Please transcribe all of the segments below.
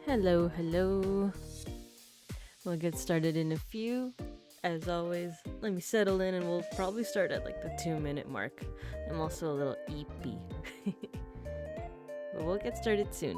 Hello, hello. We'll get started in a few. As always, let me settle in and we'll probably start at like the 2-minute mark. I'm also a little eepy. But we'll get started soon.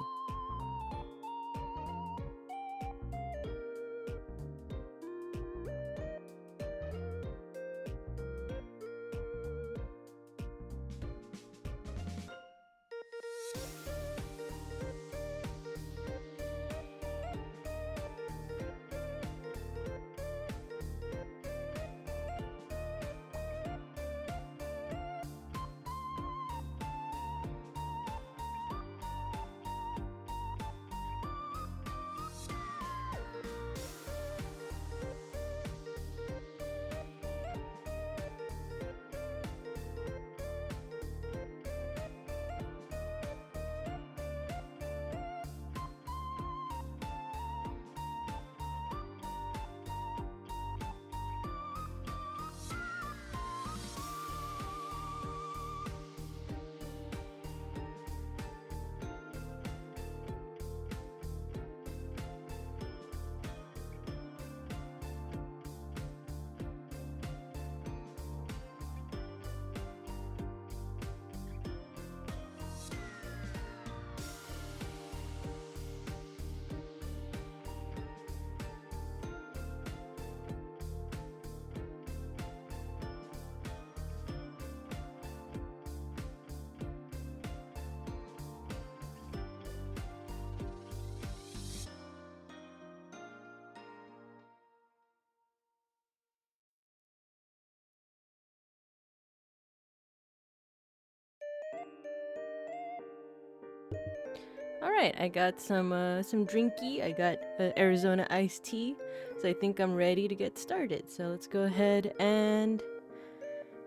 All right, I got some drinky. I got Arizona iced tea, so I think I'm ready to get started. So let's go ahead and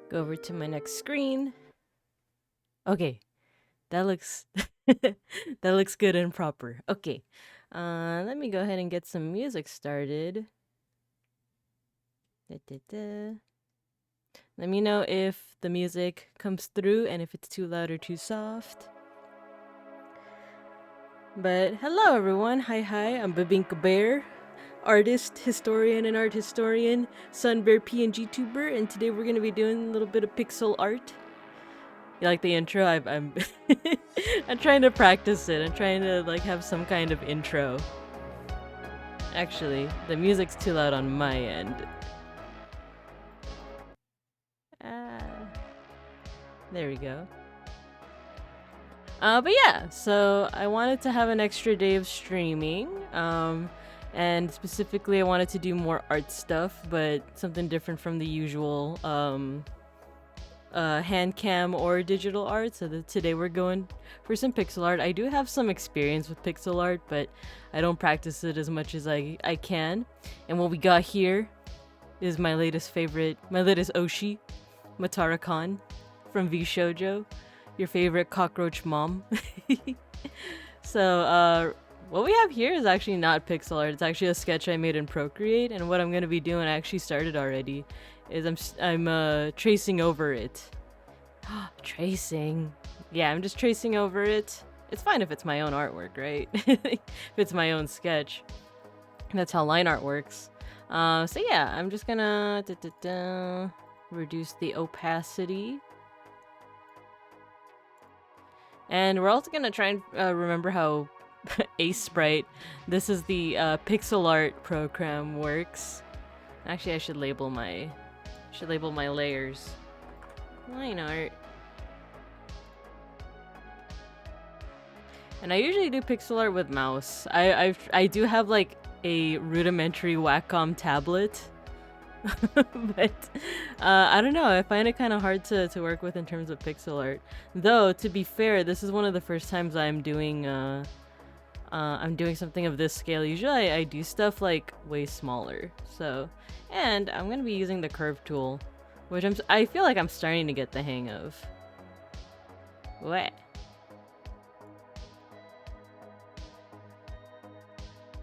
go over to my next screen. Okay, that looks that looks good and proper. Okay, let me go ahead and get some music started. Da-da-da. Let me know if the music comes through and if it's too loud or too soft. But hello everyone, hi, I'm Babinka Bear, artist, historian, and art historian, Sun Bear PNG tuber, and today we're gonna be doing a little bit of pixel art. You like the intro? I'm I'm trying to practice it. I'm trying to like have some kind of intro. Actually, the music's too loud on my end. There we go. But yeah, so I wanted to have an extra day of streaming. And specifically, I wanted to do more art stuff, but something different from the usual hand cam or digital art. So today we're going for some pixel art. I do have some experience with pixel art, but I don't practice it as much as I can. And what we got here is my latest favorite, my latest Oshi, Matara Khan from V Shoujo, your favorite cockroach mom. So what we have here is actually not pixel art. It's actually a sketch I made in Procreate, and what I'm gonna be doing, I actually started already, is I'm tracing over it. Tracing. Yeah, I'm just tracing over it. It's fine if it's my own artwork, right? If it's my own sketch. That's how line art works. So yeah, I'm just gonna reduce the opacity. And we're also gonna try and remember how Ace Sprite, this is the pixel art program, works. Actually, I should label my layers. Line art. And I usually do pixel art with mouse. I do have like a rudimentary Wacom tablet. But I don't know, I find it kind of hard to work with in terms of pixel art. Though, to be fair, this is one of the first times I'm doing something of this scale. Usually I do stuff like way smaller. So, and I'm gonna be using the curve tool, which I feel like I'm starting to get the hang of. What?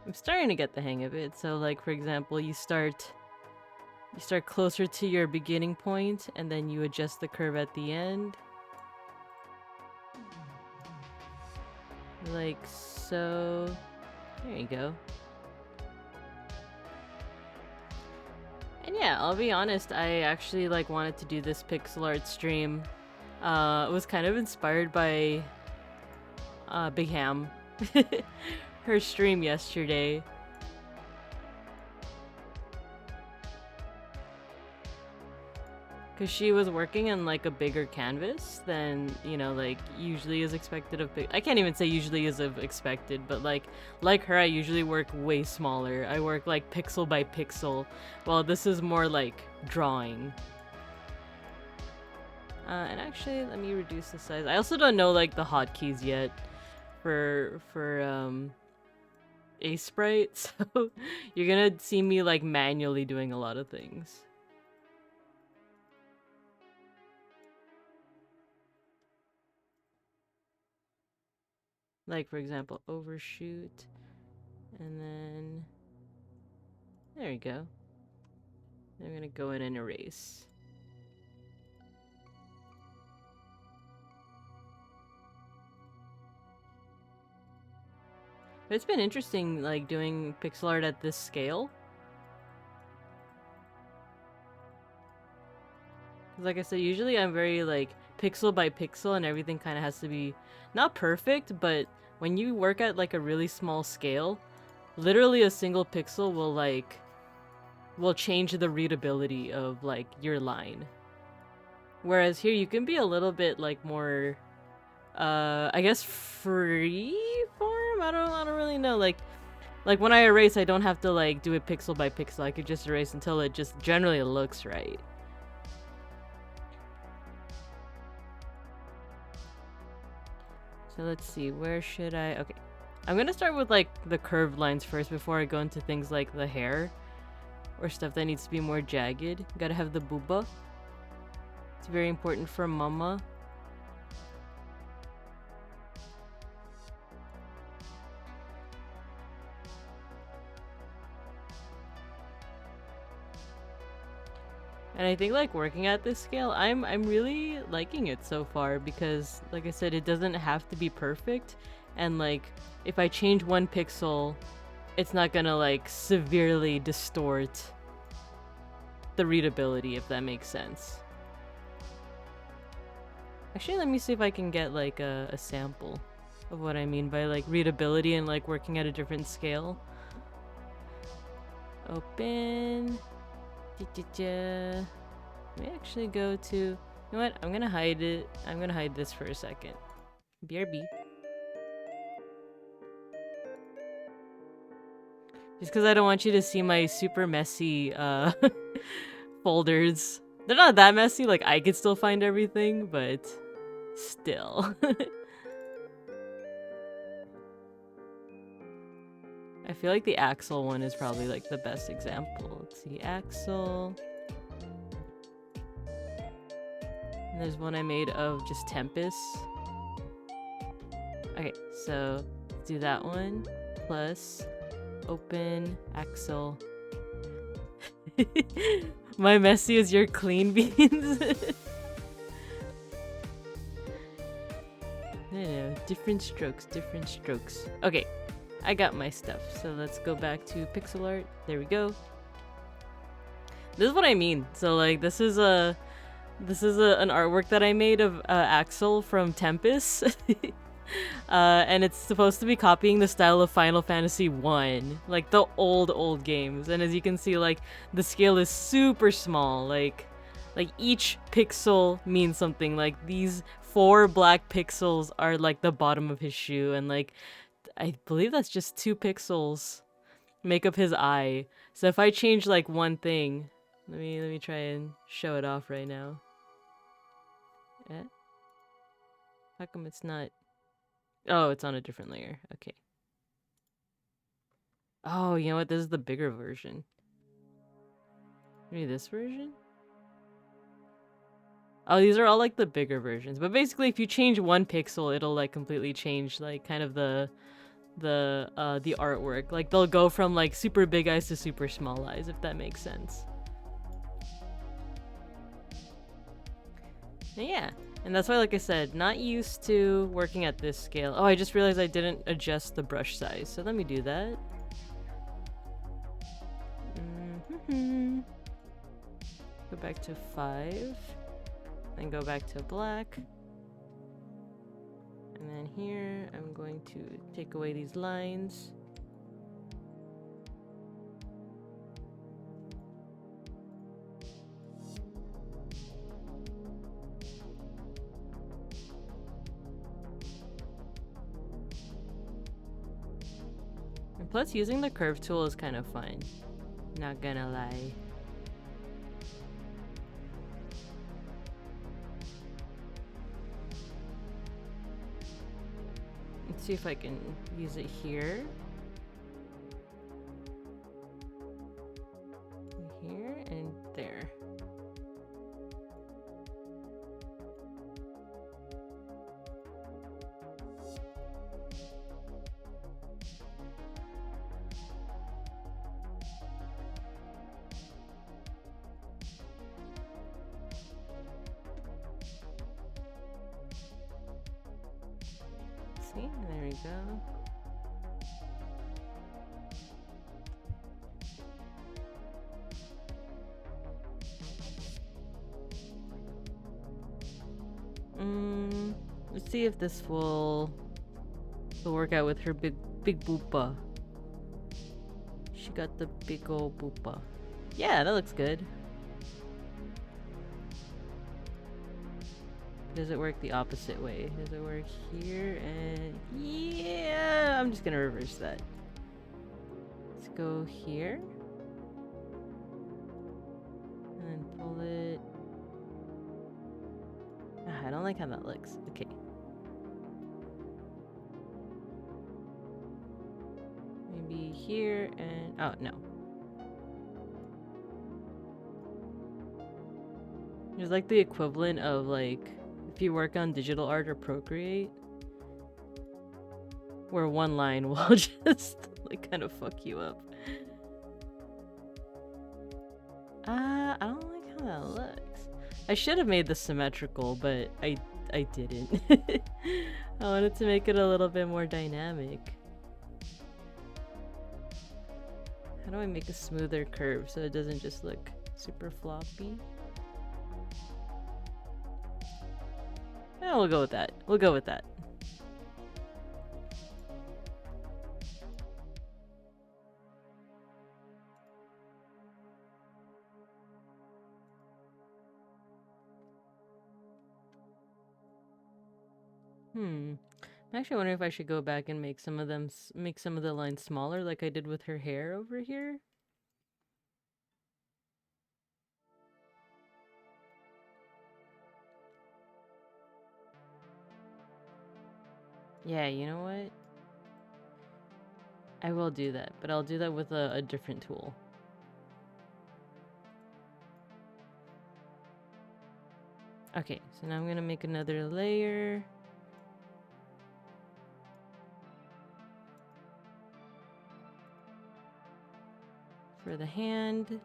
I'm starting to get the hang of it. So, like, for example, you start closer to your beginning point, and then you adjust the curve at the end. Like so. There you go. And yeah, I'll be honest, I actually like wanted to do this pixel art stream. It was kind of inspired by Big Ham. Her stream yesterday. Because she was working on like a bigger canvas than, you know, like usually is expected of I can't even say usually is expected, but like her, I usually work way smaller. I work like pixel by pixel, while this is more like drawing. And actually, let me reduce the size. I also don't know like the hotkeys yet for Ace Sprite, so you're gonna see me like manually doing a lot of things. Like, for example, overshoot, and then there we go. I'm gonna go in and erase. But it's been interesting, like, doing pixel art at this scale. Because, like I said, usually I'm very, like, pixel by pixel, and everything kind of has to be not perfect, but when you work at like a really small scale, literally a single pixel will change the readability of like your line. Whereas here you can be a little bit like more I guess free form? I don't really know. Like when I erase, I don't have to like do it pixel by pixel. I could just erase until it just generally looks right. So let's see, where should I... Okay. I'm gonna start with, like, the curved lines first before I go into things like the hair. Or stuff that needs to be more jagged. Gotta have the booba. It's very important for mama. And I think like working at this scale, I'm really liking it so far because like I said, it doesn't have to be perfect, and like if I change one pixel, it's not gonna like severely distort the readability, if that makes sense. Actually, let me see if I can get like a sample of what I mean by like readability and like working at a different scale. Open. Let me actually go to... You know what? I'm gonna hide it. I'm gonna hide this for a second. BRB. Just because I don't want you to see my super messy folders. They're not that messy. Like, I could still find everything, but still. I feel like the Axel one is probably like the best example. Let's see, Axel. And there's one I made of just Tempest. Okay, so let's do that one. Plus, open, Axel. My messy is your clean beans. No, different strokes, different strokes. Okay. I got my stuff, so let's go back to pixel art. There we go. This is what I mean. So like this is This is an artwork that I made of Axel from Tempest. And it's supposed to be copying the style of Final Fantasy 1, like the old games. And as you can see, like the scale is super small. Like each pixel means something. Like these 4 black pixels are like the bottom of his shoe, and like I believe that's just 2 pixels make up his eye. So if I change like one thing, let me try and show it off right now. How come it's not? Oh, it's on a different layer. Okay. Oh, you know what? This is the bigger version. Maybe this version? Oh, these are all like the bigger versions. But basically, if you change one pixel, it'll like completely change like kind of the artwork. Like they'll go from like super big eyes to super small eyes, if that makes sense. And yeah. And that's why, like I said, not used to working at this scale. Oh, I just realized I didn't adjust the brush size. So let me do that. Go back to 5. Then go back to black. And then here, I'm going to take away these lines. And plus, using the curve tool is kind of fun. Not gonna lie. Let's see if I can use it here. Here and there. See, there we go. Let's see if this will work out with her big boopa. She got the big ol' boopa. Yeah, that looks good. Does it work the opposite way? Does it work here? And yeah, I'm just gonna reverse that. Let's go here. And then pull it. I don't like how that looks. Okay. Maybe here and... oh, no. It's like the equivalent of like if you work on digital art or Procreate, where one line will just like kind of fuck you up. I don't like how that looks. I should have made this symmetrical, but I didn't. I wanted to make it a little bit more dynamic. How do I make a smoother curve so it doesn't just look super floppy? Yeah, we'll go with that. We'll go with that. I'm actually wondering if I should go back and make some of the lines smaller like I did with her hair over here. Yeah, you know what? I will do that, but I'll do that with a different tool. Okay, so now I'm gonna make another layer. For the hand.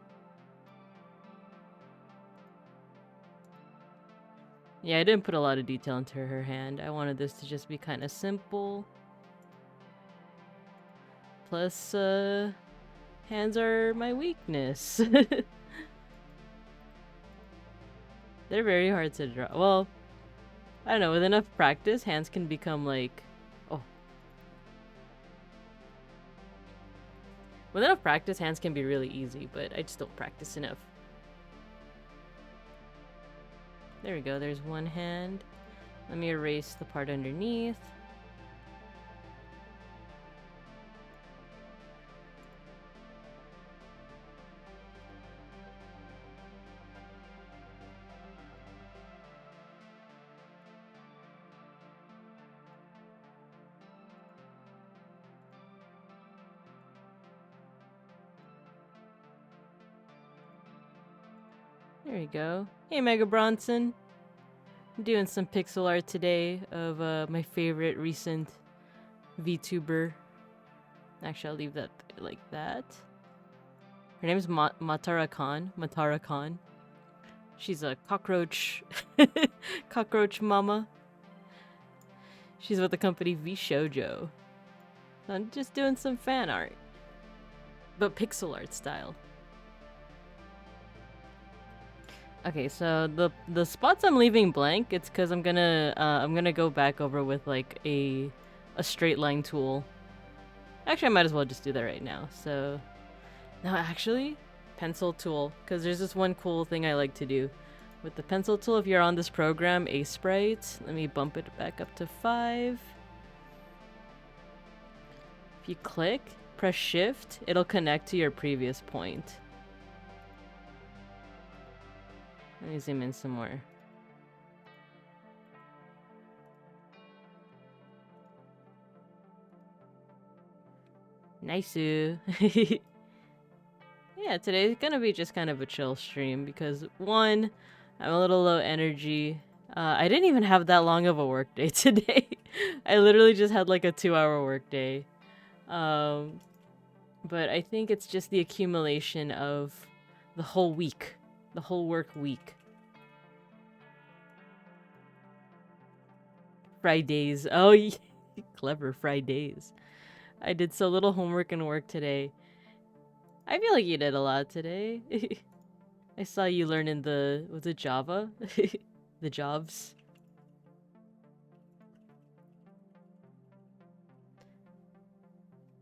Yeah, I didn't put a lot of detail into her hand. I wanted this to just be kind of simple. Plus, hands are my weakness. They're very hard to draw. Well, I don't know, with enough practice, hands can become like... Oh. With enough practice, hands can be really easy, but I just don't practice enough. There we go, there's one hand. Let me erase the part underneath. There we go. Hey, Mega Bronson. I'm doing some pixel art today of my favorite recent VTuber. Actually, I'll leave that like that. Her name is Matara Khan. Matara Khan. She's a cockroach... cockroach mama. She's with the company VShojo. So I'm just doing some fan art. But pixel art style. Okay, so the spots I'm leaving blank, it's because I'm gonna go back over with like a straight line tool. Actually, I might as well just do that right now. So now actually, pencil tool, because there's this one cool thing I like to do with the pencil tool. If you're on this program, Sprite, let me bump it back up to 5. If you click, press shift, it'll connect to your previous point. Let me zoom in some more. Nice. Yeah, today's gonna be just kind of a chill stream because one, I'm a little low energy. I didn't even have that long of a work day today. I literally just had like a 2-hour work day. But I think it's just the accumulation of the whole week. The whole work week. Fridays. Oh, clever Fridays. I did so little homework and work today. I feel like you did a lot today. I saw you learning was it Java? The jobs.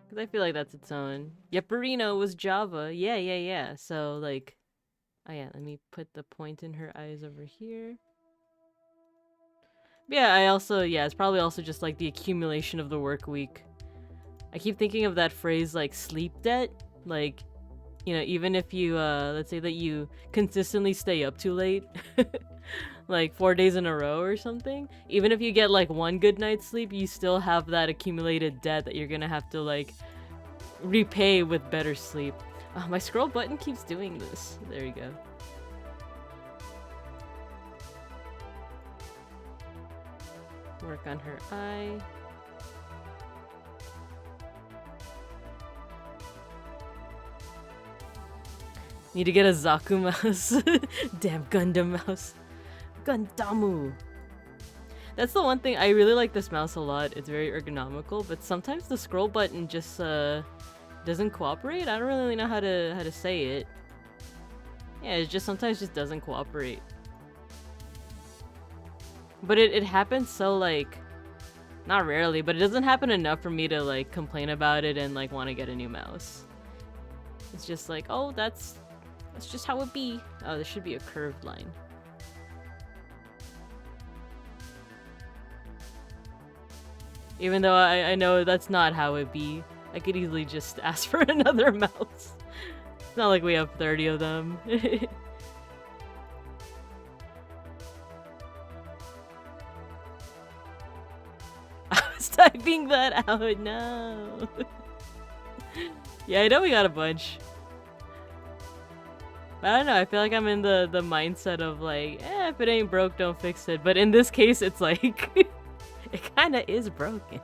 Because I feel like that's its own. Yepperino was Java. Yeah. So, like... Oh yeah, let me put the point in her eyes over here. But yeah, it's probably also just like the accumulation of the work week. I keep thinking of that phrase like sleep debt. Like, you know, even if you, let's say that you consistently stay up too late, like 4 days in a row or something, even if you get like one good night's sleep, you still have that accumulated debt that you're gonna have to like repay with better sleep. Oh, my scroll button keeps doing this. There you go. Work on her eye. Need to get a Zaku mouse. Damn Gundam mouse. Gundamu. That's the one thing. I really like this mouse a lot. It's very ergonomical, but sometimes the scroll button just doesn't cooperate. I don't really know how to say it. Yeah, it just sometimes just doesn't cooperate. But it happens so like, not rarely, but it doesn't happen enough for me to like complain about it and like want to get a new mouse. It's just like, oh, that's just how it be. Oh, there should be a curved line. Even though I know that's not how it be. I could easily just ask for another mouse. It's not like we have 30 of them. I was typing that out, no. Yeah, I know we got a bunch. But I don't know, I feel like I'm in the mindset of like, if it ain't broke, don't fix it. But in this case, it's like, it kinda is broken.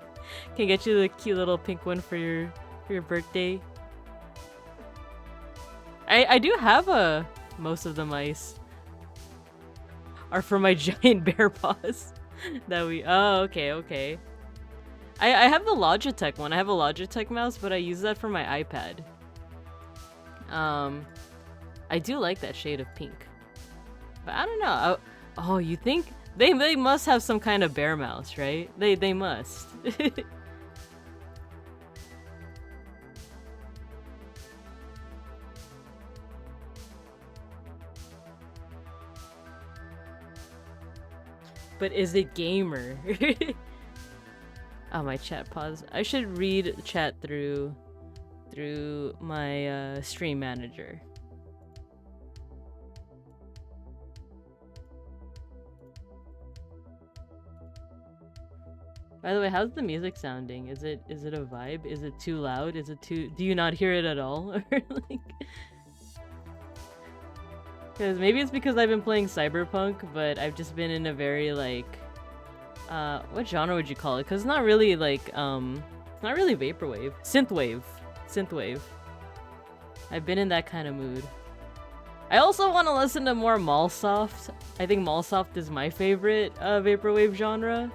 Can get you the cute little pink one for your birthday. I do have most of the mice are for my giant bear paws that we. Oh, okay. I have the Logitech one. I have a Logitech mouse, but I use that for my iPad. I do like that shade of pink. But I don't know. Oh, you think they must have some kind of bear mouse, right? They must. But is it gamer? Oh, my chat pause. I should read chat through my stream manager. By the way, how's the music sounding? Is it a vibe? Is it too loud? Is it too? Do you not hear it at all? Or like, because maybe it's because I've been playing Cyberpunk, but I've just been in a very like, what genre would you call it? Because it's not really like, it's not really vaporwave, synthwave. I've been in that kind of mood. I also want to listen to more Mallsoft. I think Mallsoft is my favorite vaporwave genre.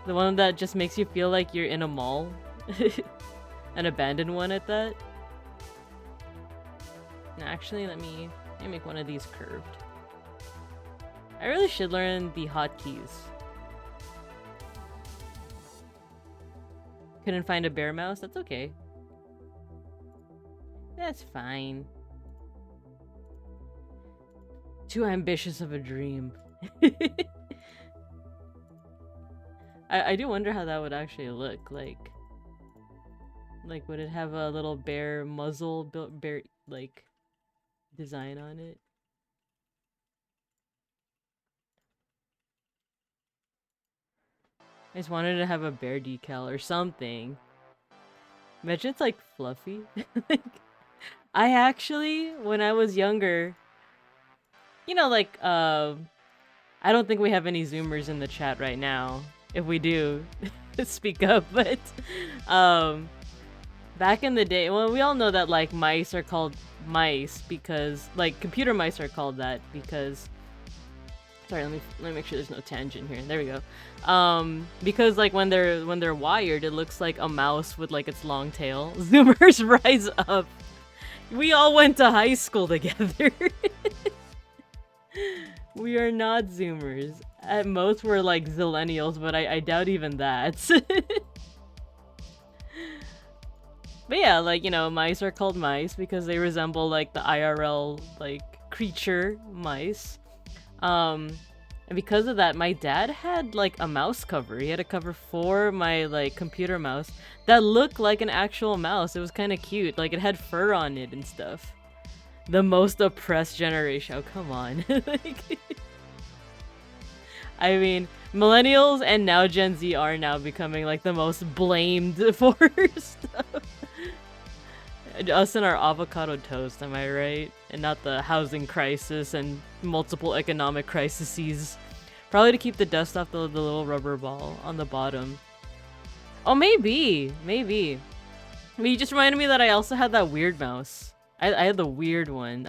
The one that just makes you feel like you're in a mall. An abandoned one at that. No, actually, let me make one of these curved. I really should learn the hotkeys. Couldn't find a bear mouse? That's okay. That's fine. Too ambitious of a dream. I do wonder how that would actually look like. Like, would it have a little bear muzzle, bear like design on it? I just wanted to have a bear decal or something. Imagine it's like fluffy. Like, I actually, when I was younger, you know, like, I don't think we have any Zoomers in the chat right now. If we do, speak up. But, back in the day, well, we all know that like mice are called mice because, like, computer mice are called that because. Sorry, let me make sure there's no tangent here. There we go. Because like when they're wired, it looks like a mouse with like its long tail. Zoomers rise up. We all went to high school together. We are not Zoomers. At most, we're like Zillennials, but I doubt even that. But yeah, like, you know, mice are called mice because they resemble like the IRL like creature mice. And because of that, my dad had like a mouse cover. He had a cover for my like computer mouse that looked like an actual mouse. It was kind of cute. Like it had fur on it and stuff. The most oppressed generation. Oh, come on. Like, I mean, millennials and now Gen Z are now becoming like the most blamed for stuff. Us and our avocado toast, am I right? And not the housing crisis and multiple economic crises. Probably to keep the dust off the little rubber ball on the bottom. Oh, maybe. Maybe. I mean, you just reminded me that I also had that weird mouse. I had the weird one.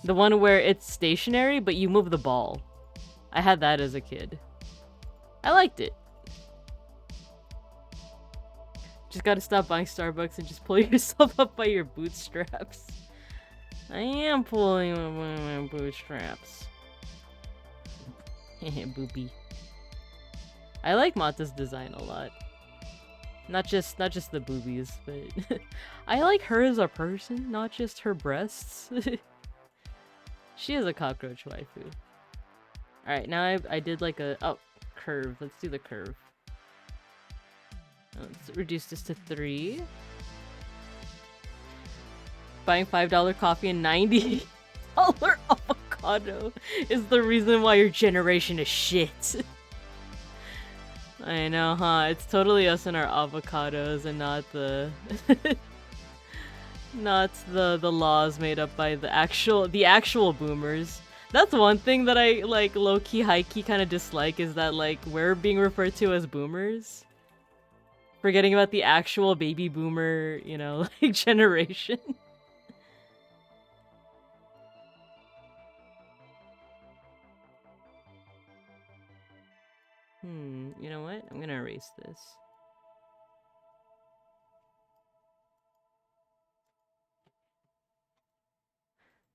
The one where it's stationary, but you move the ball. I had that as a kid. I liked it. Just gotta stop buying Starbucks and just pull yourself up by your bootstraps. I am pulling my bootstraps. Boopy. I like Mata's design a lot. Not just the boobies, but I like her as a person, not just her breasts. She is a cockroach waifu. Alright, now I did like a... Oh, curve. Let's do the curve. Let's reduce this to 3. Buying $5 coffee and $90 avocado is the reason why your generation is shit. I know, huh? It's totally us and our avocados and not the... not the laws made up by the actual boomers. That's one thing that I, like, low-key, high-key kind of dislike is that, like, we're being referred to as boomers. Forgetting about the actual baby boomer, you know, like, generation. You know what? I'm gonna erase this.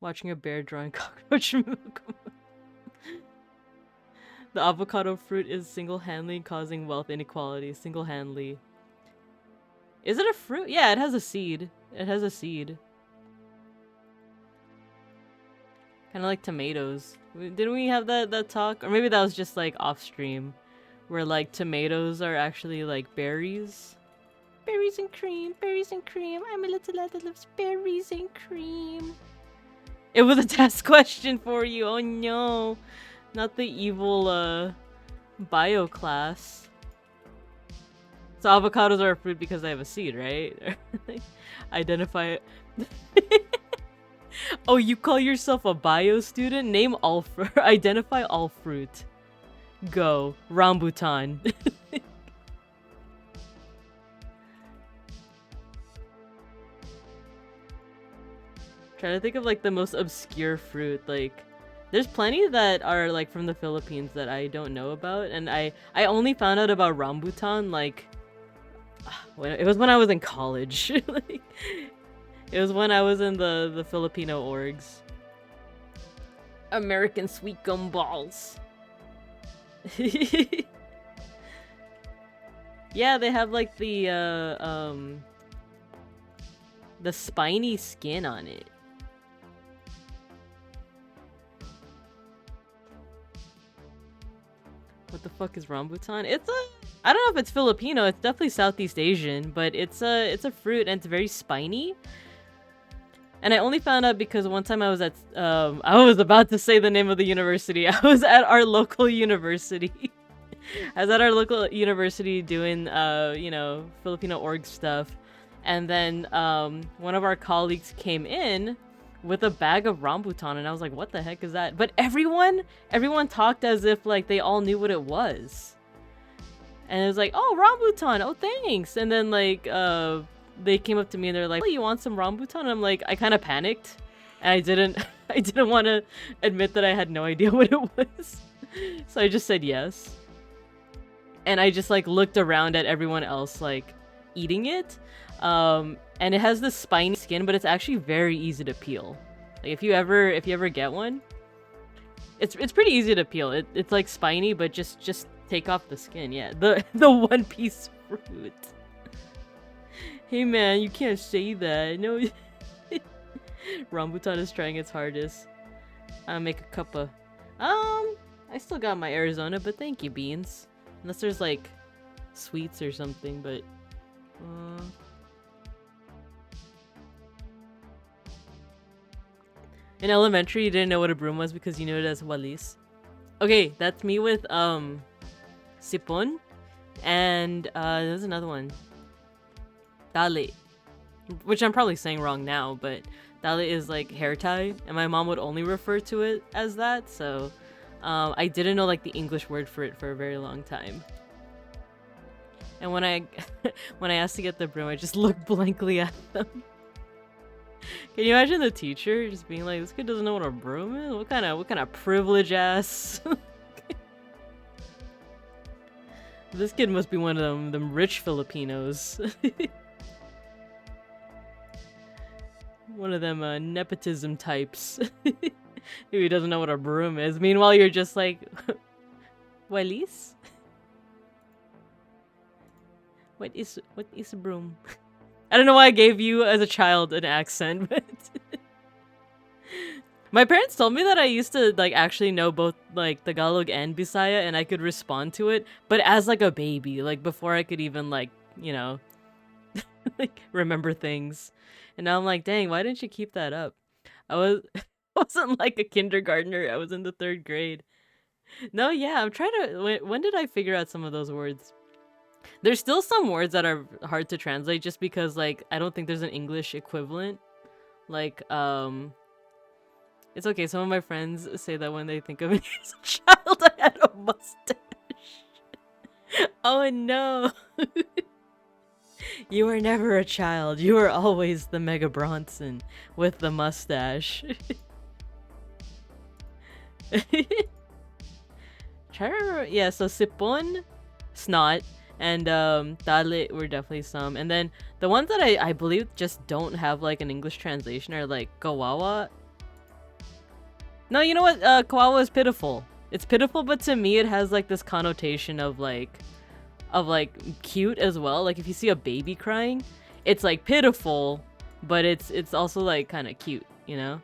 Watching a bear drawing cockroach milk. The avocado fruit is single-handedly causing wealth inequality. Single-handedly. Is it a fruit? Yeah, it has a seed. It has a seed. Kind of like tomatoes. Didn't we have that talk? Or maybe that was just like off stream. Where like tomatoes are actually like berries. Berries and cream, berries and cream. I'm a little lad that loves berries and cream. It was a test question for you. Oh no. Not the evil bio class. So avocados are a fruit because they have a seed, right? Identify it. Oh, you call yourself a bio student? Name all identify all fruit. Go. Rambutan. Trying to think of like the most obscure fruit. Like, there's plenty that are like from the Philippines that I don't know about, and I only found out about rambutan like it was when I was in college. Like, it was when I was in the Filipino orgs. American sweet gum balls. Yeah, they have like the spiny skin on it. What the fuck is rambutan? It's a I don't know if it's Filipino, it's definitely Southeast Asian, but it's a fruit and it's very spiny. And I only found out because one time I was at I was about to say the name of the university. I was at our local university. I was at our local university doing you know, Filipino org stuff. And then one of our colleagues came in with a bag of rambutan, and I was like, what the heck is that? But everyone talked as if like they all knew what it was. And it was like, oh, rambutan, oh thanks. And then like they came up to me and they're like, oh, you want some rambutan? And I'm like, I kind of panicked. And I didn't want to admit that I had no idea what it was. So I just said yes. And I just like looked around at everyone else like eating it. And it has this spiny skin, but it's actually very easy to peel. Like if you ever get one, it's pretty easy to peel. It's like spiny, but just take off the skin. Yeah, the one piece fruit. Hey man, you can't say that. No. Rambutan is trying its hardest. I'll make a cup of. I still got my Arizona, but thank you, beans. Unless there's like sweets or something, but. In elementary, you didn't know what a broom was because you knew it as walis. Okay, that's me with sipon, and there's another one. Dale, which I'm probably saying wrong now, but dale is like hair tie, and my mom would only refer to it as that. So I didn't know like the English word for it for a very long time. And when I asked to get the broom, I just looked blankly at them. Can you imagine the teacher just being like, "This kid doesn't know what a broom is? What kind of privilege ass?" This kid must be one of them rich Filipinos. One of them nepotism types. Who doesn't know what a broom is. Meanwhile, you're just like, walis? What is a broom? I don't know why I gave you as a child an accent, but my parents told me that I used to like actually know both like Tagalog and Bisaya, and I could respond to it, but as like a baby, like before I could even like, you know, like remember things. And now I'm like, dang, why didn't you keep that up? I wasn't like a kindergartner. I was in the 3rd grade. No, yeah, I'm trying to. When did I figure out some of those words? There's still some words that are hard to translate just because like I don't think there's an English equivalent. Like it's okay, some of my friends say that when they think of me as a child I had a mustache. Oh no. You were never a child. You were always the Mega Bronson with the mustache. Try to remember. Yeah, so sipon, snot, and dale were definitely some. And then the ones that I believe just don't have like an English translation are like kawawa No, you know what? Kawawa is pitiful. It's pitiful, but to me it has like this connotation of like cute as well. Like if you see a baby crying, it's like pitiful, but it's also like kind of cute, you know?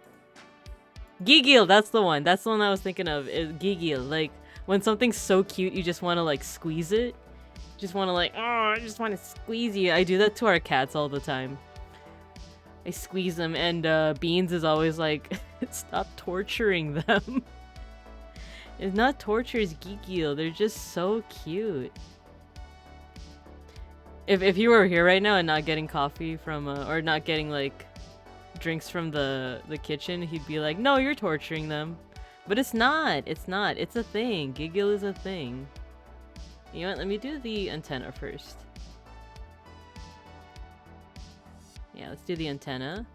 Gigil, that's the one. That's the one I was thinking of. Is Gigil. Like when something's so cute, you just want to like squeeze it. Just want to like, oh, I just want to squeeze you. I do that to our cats all the time. I squeeze them, and Beans is always like, stop torturing them. It's not torture, it's Gigil. They're just so cute. If you were here right now and not getting coffee from, or not getting like drinks from the kitchen, he'd be like, no, you're torturing them. But it's not. It's not. It's a thing. Gigil is a thing. You know what? Let me do the antenna first. Yeah, let's do the antenna.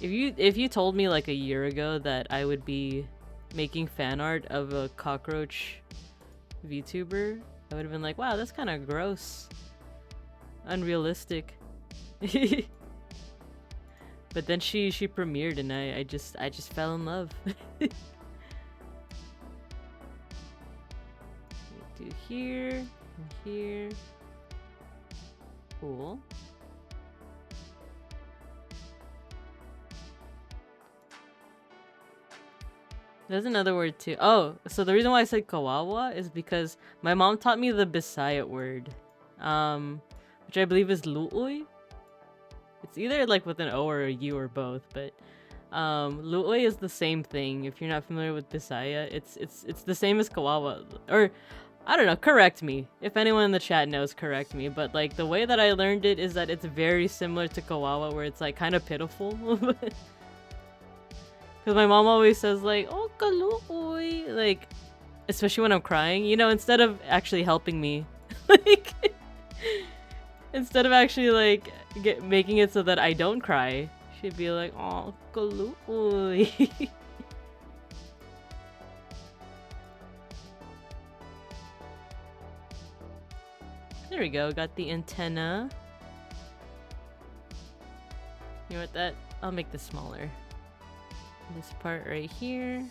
If you told me like a year ago that I would be making fan art of a cockroach VTuber, I would have been like, wow, that's kind of gross. Unrealistic. But then she premiered and I just fell in love. Do here and here. Cool. There's another word too. Oh, so the reason why I said kawawa is because my mom taught me the Bisaya word, which I believe is lu'oy. It's either like with an O or a U or both, but lu'oy is the same thing. If you're not familiar with Bisaya, it's the same as kawawa, or I don't know. Correct me if anyone in the chat knows. Correct me, but like the way that I learned it is that it's very similar to kawawa, where it's like kind of pitiful. Because my mom always says like, oh, kaluoy, like, especially when I'm crying, you know, instead of actually helping me, like, instead of actually like making it so that I don't cry, she'd be like, oh, kaluoy. There we go, got the antenna. You know what, that, I'll make this smaller. This part right here.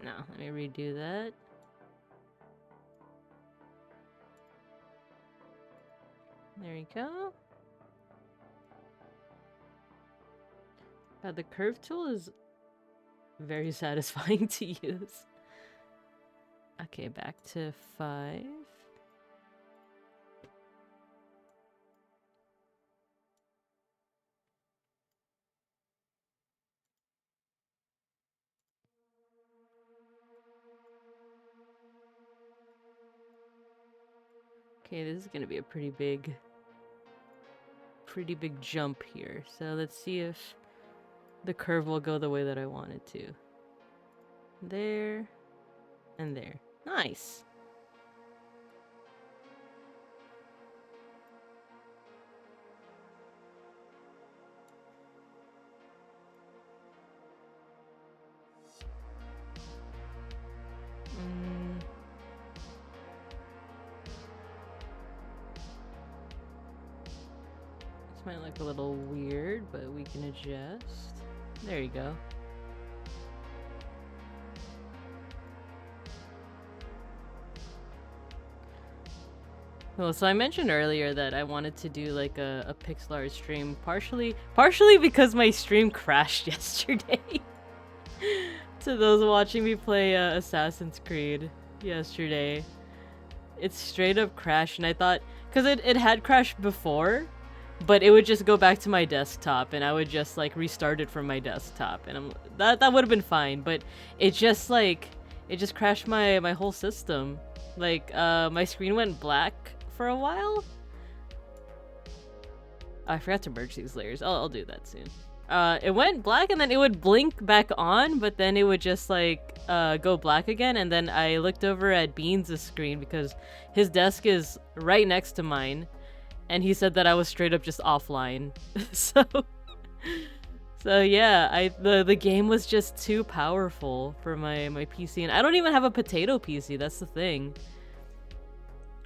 No, let me redo that. There we go. The curve tool is very satisfying to use. Okay, back to 5. Okay, this is gonna be a pretty big jump here. So let's see if the curve will go the way that I want it to. There, and there. Nice! Might look a little weird, but we can adjust. There you go. Well, so I mentioned earlier that I wanted to do like a pixel art stream, partially because my stream crashed yesterday. To those watching me play Assassin's Creed yesterday, it straight up crashed, and I thought, because it had crashed before, but it would just go back to my desktop, and I would just like restart it from my desktop, and that would have been fine. But it just crashed my whole system. Like my screen went black for a while. I forgot to merge these layers. I'll do that soon. It went black and then it would blink back on, but then it would just like go black again. And then I looked over at Beans' screen because his desk is right next to mine, and he said that I was straight up just offline. So yeah, the game was just too powerful for my PC, and I don't even have a potato PC. That's the thing.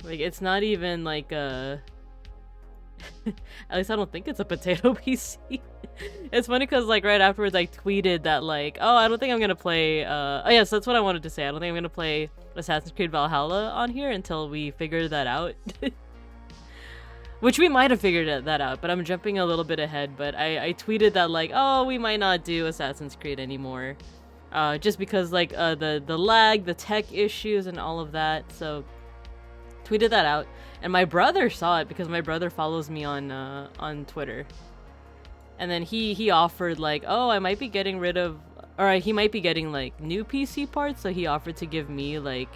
Like, it's not even like a At least I don't think it's a potato PC. It's funny because like right afterwards I tweeted that like, oh, I don't think I'm gonna play oh yes, that's what I wanted to say. I don't think I'm gonna play Assassin's Creed Valhalla on here until we figure that out. Which we might have figured that out, but I'm jumping a little bit ahead. But I tweeted that like, oh, we might not do Assassin's Creed anymore. Just because like the lag, the tech issues and all of that. So tweeted that out. And my brother saw it because my brother follows me on Twitter. And then he offered like, oh, I might be getting rid of, or he might be getting like new PC parts, so he offered to give me like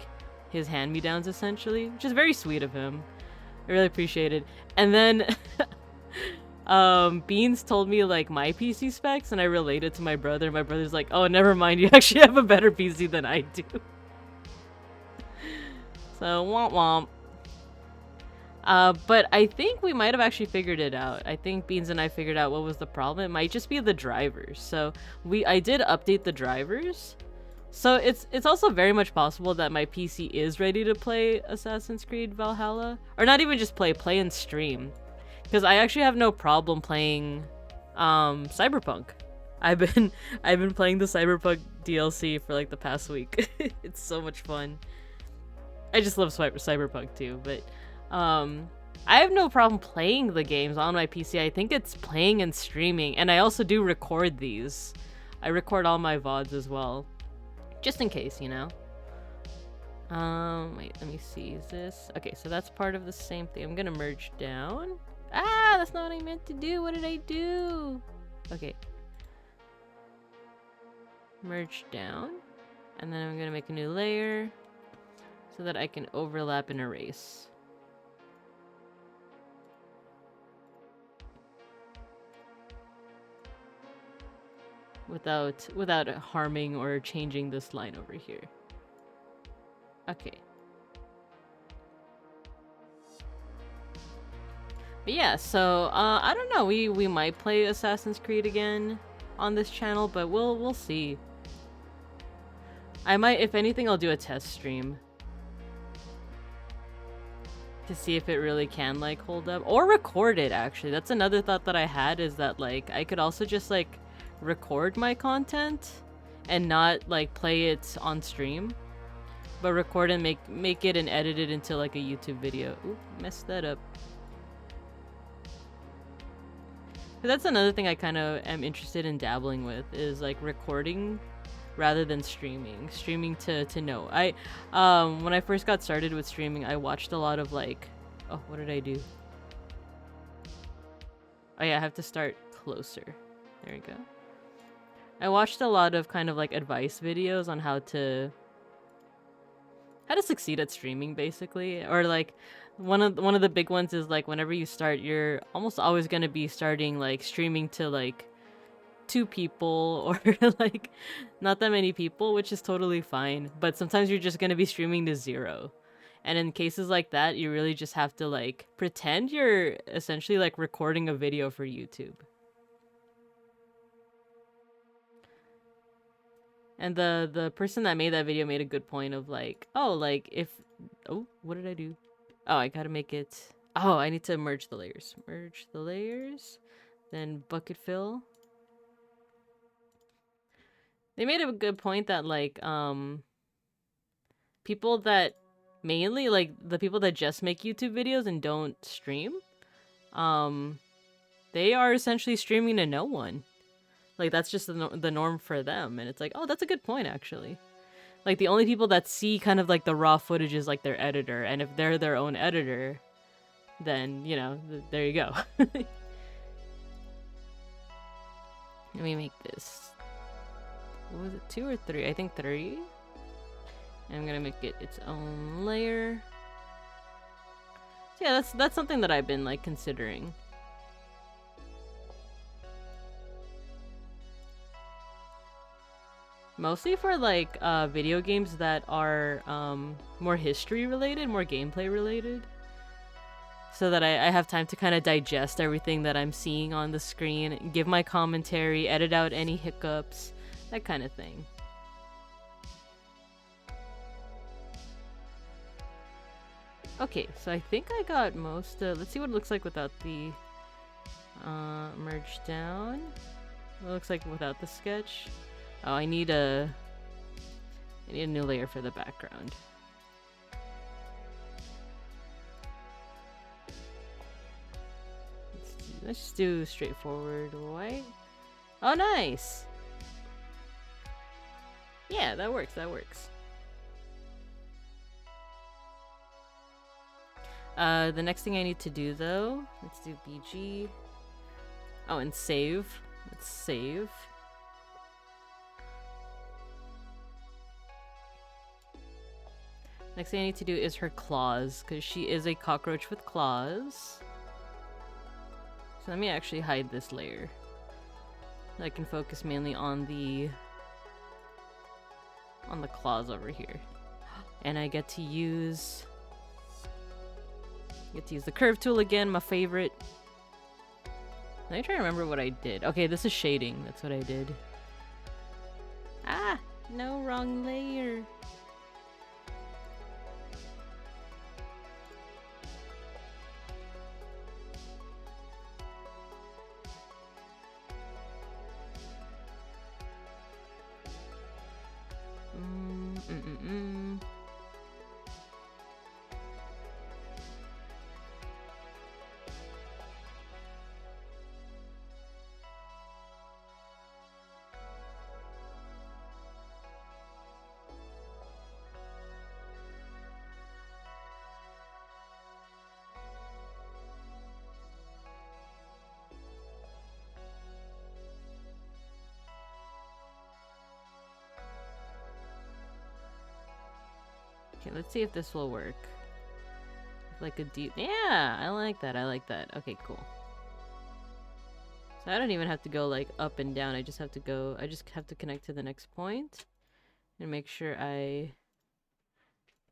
his hand-me-downs essentially, which is very sweet of him. I really appreciate it. And then Beans told me like my PC specs, and I related to my brother. My brother's like, oh, never mind, you actually have a better PC than I do. So womp womp. But I think we might have actually figured it out. I think Beans and I figured out what was the problem. It might just be the drivers. So I did update the drivers. So it's also very much possible that my PC is ready to play Assassin's Creed Valhalla. Or not even just play and stream. Because I actually have no problem playing Cyberpunk. I've been playing the Cyberpunk DLC for like the past week. It's so much fun. I just love Cyberpunk too, but I have no problem playing the games on my PC. I think it's playing and streaming, and I also do record these. I record all my VODs as well, just in case, you know. Wait, let me see. Is this okay? So that's part of the same thing. I'm gonna merge down. Ah, that's not what I meant to do. What did I do? Okay. Merge down, and then I'm gonna make a new layer so that I can overlap and erase. Without harming or changing this line over here. Okay. But yeah, so I don't know. We might play Assassin's Creed again on this channel, but we'll see. I might, if anything, I'll do a test stream to see if it really can like hold up, or record it. Actually, that's another thought that I had, is that like I could also just like record my content and not like play it on stream, but record and make it and edit it into like a YouTube video. Oop, messed that up. But that's another thing I kind of am interested in dabbling with, is like recording rather than streaming to know. When I first got started with streaming, I watched a lot of like, oh, what did I do? Oh yeah, I have to start closer. There we go. I watched a lot of kind of like advice videos on how to succeed at streaming, basically. Or like one of the big ones is like, whenever you start, you're almost always going to be starting like streaming to like 2 people or like not that many people, which is totally fine. But sometimes you're just going to be streaming to 0. And in cases like that, you really just have to like pretend you're essentially like recording a video for YouTube. And the person that made that video made a good point of like, oh, like if, oh, what did I do? Oh, I gotta make it, oh, I need to merge the layers. Merge the layers, then bucket fill. They made a good point that like, people that mainly like the people that just make YouTube videos and don't stream, they are essentially streaming to no one. Like, that's just the norm for them. And it's like, oh, that's a good point, actually. Like, the only people that see kind of, like, the raw footage is, like, their editor. And if they're their own editor, then, you know, there you go. Let me make this. What was it, 2 or 3? I think 3. And I'm gonna make it its own layer. So yeah, that's something that I've been, like, considering. Mostly for like video games that are more history related, more gameplay related, so that I have time to kind of digest everything that I'm seeing on the screen, give my commentary, edit out any hiccups, that kind of thing. Okay, so I think I got most. Let's see what it looks like without the merge down. It looks like without the sketch. Oh, I need a new layer for the background. Let's just do straightforward white. Oh, nice! Yeah, that works, that works. The next thing I need to do though, let's do BG. Oh, and save. Let's save. Next thing I need to do is her claws, because she is a cockroach with claws. So let me actually hide this layer. I can focus mainly on the claws over here. And I get to use the curve tool again, my favorite. Let me try to remember what I did. Okay, this is shading. That's what I did. Ah! No, wrong layer. Okay, let's see if this will work. Like a deep... Yeah! I like that, I like that. Okay, cool. So I don't even have to go like up and down, I just have to go... I just have to connect to the next point and make sure I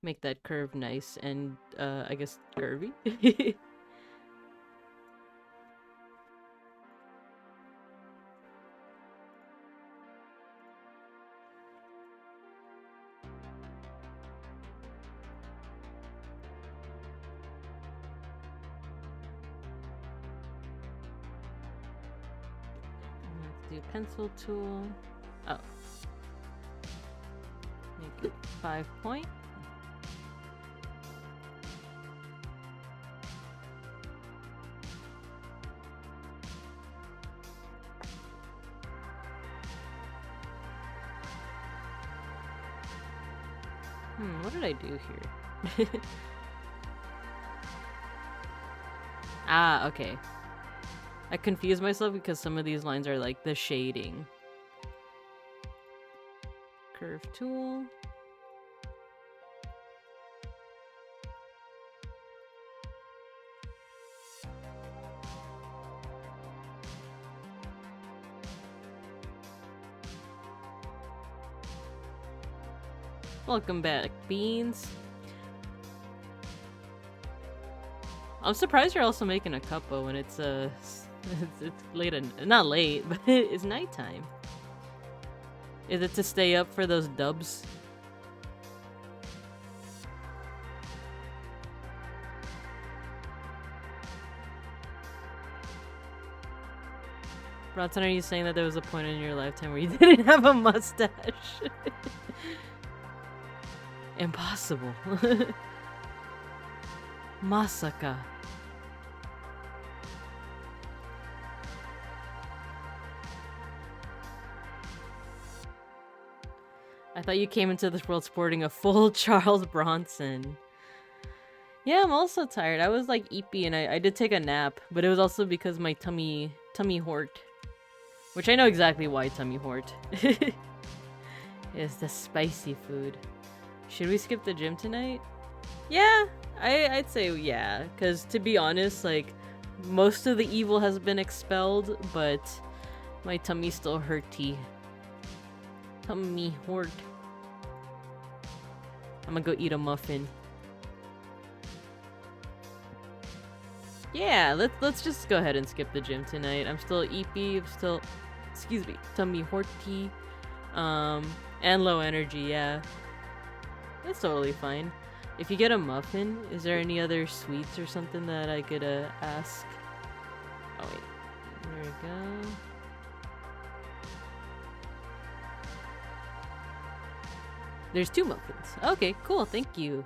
make that curve nice and, I guess, curvy. Do pencil tool. Oh. Make it 5 point. What did I do here? Ah, okay. I confuse myself because some of these lines are like the shading. Curve tool. Welcome back, Beans. I'm surprised you're also making a cuppa when it's it's late and not late, but it's nighttime. Is it to stay up for those dubs? Bronson, are you saying that there was a point in your lifetime where you didn't have a mustache? Impossible. Masaka. I thought you came into this world sporting a full Charles Bronson. Yeah, I'm also tired. I was like eepy and I did take a nap, but it was also because my tummy hurt. Which I know exactly why tummy hurt. It's the spicy food. Should we skip the gym tonight? Yeah, I'd say yeah, because to be honest, like, most of the evil has been expelled, but my tummy's still hurty. Tummy hurt. I'm gonna go eat a muffin. Yeah, let's just go ahead and skip the gym tonight. I'm still eepy, I'm still, excuse me, tummy horty, and low energy, yeah. It's totally fine. If you get a muffin, is there any other sweets or something that I could ask? Oh wait, there we go. There's 2 muffins. Okay, cool, thank you.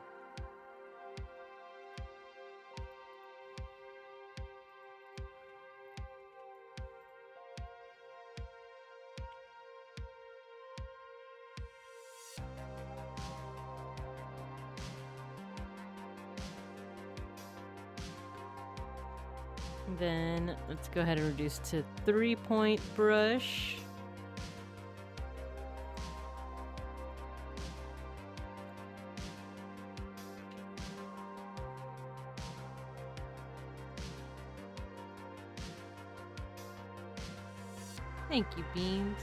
Then let's go ahead and reduce to 3-point brush. Thank you, Beans.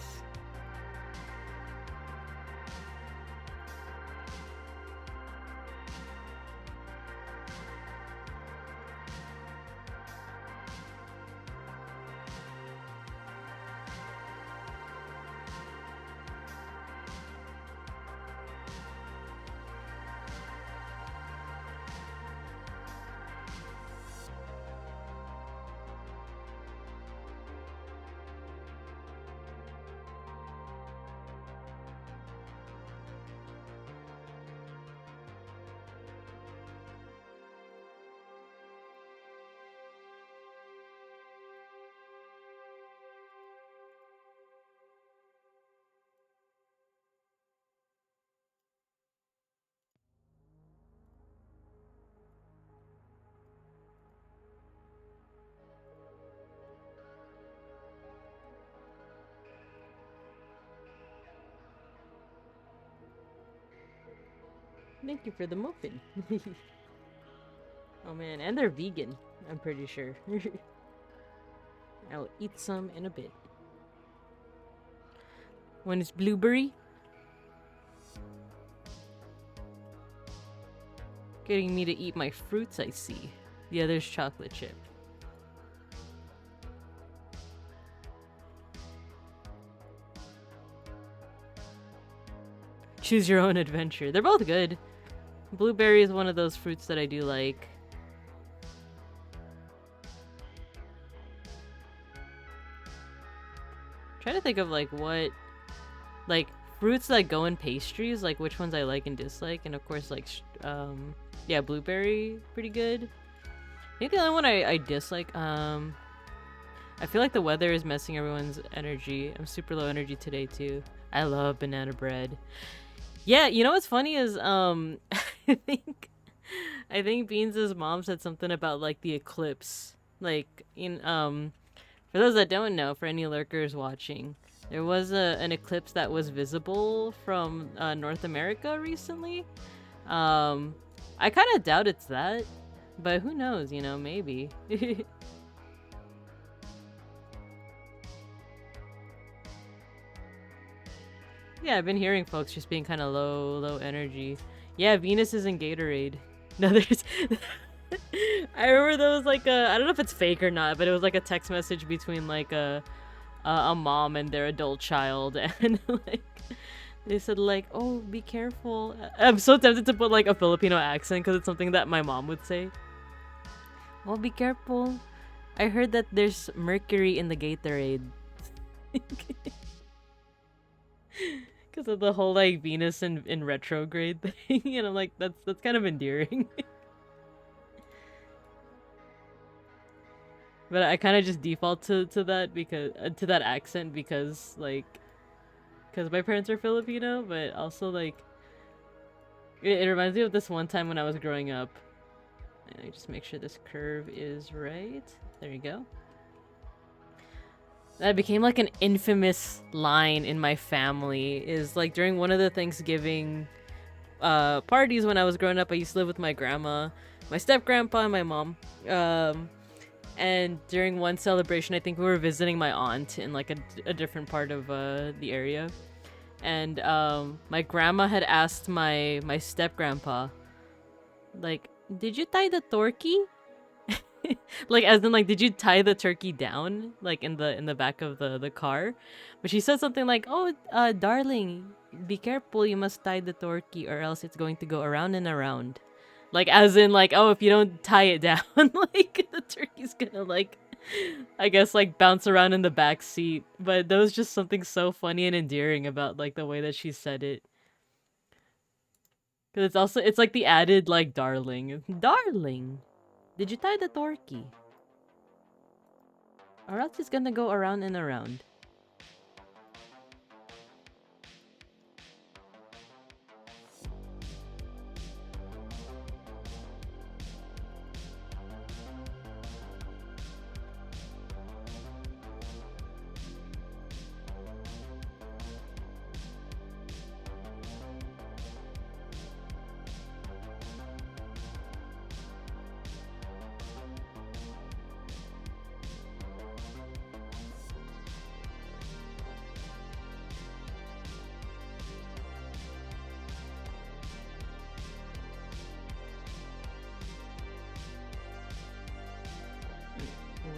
Thank you for the muffin. Oh man, and they're vegan, I'm pretty sure. I'll eat some in a bit. One is blueberry. Getting me to eat my fruits, I see. The other's chocolate chip. Choose your own adventure. They're both good. Blueberry is one of those fruits that I do like. Trying to think of like what, like fruits that go in pastries, like which ones I like and dislike, and of course like, yeah, blueberry, pretty good. I think the only one I dislike, I feel like the weather is messing everyone's energy. I'm super low energy today too. I love banana bread. Yeah, you know what's funny is I think Beans' mom said something about like the eclipse. Like in for those that don't know, for any lurkers watching, there was an eclipse that was visible from North America recently. I kind of doubt it's that, but who knows, you know, maybe. Yeah, I've been hearing folks just being kind of low energy. Yeah, Venus is in Gatorade. No, there's. I remember there was like I don't know if it's fake or not, but it was like a text message between like a mom and their adult child, and like they said like, "Oh, be careful." I'm so tempted to put like a Filipino accent because it's something that my mom would say. "Oh, be careful. I heard that there's mercury in the Gatorade." Because of the whole like Venus in retrograde thing, and I'm like, that's kind of endearing. But I kind of just default to that because to that accent because like because my parents are Filipino, but also like it reminds me of this one time when I was growing up. Let me just make sure this curve is right. There you go. That became like an infamous line in my family is like during one of the Thanksgiving parties when I was growing up. I used to live with my grandma, my step grandpa, and my mom. And during one celebration, I think we were visiting my aunt in like a different part of the area, and my grandma had asked my step grandpa, like, "Did you tie the turkey?" Like as in like, did you tie the turkey down like in the back of the car? But she said something like, "Oh, darling, be careful, you must tie the turkey or else it's going to go around and around." Like, as in, like, oh, if you don't tie it down, like, the turkey's gonna, like, I guess, like, bounce around in the back seat. But there was just something so funny and endearing about, like, the way that she said it. Because it's also, it's like the added, like, darling. Darling! Did you tie the turkey? Or else it's gonna go around and around.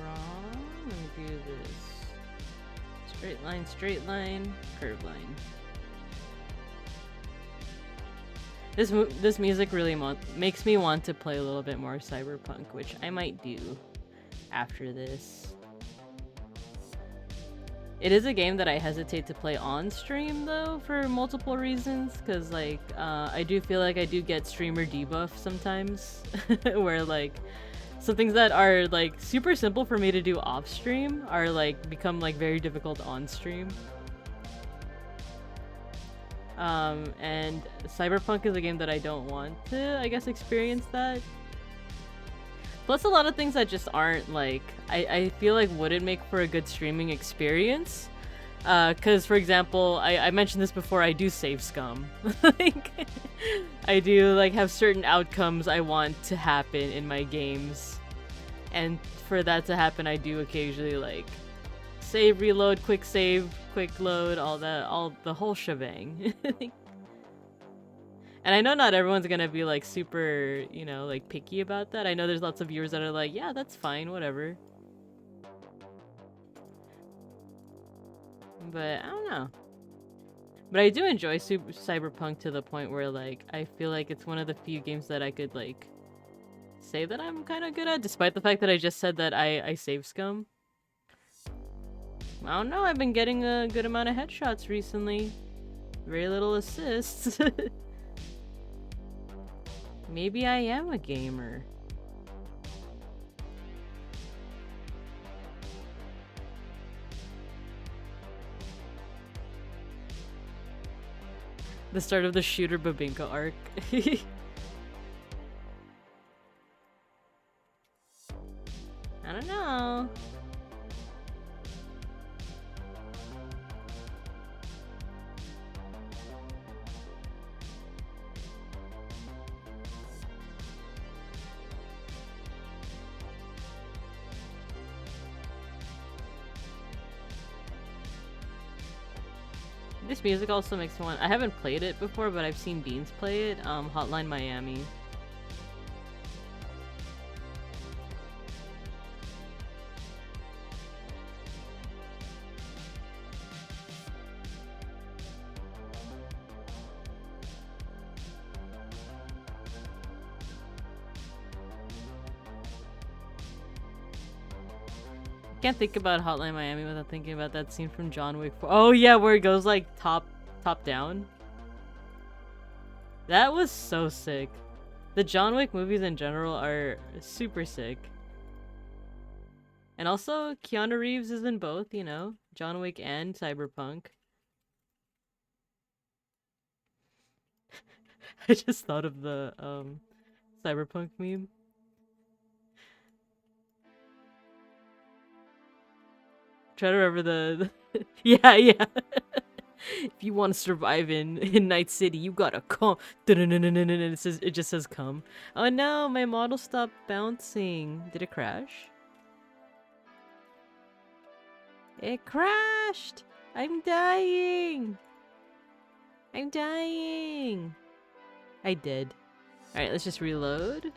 Wrong. Let me do this. Straight line, curved line. This music really makes me want to play a little bit more Cyberpunk, which I might do after this. It is a game that I hesitate to play on stream though, for multiple reasons, because like I do feel like I do get streamer debuff sometimes, where like some things that are like super simple for me to do off stream are like become like very difficult on stream. And Cyberpunk is a game that I don't want to, I guess, experience that. Plus a lot of things that just aren't like, I feel like wouldn't make for a good streaming experience. Cause for example, I mentioned this before, I do save scum. Like, I do like have certain outcomes I want to happen in my games. And for that to happen, I do occasionally like save, reload, quick save, quick load, all the whole shebang. And I know not everyone's gonna be like super, you know, like picky about that. I know there's lots of viewers that are like, yeah, that's fine, whatever. But I don't know. But I do enjoy Cyberpunk to the point where like I feel like it's one of the few games that I could like say that I'm kind of good at, despite the fact that I just said that I save scum. I don't know, I've been getting a good amount of headshots recently. Very little assists. Maybe I am a gamer. The start of the Shooter Babinka arc. I don't know. This music also makes me want. I haven't played it before, but I've seen Beans play it. Hotline Miami. Can't think about Hotline Miami without thinking about that scene from John Wick 4. Oh yeah, where it goes like top down. That was so sick. The John Wick movies in general are super sick. And also Keanu Reeves is in both, you know, John Wick and Cyberpunk. I just thought of the Cyberpunk meme. Try to remember the yeah. If you want to survive in Night City, you gotta come. It just says come. Oh no, my model stopped bouncing. Did it crash? It crashed. I'm dying. I'm dying. I did. All right, let's just reload.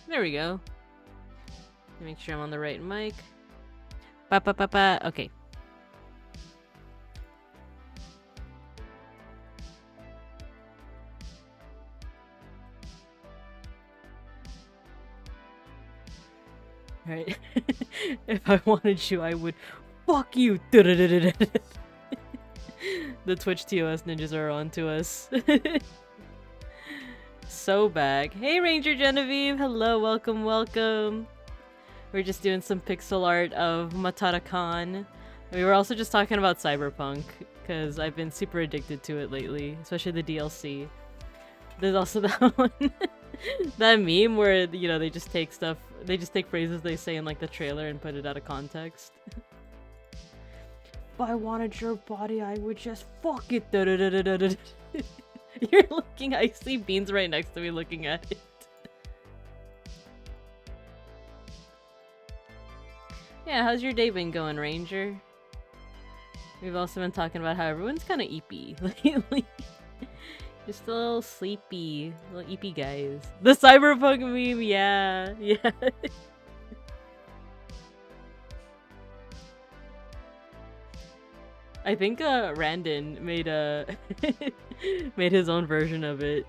There we go. Make sure I'm on the right mic. Okay. Right? If I wanted you, I would fuck you. The Twitch TOS ninjas are on to us. So back. Hey Ranger Genevieve, hello, welcome, welcome. We're just doing some pixel art of Matara-kan. We were also just talking about Cyberpunk, because I've been super addicted to it lately, especially the DLC. There's also that one, that meme where, you know, they just take phrases they say in like the trailer and put it out of context. If I wanted your body, I would just fuck it. You're looking, I see Beans right next to me looking at it. Yeah, how's your day been going, Ranger? We've also been talking about how everyone's kind of eepy lately. Just a little sleepy, little eepy guys. The Cyberpunk meme, yeah, yeah. I think Randon made made his own version of it.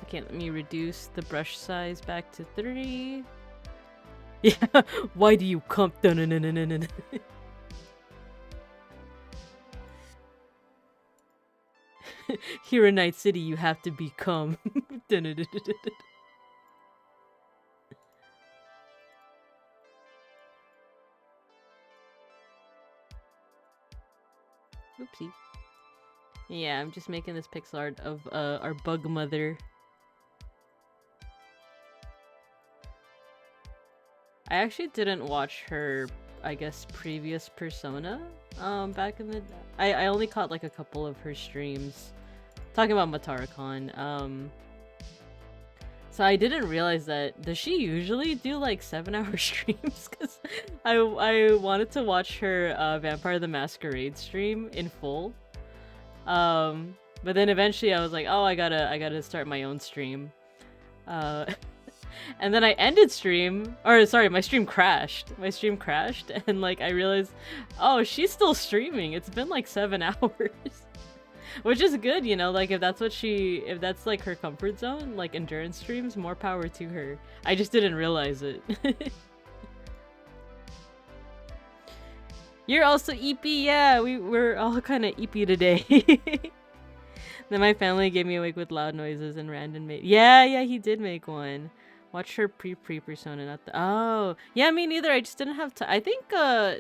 Okay, let me reduce the brush size back to 3. Yeah, why do you come? Here in Night City, you have to become. Oopsie. Yeah, I'm just making this pixel art of our bug mother. I actually didn't watch her, I guess, previous persona back in the... I only caught like a couple of her streams talking about Matara-kan. So I didn't realize that... Does she usually do like 7-hour streams? Because I wanted to watch her Vampire the Masquerade stream in full. But then eventually I was like, oh, I gotta start my own stream. And then I ended stream, or sorry, my stream crashed. My stream crashed, and like I realized, oh, she's still streaming. It's been like 7 hours, which is good, you know. Like if that's like her comfort zone, like endurance streams, more power to her. I just didn't realize it. You're also eepy, yeah. We're all kind of eepy today. Then my family gave me awake with loud noises, and Randon made. Yeah, he did make one. Watch her pre-persona, not the... Oh! Yeah, me neither, I just didn't have time. I think,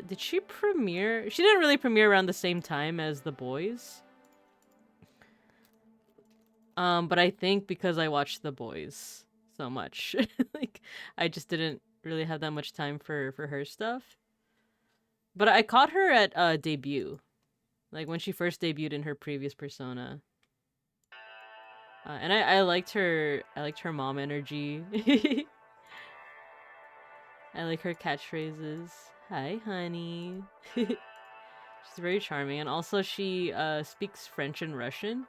did she premiere? She didn't really premiere around the same time as The Boys. But I think because I watched The Boys so much, like, I just didn't really have that much time for her stuff. But I caught her at, debut. Like, when she first debuted in her previous persona. And I liked her mom energy. I like her catchphrases. Hi, honey. She's very charming, and also she speaks French and Russian.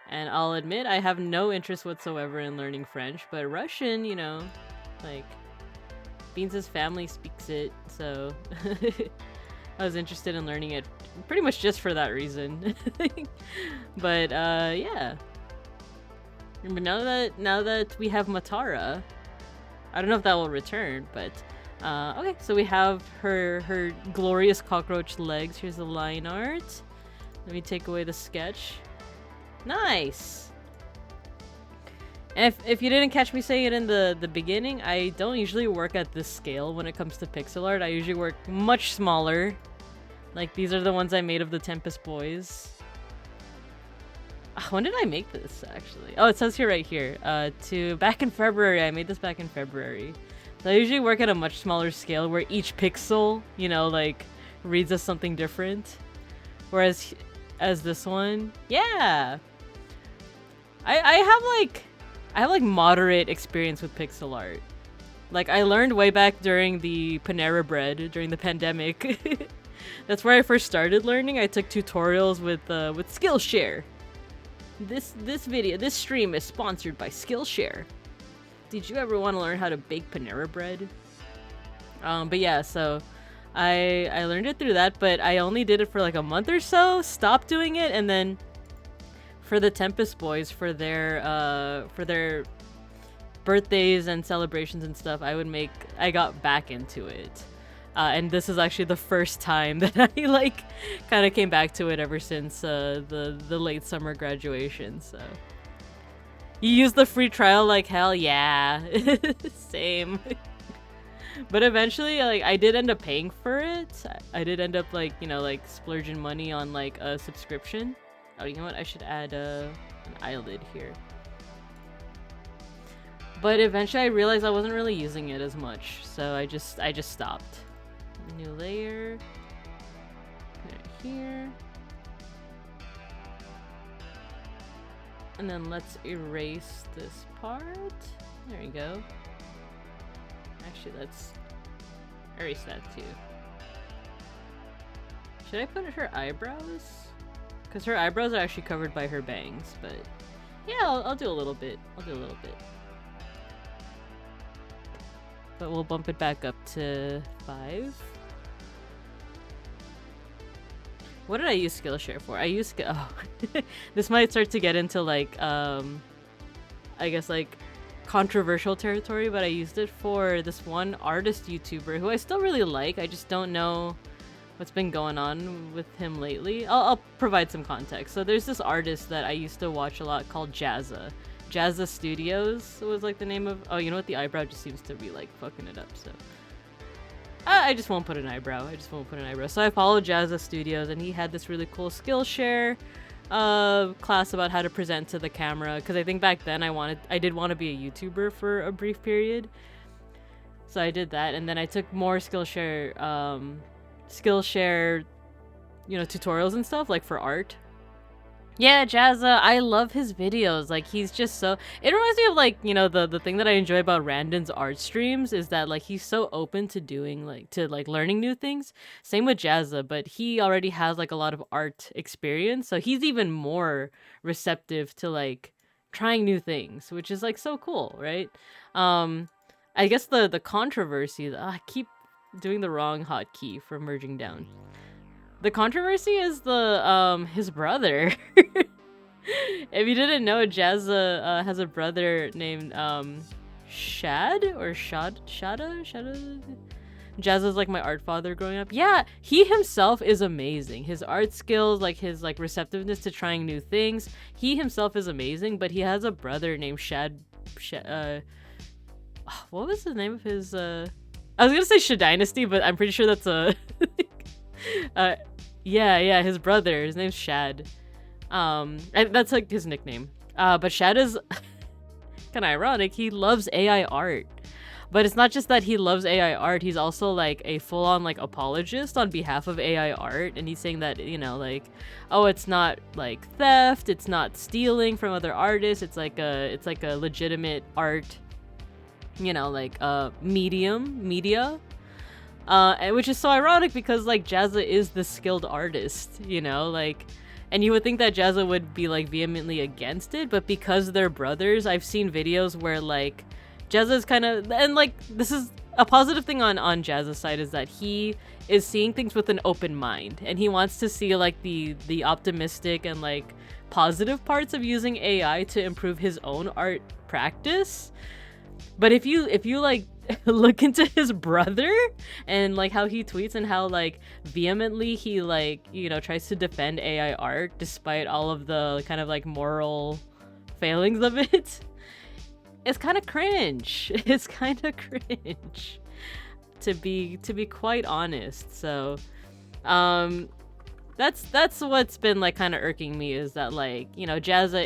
And I'll admit, I have no interest whatsoever in learning French, but Russian, you know, like, Beans' family speaks it, so I was interested in learning it pretty much just for that reason. But yeah. But now that we have Matara, I don't know if that will return, but okay, so we have her glorious cockroach legs. Here's the line art. Let me take away the sketch. Nice. And if you didn't catch me saying it in the beginning, I don't usually work at this scale when it comes to pixel art. I usually work much smaller. Like these are the ones I made of the Tempest Boys. When did I make this, actually? Oh, it says here right here. Back in February. I made this back in February. So I usually work at a much smaller scale where each pixel, you know, like, reads as something different. Whereas, as this one, yeah! I have, like, moderate experience with pixel art. Like, I learned way back during the Panera Bread, during the pandemic. That's where I first started learning. I took tutorials with Skillshare. This stream is sponsored by Skillshare. Did you ever want to learn how to bake Panera Bread? But yeah, so I learned it through that, but I only did it for like a month or so, stopped doing it, and then for the Tempest Boys, for their birthdays and celebrations and stuff, I got back into it. And this is actually the first time that I like kind of came back to it ever since the late summer graduation. So you use the free trial like hell, yeah. Same. But eventually, like, I did end up paying for it. I did end up like, you know, like splurging money on like a subscription. Oh, you know what? I should add an eyelid here. But eventually I realized I wasn't really using it as much, so I just stopped. New layer. Put it here. And then let's erase this part. There we go. Actually, let's erase that too. Should I put her eyebrows? Because her eyebrows are actually covered by her bangs, but yeah, I'll do a little bit. I'll do a little bit. But we'll bump it back up to 5. What did I use Skillshare for? I used this might start to get into like I guess like controversial territory, but I used it for this one artist YouTuber who I still really like. I just don't know what's been going on with him lately. I'll provide some context. So there's this artist that I used to watch a lot called Jazza. Jazza Studios was like the name of. Oh, you know what? The eyebrow just seems to be like fucking it up. So I just won't put an eyebrow. So I followed Jazza Studios, and he had this really cool Skillshare class about how to present to the camera. Because I think back then I did want to be a YouTuber for a brief period. So I did that, and then I took more Skillshare, you know, tutorials and stuff like for art. Yeah, Jazza, I love his videos. Like, he's just so... It reminds me of, like, you know, the thing that I enjoy about Randon's art streams is that, like, he's so open to doing, like, learning new things. Same with Jazza, but he already has, like, a lot of art experience. So he's even more receptive to, like, trying new things, which is, like, so cool, right? I guess the controversy... I keep doing the wrong hotkey for merging down. The controversy is the his brother. If you didn't know, Jazza has a brother named Shad or Shada. Jazza's like my art father growing up. Yeah, he himself is amazing. His art skills, like his like receptiveness to trying new things. He himself is amazing, but he has a brother named Shad. What was the name of his? I was gonna say Shad Dynasty, but I'm pretty sure that's a. Yeah, his brother. His name's Shad. That's like his nickname. But Shad is kind of ironic. He loves AI art. But it's not just that he loves AI art. He's also like a full-on like apologist on behalf of AI art, and he's saying that, you know, like, oh, it's not like theft. It's not stealing from other artists. It's like a legitimate art. You know, like media. Which is so ironic because, like, Jazza is the skilled artist, you know, like, and you would think that Jazza would be, like, vehemently against it, but because they're brothers, I've seen videos where, like, Jazza's kind of, and, like, this is a positive thing on Jazza's side is that he is seeing things with an open mind, and he wants to see, like, the optimistic and, like, positive parts of using AI to improve his own art practice. But if you like look into his brother and like how he tweets and how like vehemently he like, you know, tries to defend AI art despite all of the kind of like moral failings of it, it's kind of cringe. It's kind of cringe, to be quite honest. So that's what's been like kind of irking me, is that, like, you know, Jazza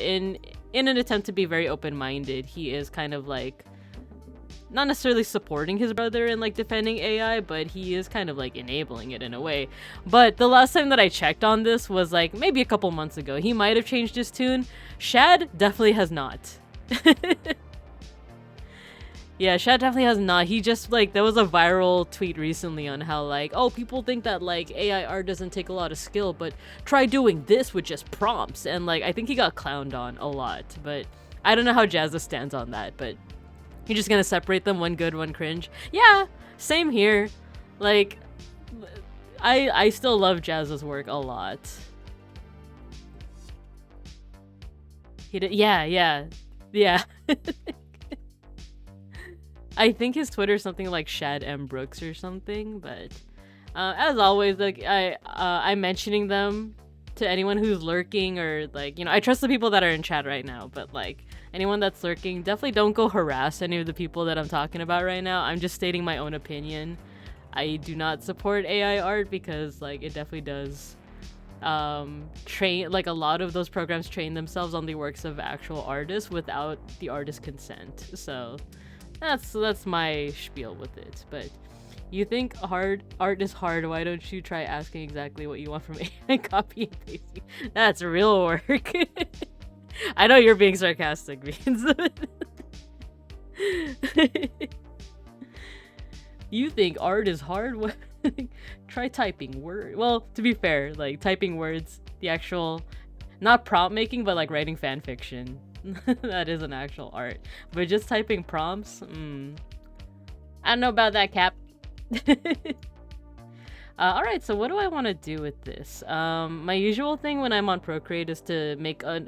in an attempt to be very open-minded, he is kind of like not necessarily supporting his brother and like defending AI, but he is kind of like enabling it in a way. But the last time that I checked on this was like maybe a couple months ago. He might have changed his tune. Shad definitely has not. Yeah, Shad definitely has not. He just, like, there was a viral tweet recently on how, like, oh, people think that, like, AI art doesn't take a lot of skill, but try doing this with just prompts. And, like, I think he got clowned on a lot, but I don't know how Jazza stands on that, but you're just gonna separate them, one good, one cringe. Yeah, same here. Like, I still love Jazza's work a lot. He did, yeah. I think his Twitter is something like Shad M Brooks or something. But as always, like I'm mentioning them to anyone who's lurking, or like, you know, I trust the people that are in chat right now, but like anyone that's lurking, definitely don't go harass any of the people that I'm talking about right now. I'm just stating my own opinion. I do not support AI art because like it definitely does train, like a lot of those programs train themselves on the works of actual artists without the artist's consent. So that's my spiel with it. But you think hard art is hard, why don't you try asking exactly what you want from AI copy and pasting? That's real work. I know you're being sarcastic, Beans. You think art is hard? Try typing word. Well, to be fair, like typing words, the actual, not prompt making, but like writing fan fiction. That is an actual art. But just typing prompts, I don't know about that, Cap. Alright, so what do I want to do with this? My usual thing when I'm on Procreate is to make a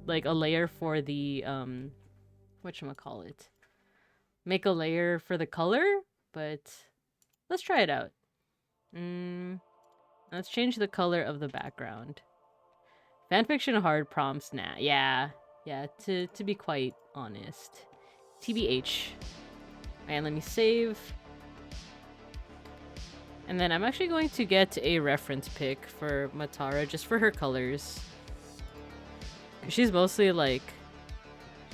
layer for the whatchamacallit. Make a layer for the color, but let's try it out. Let's change the color of the background. Fanfiction hard prompts, nah. Yeah, to be quite honest. TBH. And let me save. And then I'm actually going to get a reference pic for Matara just for her colors. She's mostly like,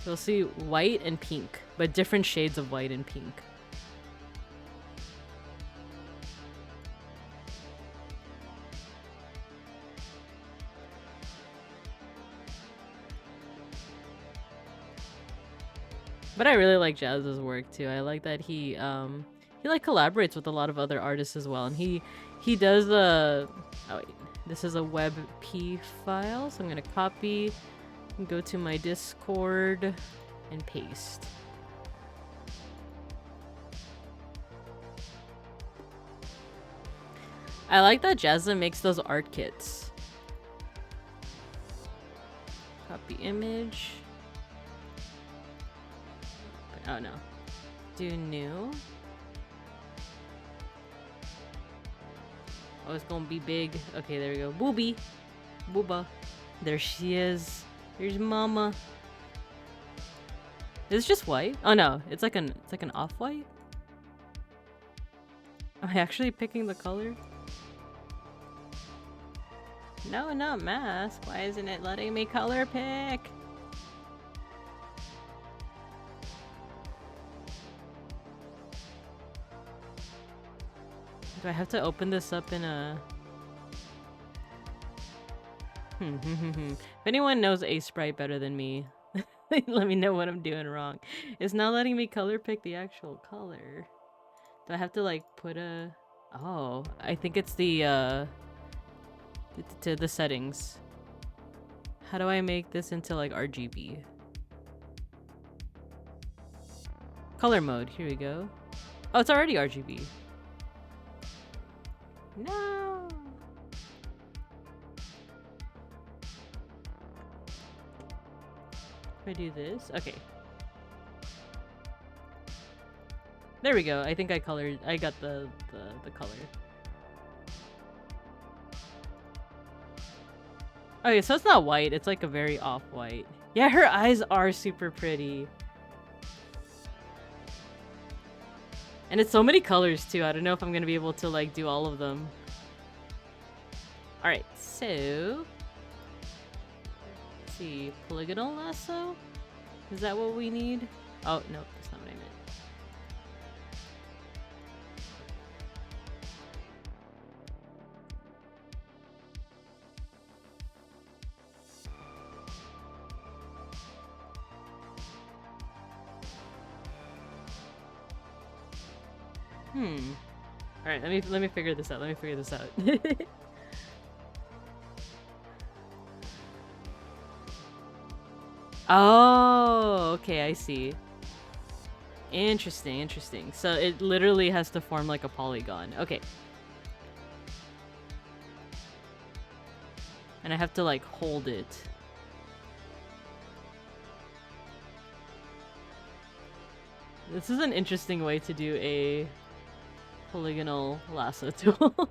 you'll see white and pink, but different shades of white and pink. But I really like Jazz's work too. I like that he like collaborates with a lot of other artists as well, and he does oh wait, this is a WebP file, so I'm gonna copy and go to my Discord and paste. I like that Jazza makes those art kits. Copy image. Oh no. Do new. Oh, it's gonna be big. Okay, there we go. Booby. Booba. There she is. Here's Mama. Is it just white? Oh no, it's like an off-white? Am I actually picking the color? No, not mask. Why isn't it letting me color pick? Do I have to open this up in a... If anyone knows Sprite better than me, let me know what I'm doing wrong. It's not letting me color pick the actual color. Do I have to like put a... Oh, I think it's the to the settings. How do I make this into like RGB? Color mode, here we go. Oh, it's already RGB. No. If I do this, okay. There we go. I think I got the color. Okay, so it's not white, it's like a very off-white. Yeah, her eyes are super pretty. And it's so many colors too. I don't know if I'm gonna be able to like do all of them. Alright, so let's see. Polygonal lasso? Is that what we need? Oh, no, that's not what I meant. Alright, let me figure this out. Oh, okay, I see. Interesting. So it literally has to form like a polygon. Okay. And I have to like hold it. This is an interesting way to do a polygonal lasso tool.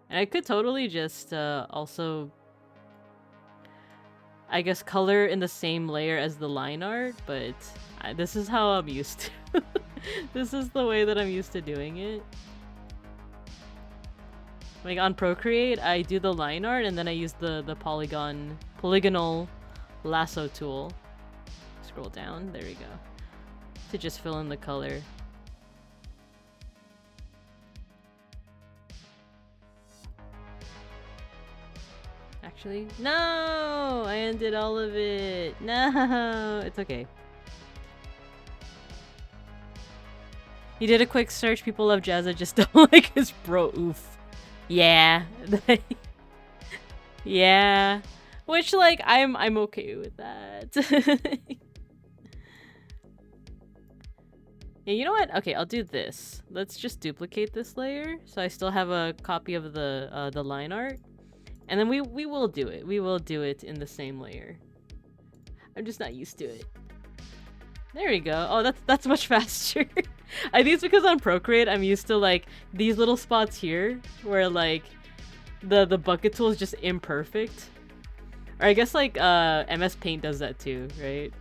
And I could totally just also, I guess, color in the same layer as the line art, but this is how I'm used to. This is the way that I'm used to doing it. Like on Procreate, I do the line art and then I use the polygonal lasso tool. Scroll down, there we go. To just fill in the color. Actually, no! I undid all of it. No! It's okay. He did a quick search. People love Jazz. I just don't like his bro. Oof. Yeah. Yeah. Which, like, I'm okay with that. Yeah, you know what? Okay, I'll do this. Let's just duplicate this layer, so I still have a copy of the line art. And then we will do it. We will do it in the same layer. I'm just not used to it. There we go. Oh, that's much faster. I think it's because on Procreate, I'm used to, like, these little spots here where, like, the bucket tool is just imperfect. Or I guess, like, MS Paint does that too, right?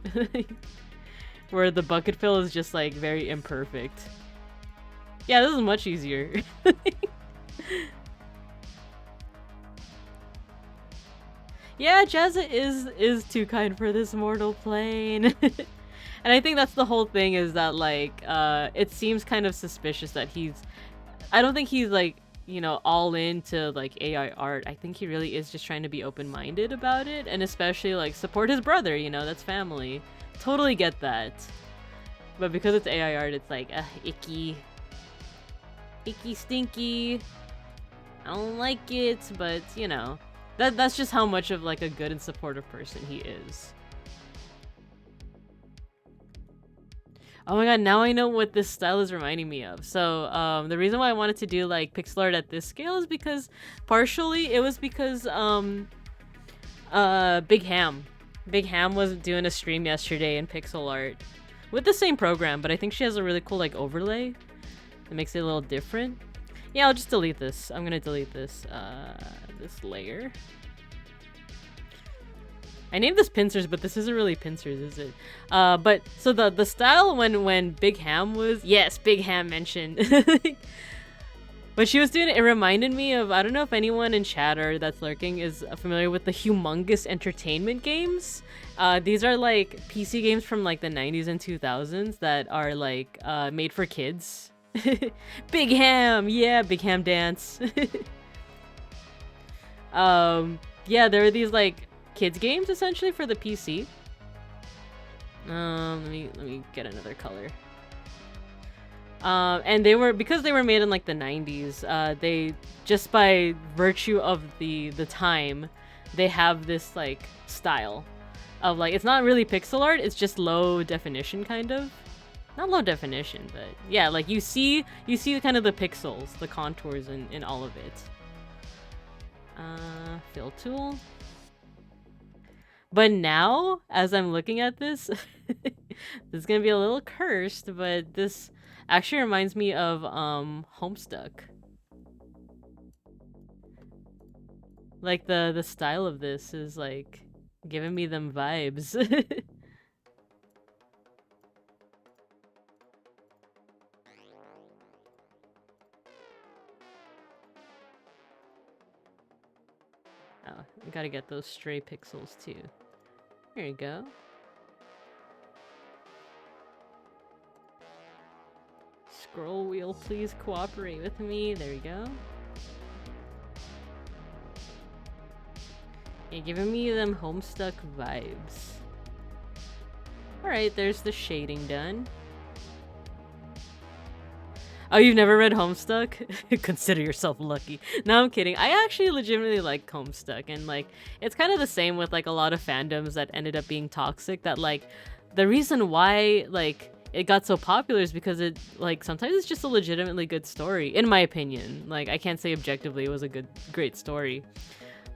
Where the bucket fill is just, like, very imperfect. Yeah, this is much easier. Yeah, Jazza is too kind for this mortal plane. And I think that's the whole thing, is that, like, it seems kind of suspicious that I don't think he's, like, you know, all into, like, AI art. I think he really is just trying to be open-minded about it, and especially, like, support his brother, you know, that's family. Totally get that. But because it's AI art, it's like, icky. Icky stinky. I don't like it, but, you know. That's just how much of, like, a good and supportive person he is. Oh my god, now I know what this style is reminding me of. So, the reason why I wanted to do, like, pixel art at this scale is because, partially, it was because, Big Ham. Big Ham was doing a stream yesterday in pixel art. With the same program, but I think she has a really cool, like, overlay. That makes it a little different. Yeah, I'll just delete this. I'm gonna delete this, this layer. I named this Pincers, but this isn't really Pincers, is it? But so the style when Big Ham was, yes, Big Ham mentioned. When she was doing it, it reminded me of, I don't know if anyone in chat or that's lurking is familiar with the Humongous Entertainment games. These are like PC games from like the 90s and 2000s that are like made for kids. Big Ham, yeah, Big Ham dance. Yeah, there are these like kids games essentially for the PC. Let me get another color. And because they were made in like the 90s, they, just by virtue of the time, they have this like style of like, it's not really pixel art, it's just low definition kind of. Not low definition, but yeah, like you see kind of the pixels, the contours in all of it. Fill tool. But now, as I'm looking at this, this is gonna be a little cursed, but this actually reminds me of Homestuck. Like the style of this is like giving me them vibes. Oh, I gotta get those stray pixels too. There you go. Scroll wheel, please cooperate with me. There you go. You're giving me them Homestuck vibes. Alright, there's the shading done. Oh, you've never read Homestuck? Consider yourself lucky. No, I'm kidding. I actually legitimately like Homestuck, and like it's kind of the same with like a lot of fandoms that ended up being toxic, that like the reason why like it got so popular is because it, like, sometimes it's just a legitimately good story, in my opinion. Like, I can't say objectively it was a great story,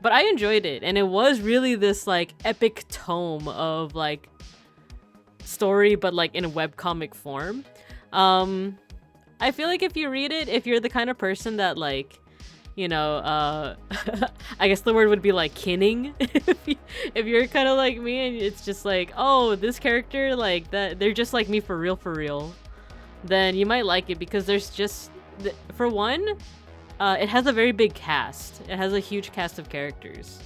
but I enjoyed it, and it was really this, like, epic tome of, like, story, but, like, in a webcomic form. I feel like if you read it, if you're the kind of person that, like, you know, I guess the word would be like kinning. If you're kind of like me and it's just like, oh, this character, like that, they're just like me for real, then you might like it because there's just, for one, it has a very big cast. It has a huge cast of characters.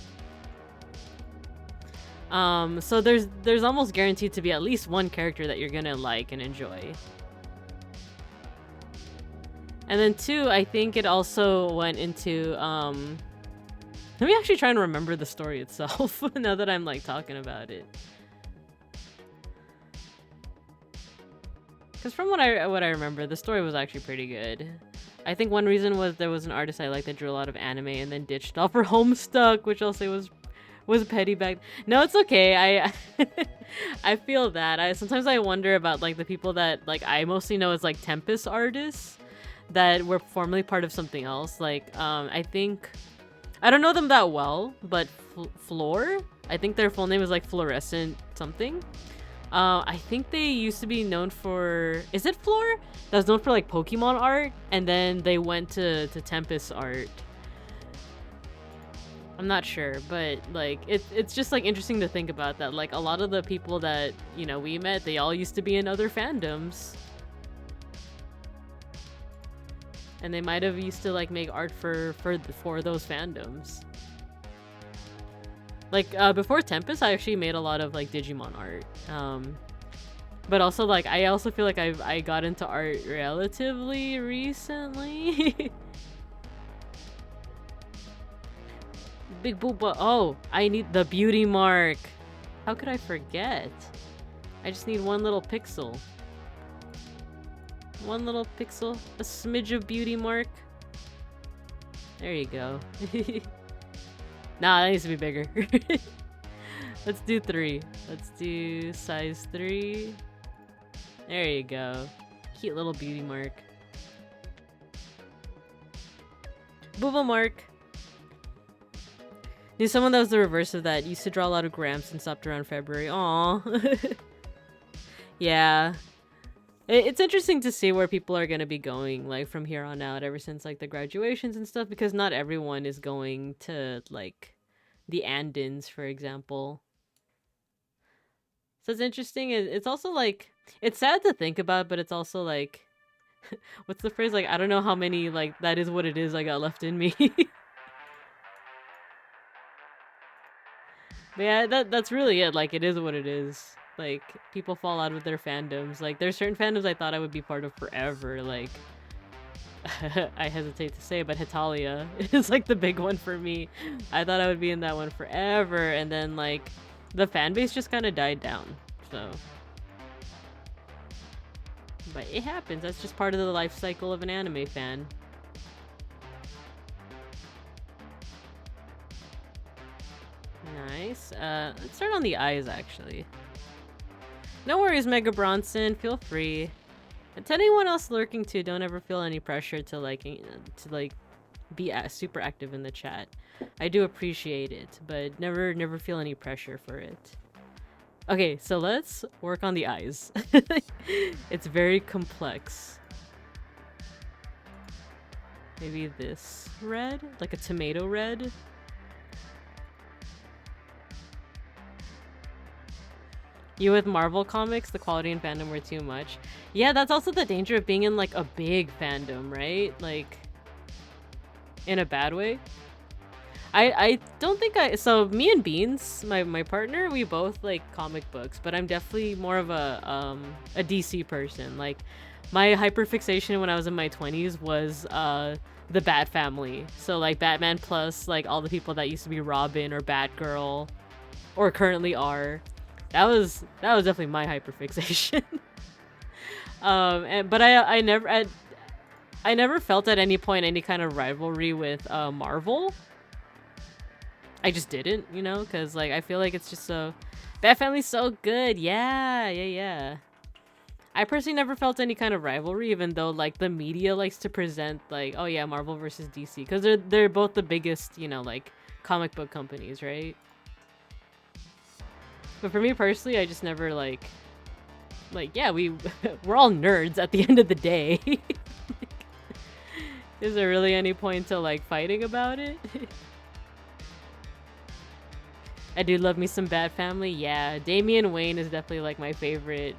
So there's almost guaranteed to be at least one character that you're gonna like and enjoy. And then 2, I think it also went into, let me actually try and remember the story itself now that I'm like talking about it. Because from what I remember, the story was actually pretty good. I think one reason was there was an artist I liked that drew a lot of anime and then ditched off for Homestuck, which I'll say was petty back. No, it's okay. I feel that. Sometimes I wonder about like the people that like I mostly know as like Tempest artists that were formerly part of something else. Like, I think, I don't know them that well, but Floor, I think their full name is like Fluorescent something. I think they used to be known for, is it Floor? That was known for like Pokemon art, and then they went to Tempest art. I'm not sure, but like it's just like interesting to think about that. Like a lot of the people that, you know, we met, they all used to be in other fandoms. And they might have used to like make art for those fandoms. Like before Tempest, I actually made a lot of like Digimon art. But also like I also feel like I got into art relatively recently. Big Booba. Oh, I need the beauty mark. How could I forget? I just need one little pixel. One little pixel, a smidge of beauty mark. There you go. Nah, that needs to be bigger. Let's do 3. Let's do size 3. There you go. Cute little beauty mark. Booba mark. Knew someone that was the reverse of that. Used to draw a lot of Gramps and stopped around February. Aww. Yeah. It's interesting to see where people are going to be going, like, from here on out, ever since, like, the graduations and stuff, because not everyone is going to, like, the Andins, for example. So it's interesting. It's also, like, it's sad to think about, but it's also, like, what's the phrase? Like, I don't know how many, like, that is what it is I got left in me. But yeah, that's really it. Like, it is what it is. Like, people fall out with their fandoms. Like, there's certain fandoms I thought I would be part of forever. Like, I hesitate to say, but Hetalia is, like, the big one for me. I thought I would be in that one forever. And then, like, the fan base just kind of died down. So. But it happens. That's just part of the life cycle of an anime fan. Nice. Let's start on the eyes, actually. No worries, Mega Bronson. Feel free. And to anyone else lurking too, don't ever feel any pressure to be super active in the chat. I do appreciate it, but never feel any pressure for it. Okay, so let's work on the eyes. It's very complex. Maybe this red, like a tomato red. You with Marvel comics, the quality and fandom were too much. Yeah, that's also the danger of being in like a big fandom, right? Like, in a bad way. I don't think so me and Beans, my partner, we both like comic books, but I'm definitely more of a DC person. Like, my hyperfixation when I was in my 20s was the Bat family. So like Batman plus like all the people that used to be Robin or Batgirl or currently are. That was definitely my hyperfixation. But I never felt at any point any kind of rivalry with Marvel. I just didn't, you know, because like I feel like it's just so, Bat Family's so good. Yeah. I personally never felt any kind of rivalry, even though like the media likes to present like, oh yeah, Marvel versus DC, because they're both the biggest, you know, like comic book companies, right? But for me personally, I just never like yeah, we're all nerds at the end of the day. Is there really any point to like fighting about it? I do love me some Bat Family. Yeah, Damian Wayne is definitely like my favorite.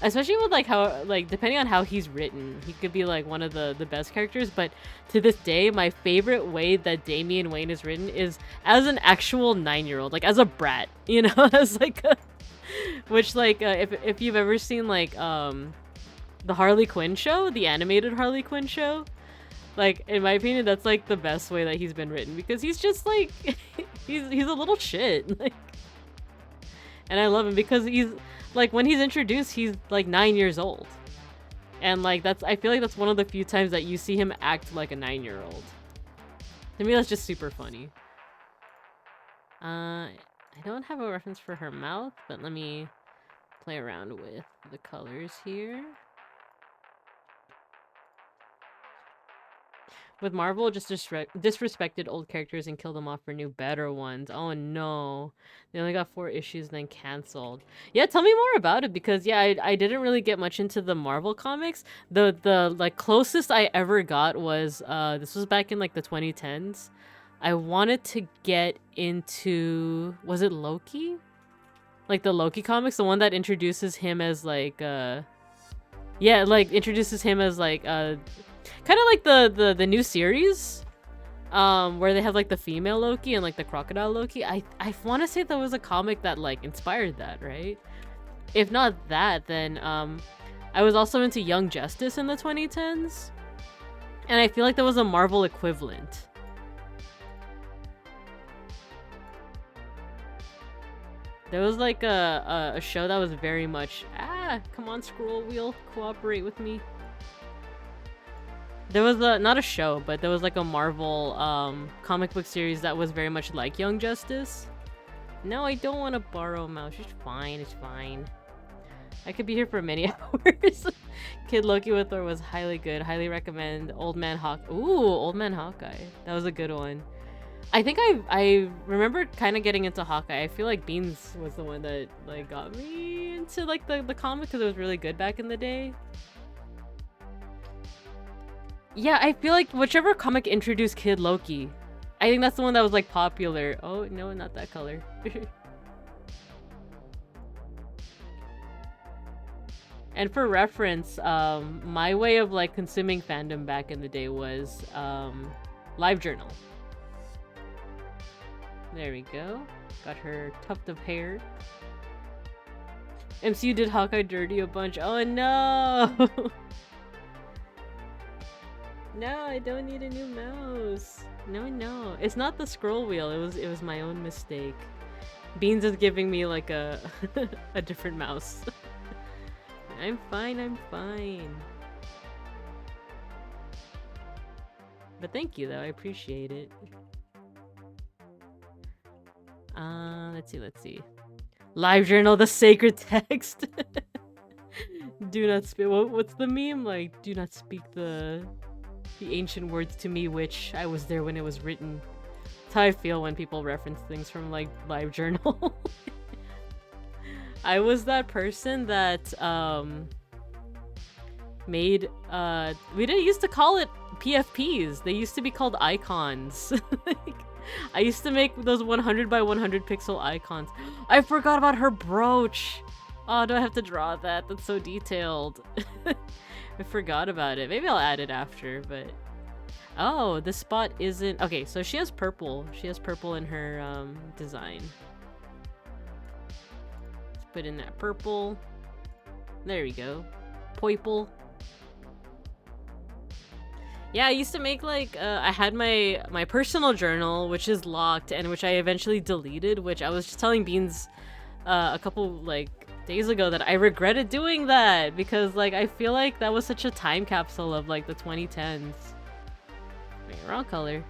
Especially with like how like depending on how he's written, he could be like one of the best characters. But to this day, my favorite way that Damian Wayne is written is as an actual 9-year-old, like as a brat, you know, as like a, which like if you've ever seen like the Harley Quinn show, the animated Harley Quinn show. Like, in my opinion, that's, like, the best way that he's been written. Because he's just, like... he's a little shit. Like... And I love him because he's... Like, when he's introduced, he's, like, 9 years old. And, like, that's... I feel like that's one of the few times that you see him act like a 9-year-old. To me, that's just super funny. I don't have a reference for her mouth, but let me play around with the colors here. With Marvel, just disrespected old characters and killed them off for new, better ones. Oh no. They only got 4 issues, then canceled. Yeah, tell me more about it, because yeah, I didn't really get much into the Marvel comics. The like closest I ever got was this was back in like the 2010s. I wanted to get into, was it Loki? Like the Loki comics, the one that introduces him as like yeah, like introduces him as like kind of like the new series, where they have like the female Loki and like the crocodile Loki. I want to say there was a comic that like inspired that, right? If not that, then I was also into Young Justice in the 2010s, and I feel like there was a Marvel equivalent. There was like a show that was very much come on, scroll wheel, cooperate with me. There was not a show, but there was like a Marvel comic book series that was very much like Young Justice. No, I don't want to borrow a mouse. It's fine, it's fine. I could be here for many hours. Kid Loki with Thor was highly good. Highly recommend. Old Man Hawkeye. Ooh, Old Man Hawkeye. That was a good one. I think I remember kind of getting into Hawkeye. I feel like Beans was the one that like got me into like the comic because it was really good back in the day. Yeah, I feel like whichever comic introduced Kid Loki, I think that's the one that was like popular. Oh no, not that color. And for reference, my way of like consuming fandom back in the day was LiveJournal. There we go. Got her tuft of hair. MCU did Hawkeye dirty a bunch. Oh no! No, I don't need a new mouse. No. It's not the scroll wheel. It was my own mistake. Beans is giving me like a a different mouse. I'm fine. But thank you though, I appreciate it. Let's see. LiveJournal, the sacred text. Do not speak. What's the meme? Like, do not speak the ancient words to me, which I was there when it was written. That's how I feel when people reference things from like LiveJournal. I was that person that made we didn't used to call it PFPs. They used to be called icons. Like, I used to make those 100 by 100 pixel icons. I forgot about her brooch. Oh, do I have to draw that? That's so detailed. I forgot about it. Maybe I'll add it after, but... Oh, this spot isn't... Okay, so she has purple. She has purple in her design. Let's put in that purple. There we go. Purple. Yeah, I used to make like... I had my personal journal, which is locked, and which I eventually deleted, which I was just telling Beans a couple, like... days ago that I regretted doing that because like I feel like that was such a time capsule of like the 2010s. Wait, wrong color.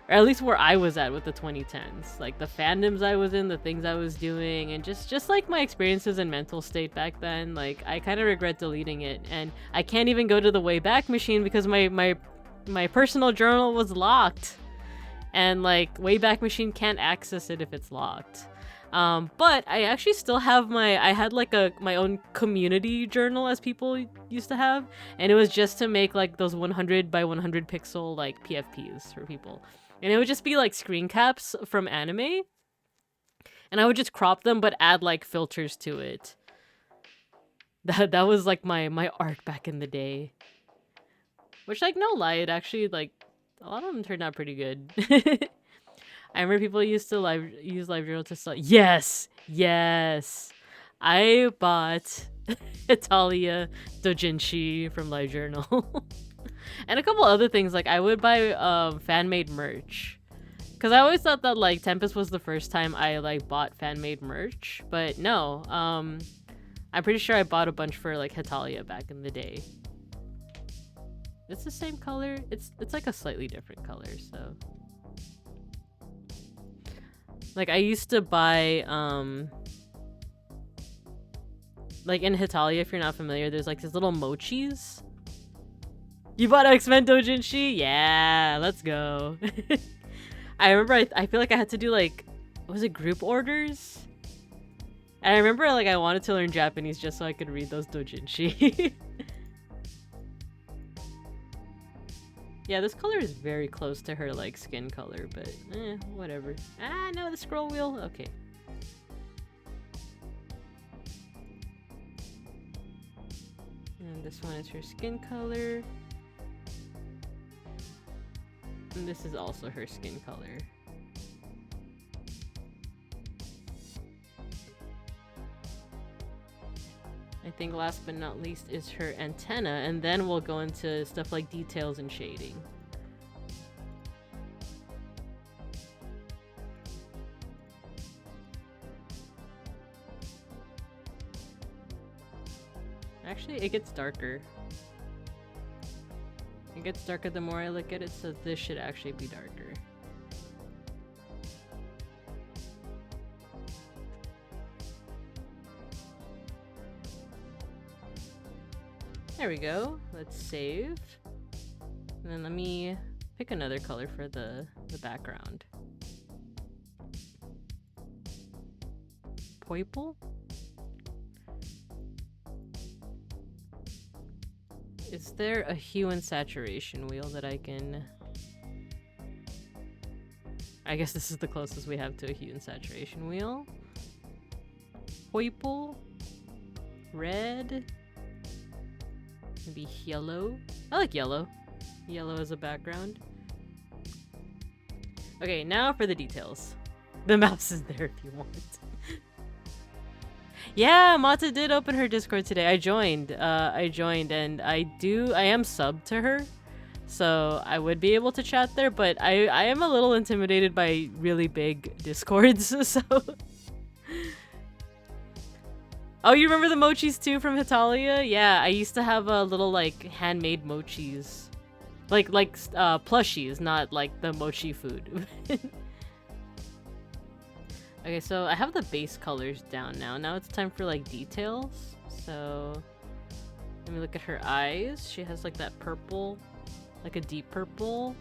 or at least where I was at with the 2010s, like the fandoms I was in, the things I was doing, and just like my experiences and mental state back then. Like I kind of regret deleting it, and I can't even go to the Wayback Machine because my personal journal was locked, and like Wayback Machine can't access it if it's locked. But I actually still have I had like my own community journal, as people used to have, and it was just to make like those 100 by 100 pixel like PFPs for people. And it would just be like screen caps from anime, and I would just crop them but add like filters to it. That was like my art back in the day. Which, like, no lie, it actually, like, a lot of them turned out pretty good. I remember people used to use LiveJournal to sell. Yes! Yes! I bought Italia Dojinshi from LiveJournal. And a couple other things, like, I would buy fan-made merch. Because I always thought that, like, Tempest was the first time I, like, bought fan-made merch. But no, I'm pretty sure I bought a bunch for, like, Hitalia back in the day. It's the same color. It's like a slightly different color, so. Like I used to buy like in Hitalia, if you're not familiar, there's like these little mochis. You bought X-Men Dojinshi? Yeah, let's go. I remember I feel like I had to do like, was it group orders? And I remember like I wanted to learn Japanese just so I could read those Dojinshi. Yeah, this color is very close to her, like, skin color, but, whatever. Ah, no, the scroll wheel? Okay. And this one is her skin color. And this is also her skin color. I think last but not least is her antenna, and then we'll go into stuff like details and shading. Actually, it gets darker. It gets darker the more I look at it, so this should actually be darker. There we go. Let's save. And then let me pick another color for the background. Purple? Is there a hue and saturation wheel that I can... I guess this is the closest we have to a hue and saturation wheel. Purple? Red? Maybe yellow. I like yellow. Yellow as a background. Okay, now for the details. The mouse is there if you want. Yeah, Mata did open her Discord today. I joined and I am subbed to her. So I would be able to chat there, but I am a little intimidated by really big Discords, so oh, you remember the mochis too from Hitalia? Yeah, I used to have a little like handmade mochis. Like plushies, not like the mochi food. Okay, so I have the base colors down now. Now it's time for like details. So let me look at her eyes. She has like that purple, like a deep purple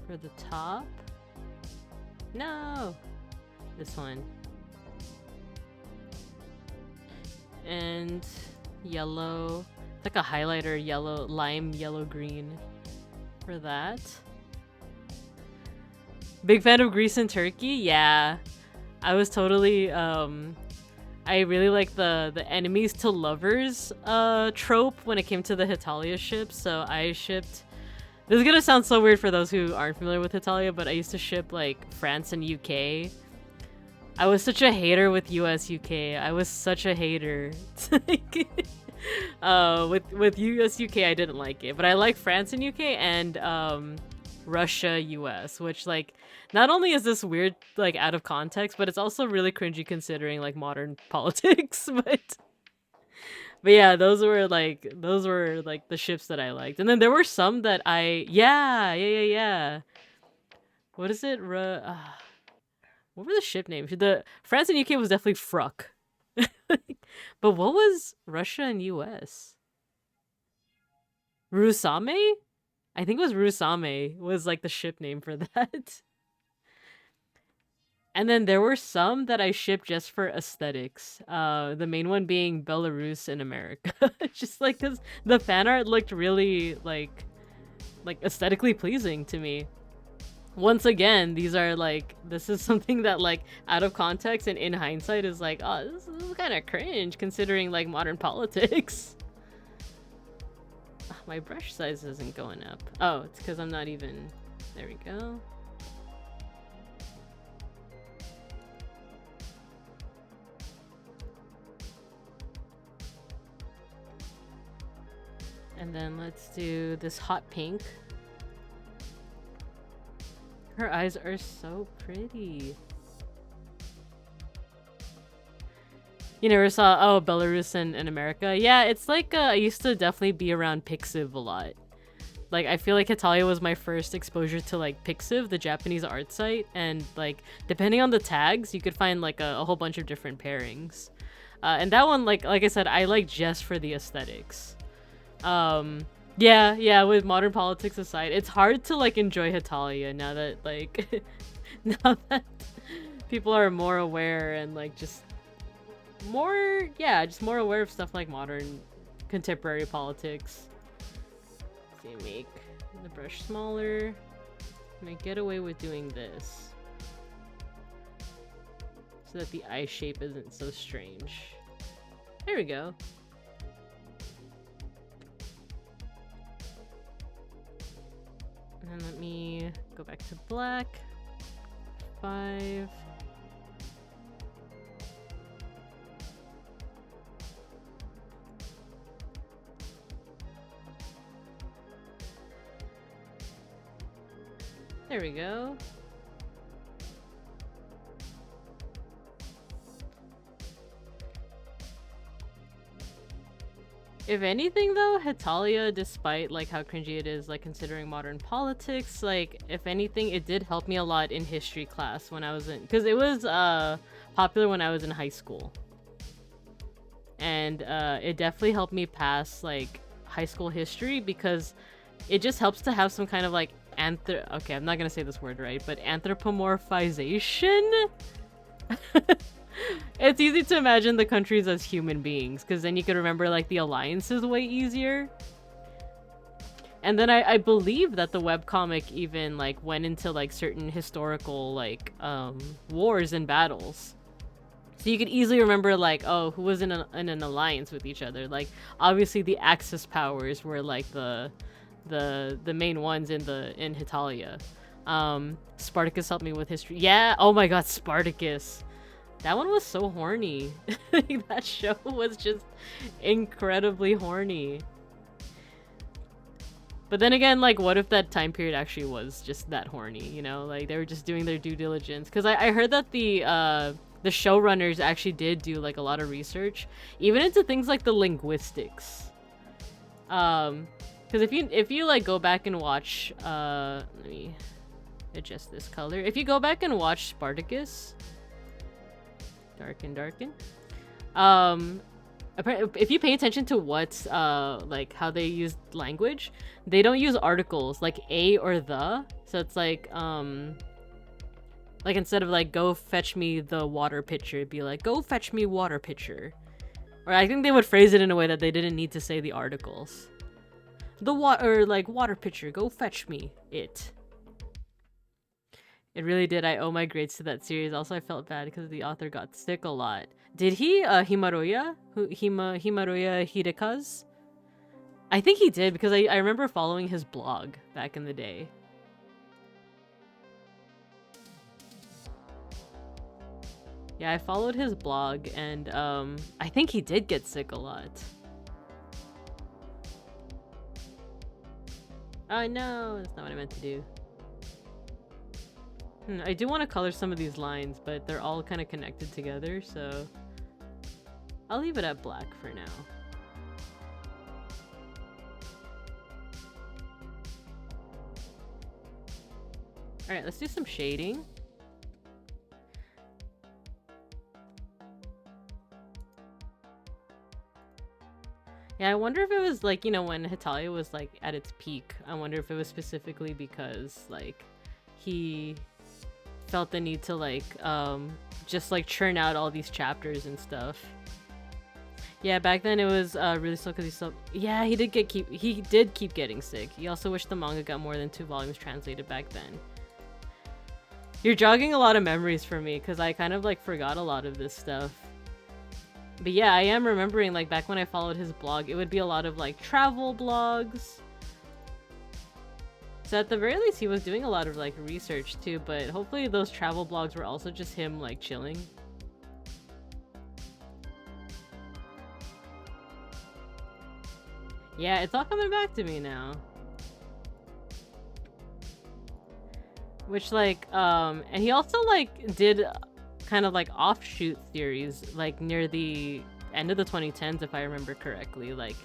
for the top. No, this one. And yellow, it's like a highlighter yellow, lime yellow green for that. Big fan of Greece and Turkey. Yeah, I was totally I really like the enemies to lovers trope when it came to the Hitalia ships. So I shipped, this is gonna sound so weird for those who aren't familiar with Hitalia, but I used to ship like France and UK. I was such a hater with US UK. I was such a hater. With US UK I didn't like it, but I like France and UK and Russia US, which like not only is this weird like out of context, but it's also really cringy considering like modern politics. But yeah, those were like the ships that I liked. And then there were some that yeah. What is it? What were the ship names? The France and UK was definitely Fruck. But what was Russia and US? Rusame? I think it was Rusame was like the ship name for that. And then there were some that I shipped just for aesthetics. The main one being Belarus in America. Just like cuz the fan art looked really like aesthetically pleasing to me. Once again, this is something that like out of context and in hindsight is like, oh, this is kind of cringe considering like modern politics. My brush size isn't going up. Oh, it's because I'm not even. There we go. And then let's do this hot pink. Her eyes are so pretty. You never saw Belarus and America? Yeah, it's like I used to definitely be around Pixiv a lot. Like I feel like Hetalia was my first exposure to like Pixiv, the Japanese art site, and like depending on the tags, you could find like a whole bunch of different pairings. And that one, like I said, I like just for the aesthetics. Yeah, with modern politics aside, it's hard to like enjoy Hetalia now that like now that people are more aware and like just more aware of stuff like modern contemporary politics. So you make the brush smaller. I might get away with doing this so that the eye shape isn't so strange. There we go. And then let me go back to black. 5. There we go. If anything though, Hetalia, despite like how cringy it is, like considering modern politics, like if anything, it did help me a lot in history class when I was in, because it was popular when I was in high school. And it definitely helped me pass like high school history because it just helps to have some kind of like okay, I'm not gonna say this word right, but anthropomorphization. It's easy to imagine the countries as human beings because then you could remember like the alliances way easier. And then I believe that the webcomic even like went into like certain historical like wars and battles. So you could easily remember like, oh, who was in an alliance with each other. Like obviously the Axis powers were like the main ones in Hetalia. Spartacus helped me with history. Yeah, oh my god, Spartacus. That one was so horny. That show was just incredibly horny. But then again, like, what if that time period actually was just that horny, you know? Like, they were just doing their due diligence. Because I heard that the showrunners actually did do, like, a lot of research. Even into things like the linguistics. Because if you, like, go back and watch... let me adjust this color. If you go back and watch Spartacus... Darken. If you pay attention to what, like, how they use language, they don't use articles, like a or the. So it's like instead of, like, go fetch me the water pitcher, it'd be like, go fetch me water pitcher. Or I think they would phrase it in a way that they didn't need to say the articles. Water pitcher, go fetch me it. It really did. I owe my grades to that series. Also, I felt bad because the author got sick a lot. Did he? Himaruya? Himaruya Hidekaz? I think he did because I remember following his blog back in the day. Yeah, I followed his blog and I think he did get sick a lot. Oh no, that's not what I meant to do. I do want to color some of these lines, but they're all kind of connected together, so I'll leave it at black for now. All right, let's do some shading. Yeah, I wonder if it was like, you know, when Hitalia was like at its peak. I wonder if it was specifically because like he felt the need to like just like churn out all these chapters and stuff. Yeah, back then it was really slow because yeah, he did keep getting sick. He also wished the manga got more than 2 volumes translated back then. You're jogging a lot of memories for me because I kind of like forgot a lot of this stuff. But yeah, I am remembering like back when I followed his blog, it would be a lot of like travel blogs. So at the very least he was doing a lot of like research too, but hopefully those travel blogs were also just him like chilling. Yeah, it's all coming back to me now. Which like and he also like did kind of like offshoot series like near the end of the 2010s if I remember correctly. Like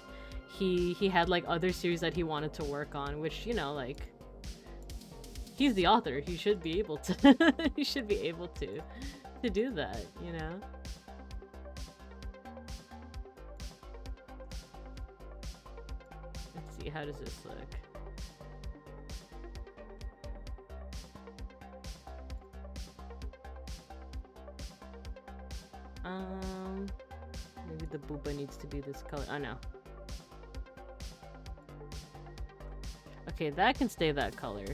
he had like other series that he wanted to work on, which, you know, like he's the author, he should be able to he should be able to do that, you know. Let's see, how does this look? Maybe the booba needs to be this color. Oh no. Okay, that can stay that color.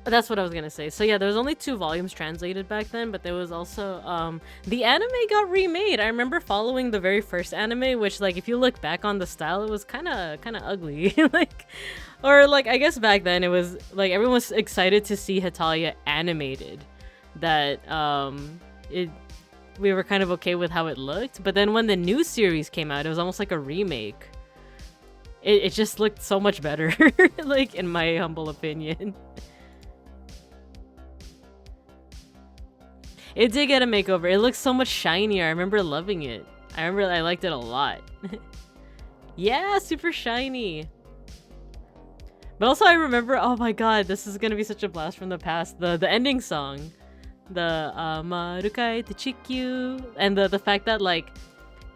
That's what I was gonna say. So yeah, there was only 2 volumes translated back then, but there was also the anime got remade. I remember following the very first anime, which like if you look back on the style, it was kind of ugly. Like, or like I guess back then it was like everyone was excited to see Hitalia animated. That we were kind of okay with how it looked, but then when the new series came out, it was almost like a remake. It just looked so much better, like in my humble opinion. It did get a makeover. It looks so much shinier. I remember loving it. I liked it a lot. Yeah, super shiny. But also I remember, oh my god, this is gonna be such a blast from the past. The ending song. The Marukai Tachikyu, and the fact that like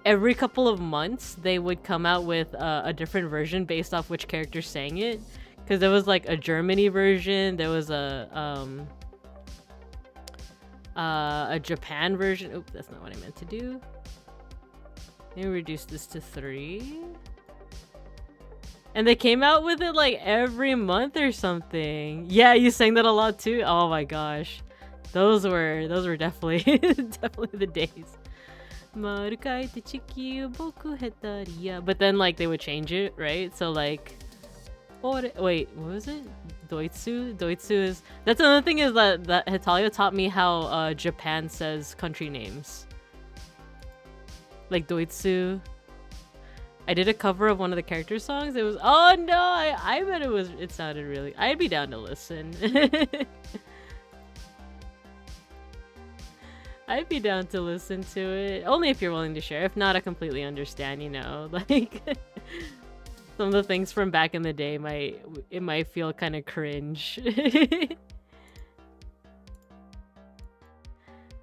every couple of months they would come out with a different version based off which character sang it, because there was like a Germany version, there was a Japan version. Oop, that's not what I meant to do. Let me reduce this to 3. And they came out with it like every month or something. Yeah, you sang that a lot too. Oh my gosh. Those were definitely definitely the days. Marukai Tachiki boku hetariya. But then like they would change it, right? So like wait, what was it? Doitsu? Doitsu is that's another thing is that Hitalia taught me how Japan says country names. Like Doitsu. I did a cover of one of the character songs. It was oh no, I bet it sounded really I'd be down to listen. I'd be down to listen to it. Only if you're willing to share. If not, I completely understand, you know. Like, some of the things from back in the day might feel kind of cringe.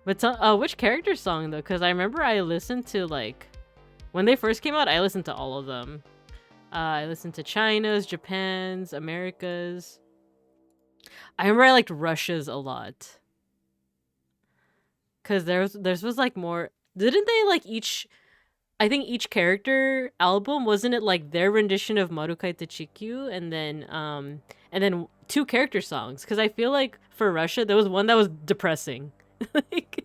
But which character song, though? Because I remember I listened to, like, when they first came out, I listened to all of them. I listened to China's, Japan's, America's. I remember I liked Russia's a lot. Because theirs was like more, didn't they like I think each character album, wasn't it like their rendition of Marukai Tachikyu and then 2 character songs? Because I feel like for Russia there was one that was depressing. Like,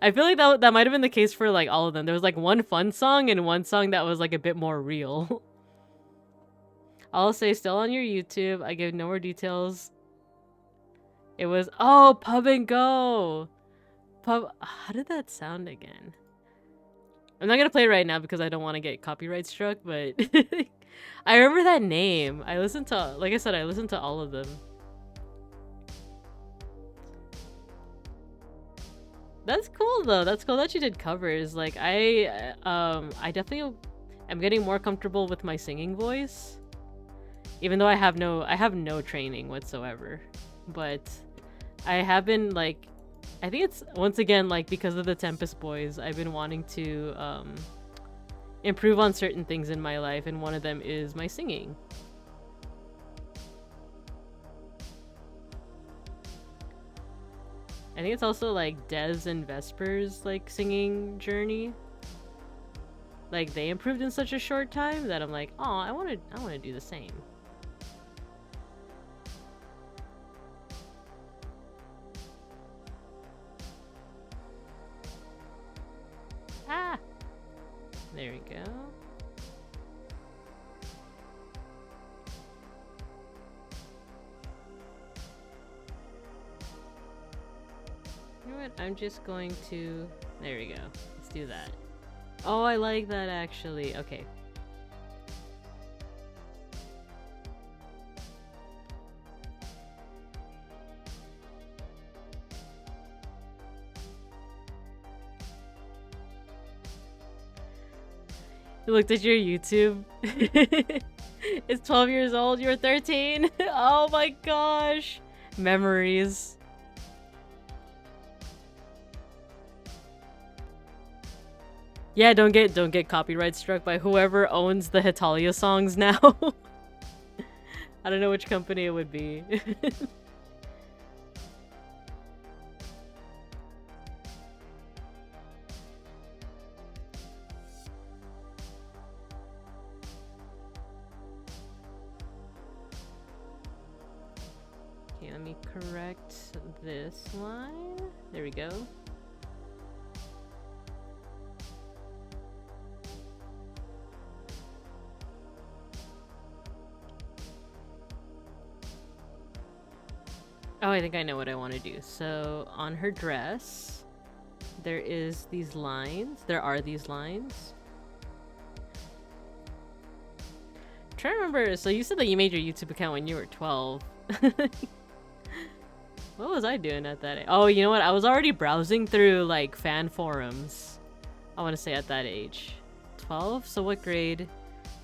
I feel like that might have been the case for like all of them. There was like one fun song and one song that was like a bit more real. I'll say still on your YouTube. I give no more details. It was Pub and Go. How did that sound again? I'm not gonna play it right now because I don't want to get copyright struck, but I remember that name. I listened to, like I said, I listened to all of them. That's cool though. That's cool that you did covers. Like I definitely am getting more comfortable with my singing voice. Even though I have no training whatsoever. But I have been like, I think it's once again like because of the Tempest Boys, I've been wanting to improve on certain things in my life, and one of them is my singing. I think it's also like Des and Vesper's like singing journey. Like they improved in such a short time that I'm like, oh, I want to do the same. Ah, there we go. You know what? I'm just going to. There we go. Let's do that. Oh, I like that actually. Okay. You looked at your YouTube. It's 12 years old. You're 13. Oh my gosh. Memories. Yeah, don't get copyright struck by whoever owns the Hitalia songs now. I don't know which company it would be. Okay, let me correct this line. There we go. Oh, I think I know what I want to do. So on her dress, there is these lines. There are these lines. I'm trying to remember. So you said that you made your YouTube account when you were 12. What was I doing at that age? Oh, you know what? I was already browsing through like fan forums. I want to say at that age. 12? So what grade?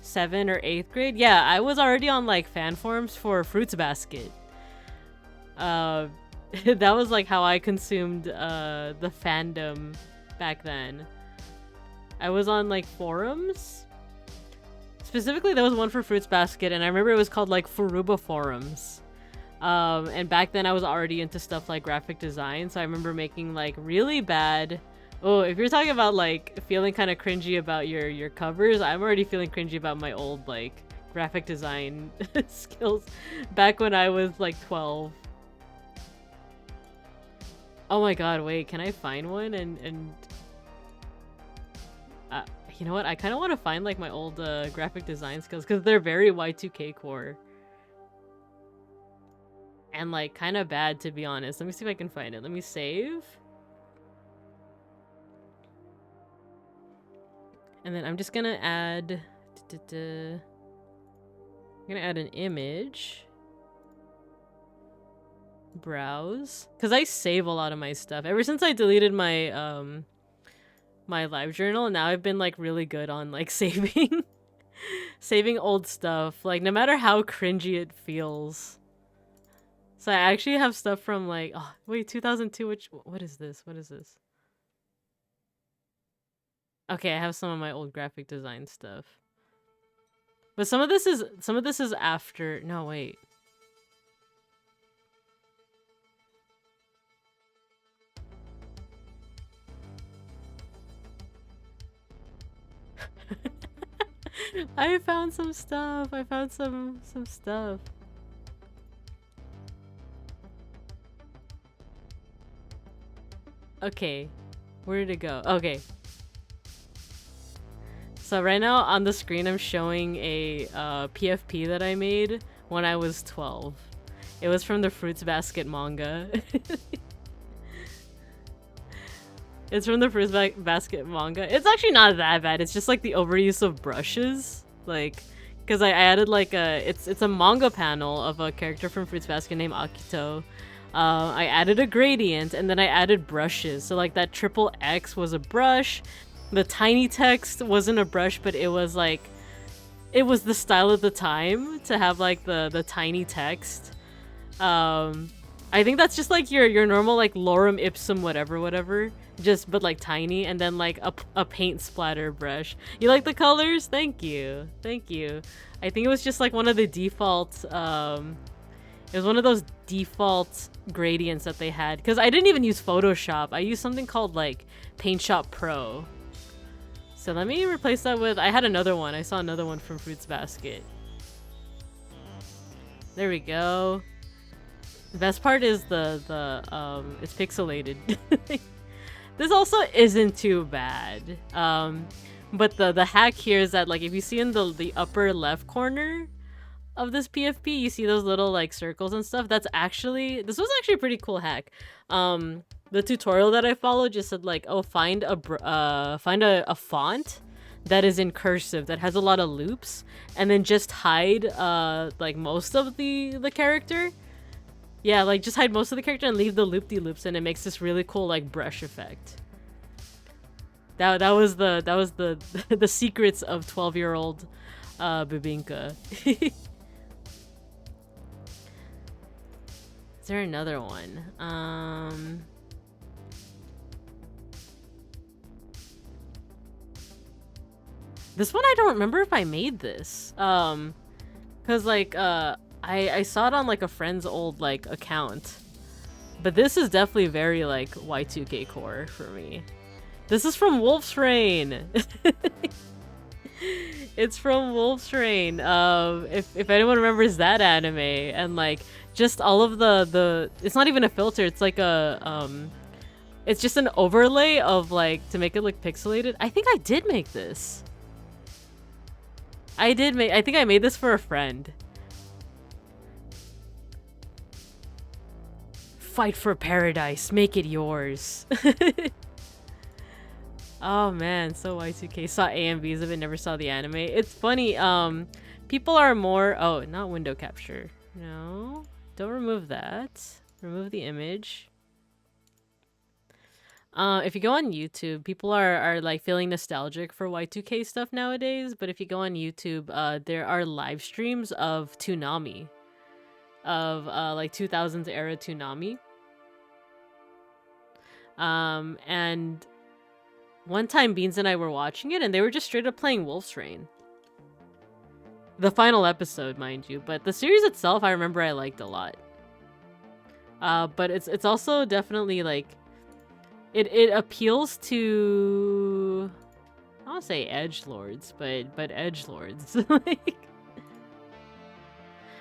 7 or 8th grade? Yeah, I was already on like fan forums for Fruits Basket. That was like how I consumed the fandom back then. I was on like forums. Specifically, there was one for Fruits Basket, and I remember it was called like Furuba forums. And back then I was already into stuff like graphic design, so I remember making like really bad. Oh, if you're talking about like feeling kind of cringy about your covers, I'm already feeling cringy about my old like graphic design skills back when I was like 12. Oh my god, wait, can I find one? And you know what? I kind of want to find like my old graphic design skills because they're very Y2K core. And like kind of bad, to be honest. Let me see if I can find it. Let me save. And then I'm just gonna add... I'm gonna add an image. Browse, because I save a lot of my stuff ever since I deleted my my live journal. Now I've been like really good on like saving old stuff, like no matter how cringy it feels. So I actually have stuff from like, oh wait, 2002, what is this, okay, I have some of my old graphic design stuff, but some of this is after. No, wait. I found some stuff. I found some stuff. Okay. Where did it go? Okay. So right now on the screen I'm showing a PFP that I made when I was 12. It was from the Fruits Basket manga. It's from the Fruits Basket manga. It's actually not that bad. It's just like the overuse of brushes. Like, because I added like it's a manga panel of a character from Fruits Basket named Akito. I added a gradient and then I added brushes. So like that triple X was a brush. The tiny text wasn't a brush, but it was like it was the style of the time to have like the tiny text. I think that's just like your normal like lorem ipsum whatever, just but like tiny, and then like a paint splatter brush. You like the colors? Thank you. I think it was just like one of the default it was one of those default gradients that they had, because I didn't even use Photoshop. I used something called like Paint Shop Pro. So let me replace that with, I had another one. I saw another one from Fruits Basket. There we go. The best part is it's pixelated. This also isn't too bad. But the hack here is that like if you see in the upper left corner of this PFP, you see those little like circles and stuff. This was actually a pretty cool hack. The tutorial that I followed just said like, oh, find a font that is in cursive that has a lot of loops, and then just hide like most of the character. Yeah, like just hide most of the character and leave the loop-de-loops, and it makes this really cool like brush effect. That was the the secrets of 12-year-old Bibinka. Is there another one? This one I don't remember if I made this. Cause like I saw it on like a friend's old like account. But this is definitely very like Y2K core for me. This is from Wolf's Rain. It's from Wolf's Rain. If anyone remembers that anime, and like just all of the it's not even a filter, it's like a it's just an overlay of like to make it look pixelated. I think I did make this. I think I made this for a friend. Fight for paradise, make it yours. Oh man, so Y2K. Saw AMVs of it, never saw the anime. It's funny, people are more, oh, not window capture. No, don't remove that. Remove the image. If you go on YouTube, people are like feeling nostalgic for Y2K stuff nowadays, but if you go on YouTube, there are live streams of Toonami. Of like 2000s era Toonami. And one time Beans and I were watching it, and they were just straight up playing Wolf's Rain. The final episode, mind you, but the series itself I remember I liked a lot. But it's also definitely like it appeals to, I don't say edgelords, but edgelords. Like,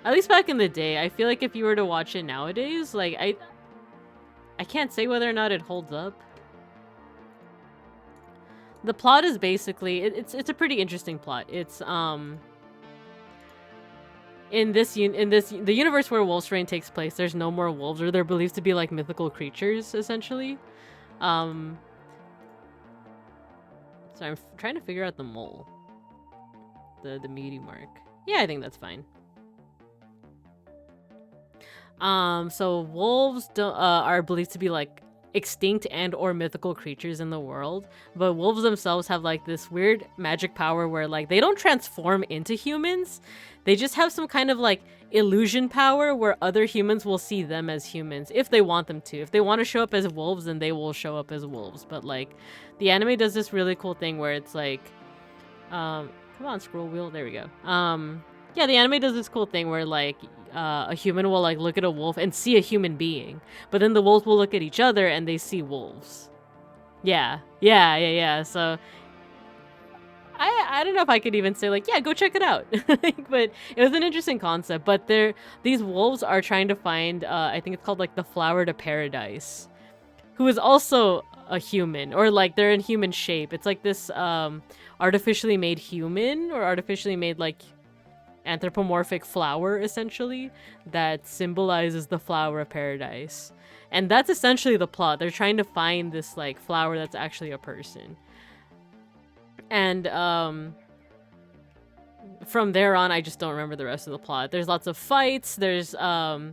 at least back in the day, I feel like if you were to watch it nowadays, like I can't say whether or not it holds up. The plot is basically it's a pretty interesting plot. It's in the universe where Wolf's Rain takes place, there's no more wolves, or they're believed to be like mythical creatures essentially. So I'm trying to figure out the mole. The meaty mark. Yeah, I think that's fine. So wolves are believed to be like extinct and or mythical creatures in the world, but wolves themselves have like this weird magic power where like they don't transform into humans. They just have some kind of like illusion power where other humans will see them as humans if they want them to. If they want to show up as wolves, then they will show up as wolves. But like the anime does this really cool thing where it's like come on, scroll wheel, there we go. Yeah, the anime does this cool thing where like a human will like look at a wolf and see a human being, but then the wolves will look at each other and they see wolves. Yeah. So I don't know if I could even say like, yeah, go check it out. But it was an interesting concept. But these wolves are trying to find I think it's called like the flower to paradise, who is also a human, or like they're in human shape. It's like this artificially made human, or artificially made like anthropomorphic flower essentially that symbolizes the flower of paradise. And that's essentially the plot. They're trying to find this like flower that's actually a person. And from there on, I just don't remember the rest of the plot. There's lots of fights. There's I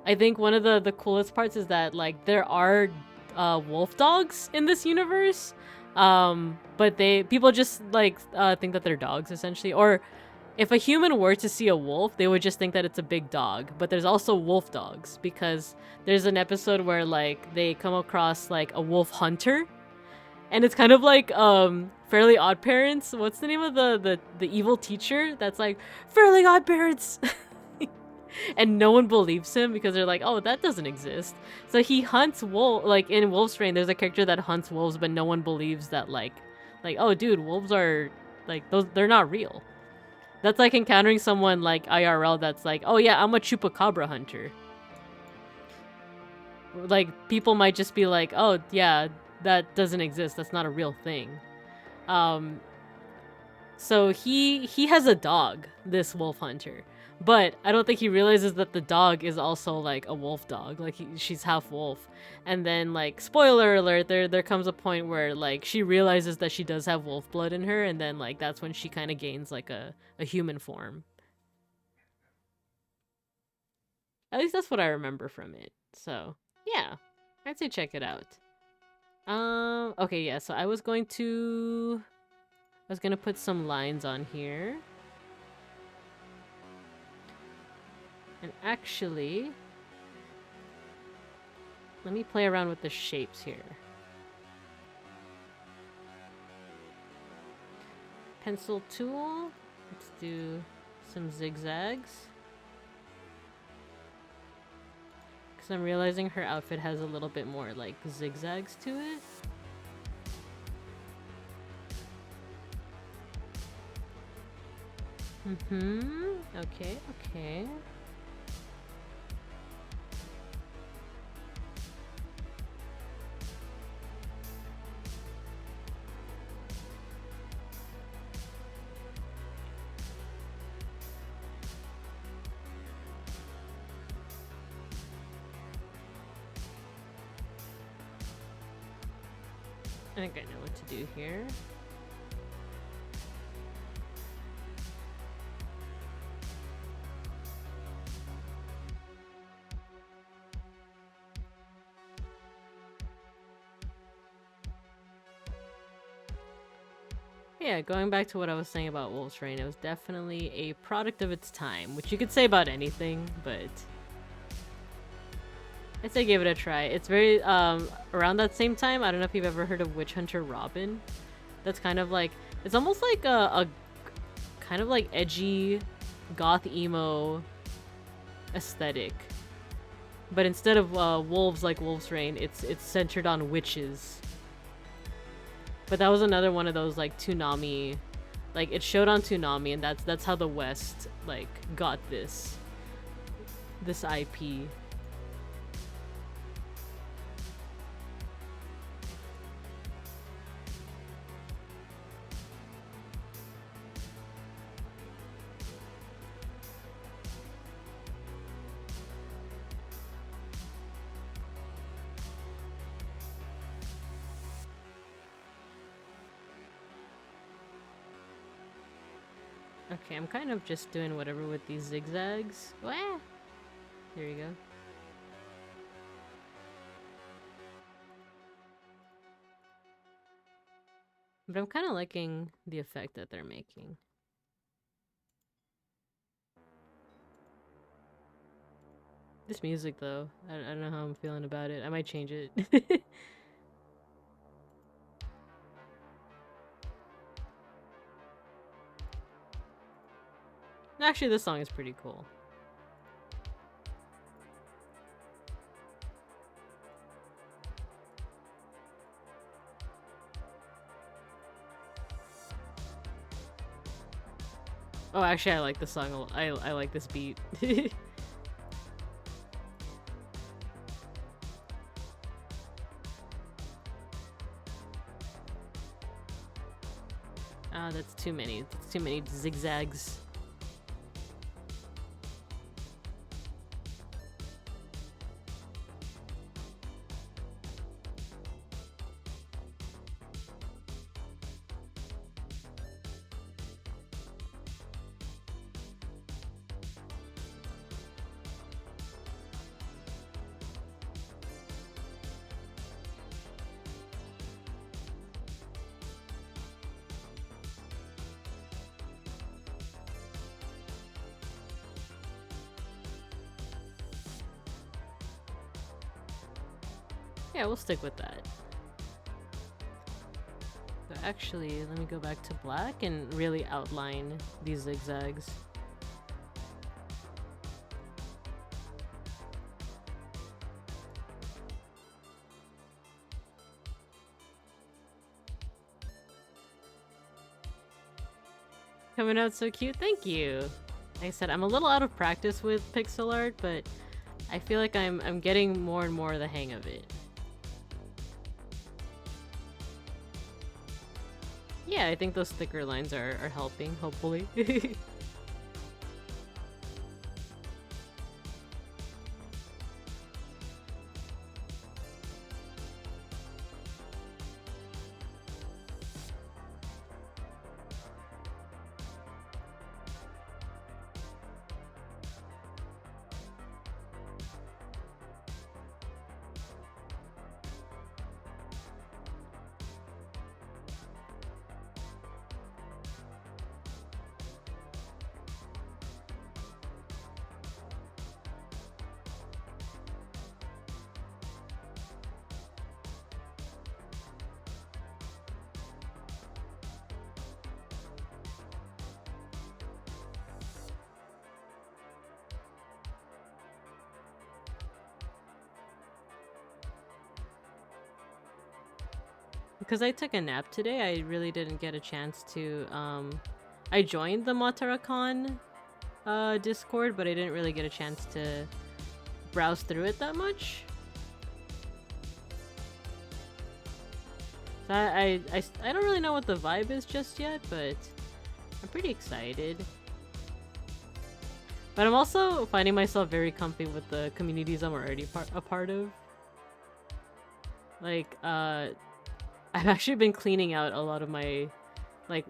think one of the coolest parts is that like there are wolf dogs in this universe. But people just like think that they're dogs essentially, or if a human were to see a wolf, they would just think that it's a big dog. But there's also wolf dogs, because there's an episode where like they come across like a wolf hunter, and it's kind of like Fairly Odd Parents. What's the name of the evil teacher that's like Fairly Odd Parents? And no one believes him because they're like, oh, that doesn't exist. So he hunts wolf, like in Wolf's Rain, there's a character that hunts wolves, but no one believes that like, oh, dude, wolves are like those. They're not real. That's like encountering someone like IRL that's like, oh yeah, I'm a chupacabra hunter. Like people might just be like, oh yeah, that doesn't exist. That's not a real thing. So he has a dog, this wolf hunter. But I don't think he realizes that the dog is also like a wolf dog. Like she's half wolf. And then like spoiler alert, there comes a point where like she realizes that she does have wolf blood in her, and then like that's when she kind of gains like a human form. At least that's what I remember from it. So, yeah. I'd say check it out. Okay, yeah, so I was going to put some lines on here. And actually, let me play around with the shapes here. Pencil tool. Let's do some zigzags. Because I'm realizing her outfit has a little bit more like zigzags to it. Okay, okay. I think I know what to do here. Yeah, going back to what I was saying about Wolf's Rain, it was definitely a product of its time, which you could say about anything, but I'd say give it a try. It's very, around that same time, I don't know if you've ever heard of Witch Hunter Robin. That's kind of like, it's almost like a kind of like edgy, goth emo aesthetic. But instead of wolves like Wolf's Rain, it's centered on witches. But that was another one of those like Toonami, like it showed on Toonami, and that's how the West like got this IP. Okay, I'm kind of just doing whatever with these zigzags. Wah! There you go. But I'm kind of liking the effect that they're making. This music, though, I don't know how I'm feeling about it. I might change it. Actually, this song is pretty cool. Oh, actually, I like this song a lot. I like this beat. Ah, that's too many. That's too many zigzags. Yeah, we'll stick with that. So actually, let me go back to black and really outline these zigzags. Coming out so cute, thank you! Like I said, I'm a little out of practice with pixel art, but I feel like I'm getting more and more the hang of it. Yeah, I think those thicker lines are helping, hopefully. Because I took a nap today, I really didn't get a chance to, I joined the Matarakon Discord, but I didn't really get a chance to browse through it that much. So I don't really know what the vibe is just yet, but I'm pretty excited. But I'm also finding myself very comfy with the communities I'm already a part of. Like, I've actually been cleaning out a lot of my, like,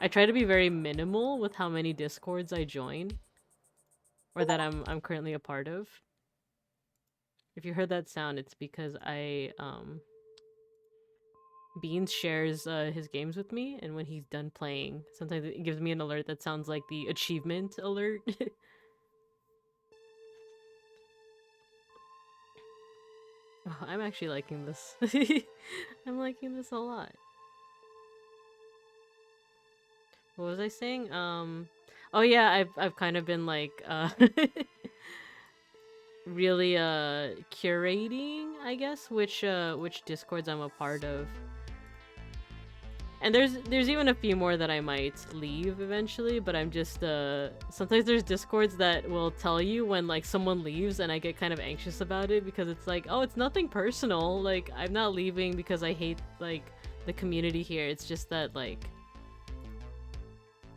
I try to be very minimal with how many discords I join, or that I'm currently a part of. If you heard that sound, it's because Beans shares his games with me, and when he's done playing, sometimes it gives me an alert that sounds like the achievement alert. Oh, I'm actually liking this. I'm liking this a lot. What was I saying? Oh yeah, I've kind of been like really curating, I guess, which discords I'm a part of. And there's even a few more that I might leave eventually, but I'm just sometimes there's discords that will tell you when like someone leaves, and I get kind of anxious about it because it's like, oh, it's nothing personal, like I'm not leaving because I hate like the community here. It's just that like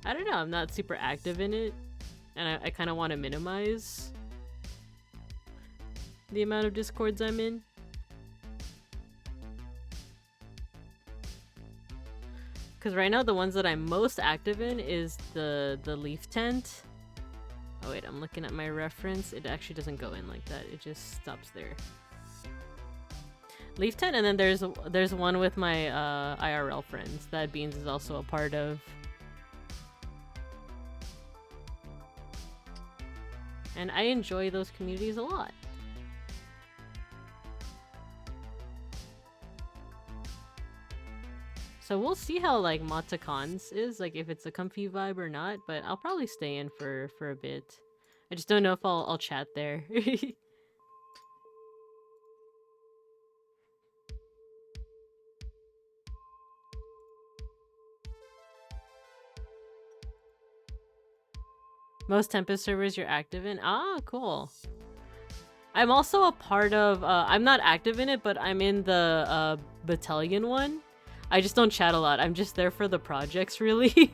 I don't know, I'm not super active in it, and I kind of want to minimize the amount of discords I'm in. Because right now the ones that I'm most active in is the leaf tent. Oh wait, I'm looking at my reference. It actually doesn't go in like that. It just stops there. Leaf tent, and then there's one with my IRL friends that Beans is also a part of. And I enjoy those communities a lot. So we'll see how like Matacons is, like if it's a comfy vibe or not, but I'll probably stay in for a bit. I just don't know if I'll chat there. Most Tempest servers you're active in? Ah, cool. I'm also a part of, I'm not active in it, but I'm in the battalion one. I just don't chat a lot. I'm just there for the projects, really.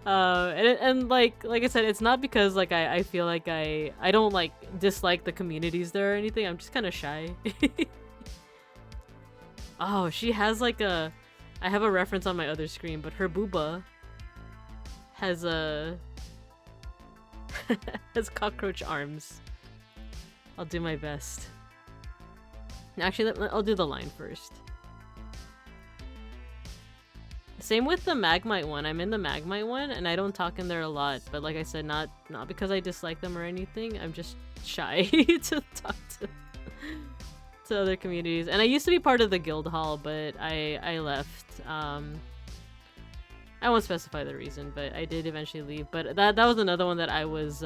And like I said, it's not because like I feel like I don't like dislike the communities there or anything. I'm just kind of shy. Oh, she has like I have a reference on my other screen, but her booba has has cockroach arms. I'll do my best. Actually, I'll do the line first. Same with the Magmite one. I'm in the Magmite one, and I don't talk in there a lot. But like I said, not because I dislike them or anything. I'm just shy to talk to other communities. And I used to be part of the guild hall, but I left. I won't specify the reason, but I did eventually leave. But that was another one that I was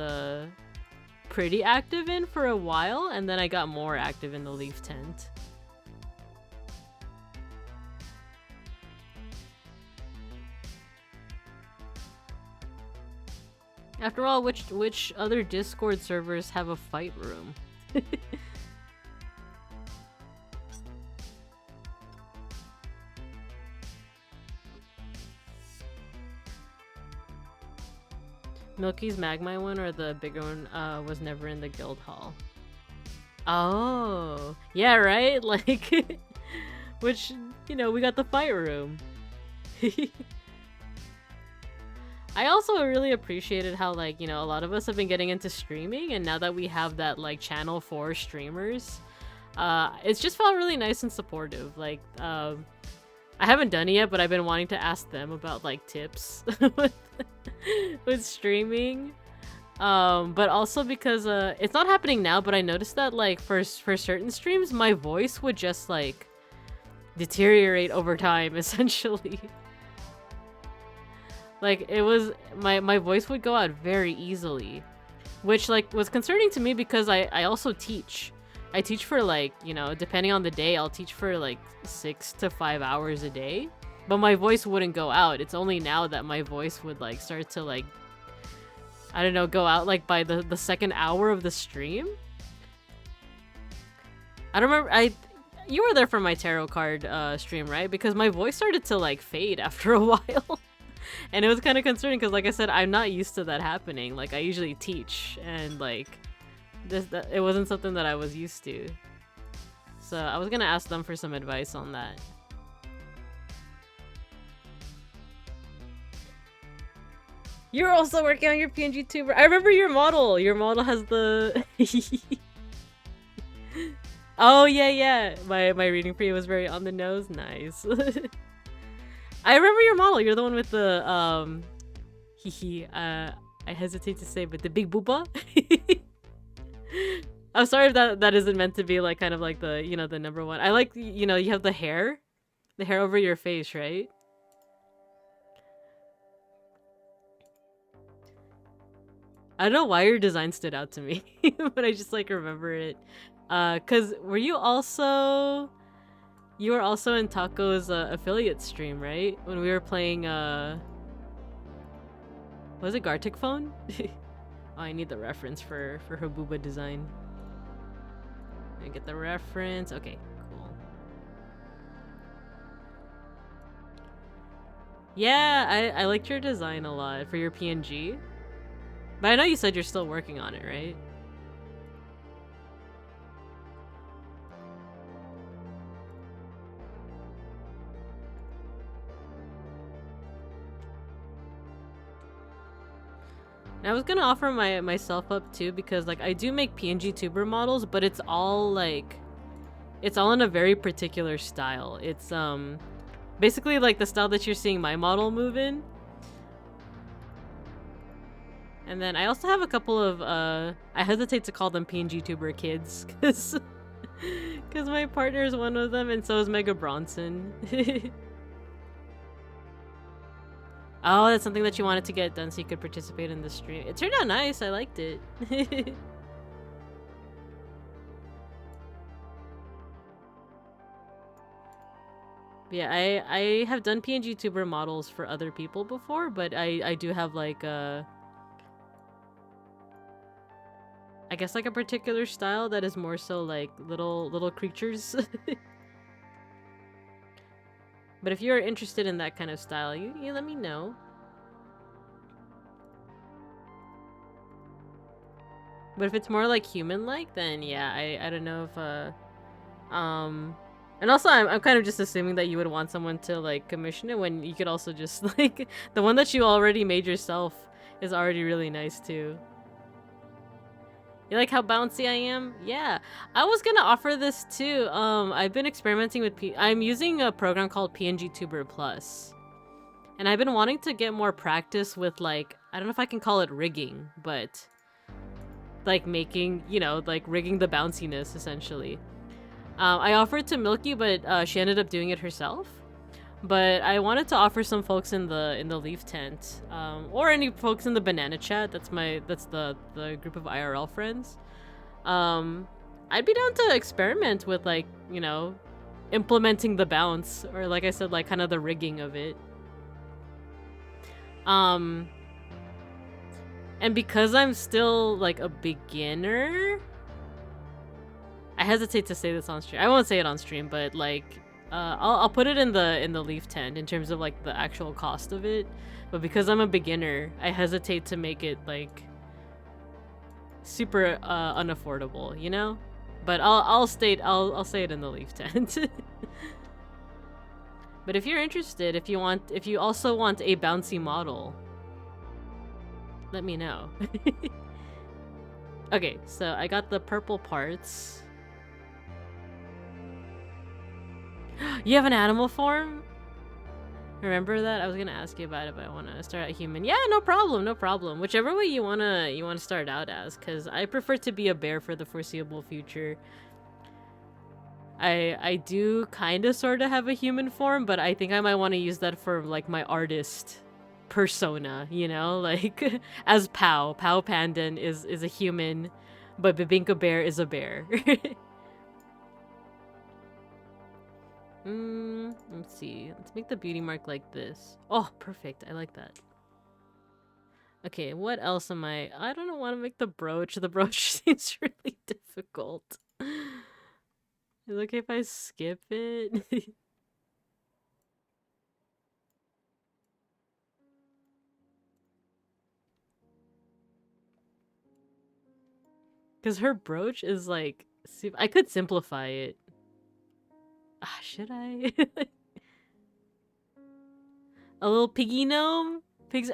pretty active in for a while, and then I got more active in the Leaf Tent. After all, which other Discord servers have a fight room? Milky's Magmai one or the bigger one was never in the guild hall. Oh, yeah, right? Like, which, you know, we got the fight room. I also really appreciated how, like, you know, a lot of us have been getting into streaming, and now that we have that, like, channel for streamers, it's just felt really nice and supportive. Like, I haven't done it yet, but I've been wanting to ask them about, like, tips with streaming. But also because, it's not happening now, but I noticed that, like, for certain streams, my voice would just, like, deteriorate over time, essentially. Like, it was, my voice would go out very easily, which, like, was concerning to me because I also teach. I teach for, like, you know, depending on the day, I'll teach for, like, 6 to 5 hours a day, but my voice wouldn't go out. It's only now that my voice would, like, start to, like, I don't know, go out, like, by the second hour of the stream. I don't remember, you were there for my tarot card stream, right? Because my voice started to, like, fade after a while. And it was kind of concerning because, like I said, I'm not used to that happening. Like, I usually teach, and, like, it wasn't something that I was used to. So I was gonna ask them for some advice on that. You're also working on your PNG tuber. I remember your model. Your model has the... Oh, yeah. My reading for you was very on the nose. Nice. I remember your model. You're the one with the, I hesitate to say, but the big booba? I'm sorry if that isn't meant to be, like, kind of like the, you know, the number one. I like, you know, you have the hair over your face, right? I don't know why your design stood out to me, but I just, like, remember it. 'Cause were you also... You were also in Taco's affiliate stream, right? When we were playing, was it Gartic Phone? Oh, I need the reference for her booba design. I get the reference. Okay, cool. Yeah, I liked your design a lot for your PNG. But I know you said you're still working on it, right? And I was gonna offer myself up too, because, like, I do make PNG tuber models, but it's all, like, it's all in a very particular style. It's basically like the style that you're seeing my model move in. And then I also have a couple of I hesitate to call them PNG tuber kids, because my partner is one of them, and so is Mega Bronson. Oh, that's something that you wanted to get done so you could participate in the stream. It turned out nice. I liked it. Yeah, I have done PNG tuber models for other people before, but I do have, like, I guess, like, a particular style that is more so, like, little creatures. But if you're interested in that kind of style, you let me know. But if it's more like human-like, then yeah, I don't know if and also I'm kind of just assuming that you would want someone to, like, commission it, when you could also just, like, the one that you already made yourself is already really nice too. You like how bouncy I am? Yeah. I was gonna offer this too. I've been experimenting with I'm using a program called PNG Tuber Plus. And I've been wanting to get more practice with, like, I don't know if I can call it rigging, but, like, making, you know, like, rigging the bounciness, essentially. I offered to Milky, but she ended up doing it herself. But I wanted to offer some folks in the leaf tent, or any folks in the banana chat. That's the group of IRL friends. I'd be down to experiment with, like, you know, implementing the bounce, or like I said, like kind of the rigging of it. And because I'm still like a beginner, I hesitate to say this on stream. I won't say it on stream, but like, I'll put it in the leaf tent in terms of like the actual cost of it. But because I'm a beginner, I hesitate to make it like super unaffordable, you know. But I'll say it in the leaf tent. But if you're interested, if you also want a bouncy model, let me know. Okay, so I got the purple parts. You have an animal form? Remember that? I was gonna ask you about it, but I wanna start out human. Yeah, no problem, no problem. Whichever way you wanna start out as, because I prefer to be a bear for the foreseeable future. I do kind of sort of have a human form, but I think I might want to use that for like my artist persona, you know, like as Pow Pandan is a human, but Bibinka Bear is a bear. Let's see. Let's make the beauty mark like this. Oh, perfect. I like that. Okay, what else am I don't want to make the brooch. The brooch seems really difficult. Is it okay if I skip it? Because her brooch is like, I could simplify it. Ah, should I? A little piggy gnome? Pigs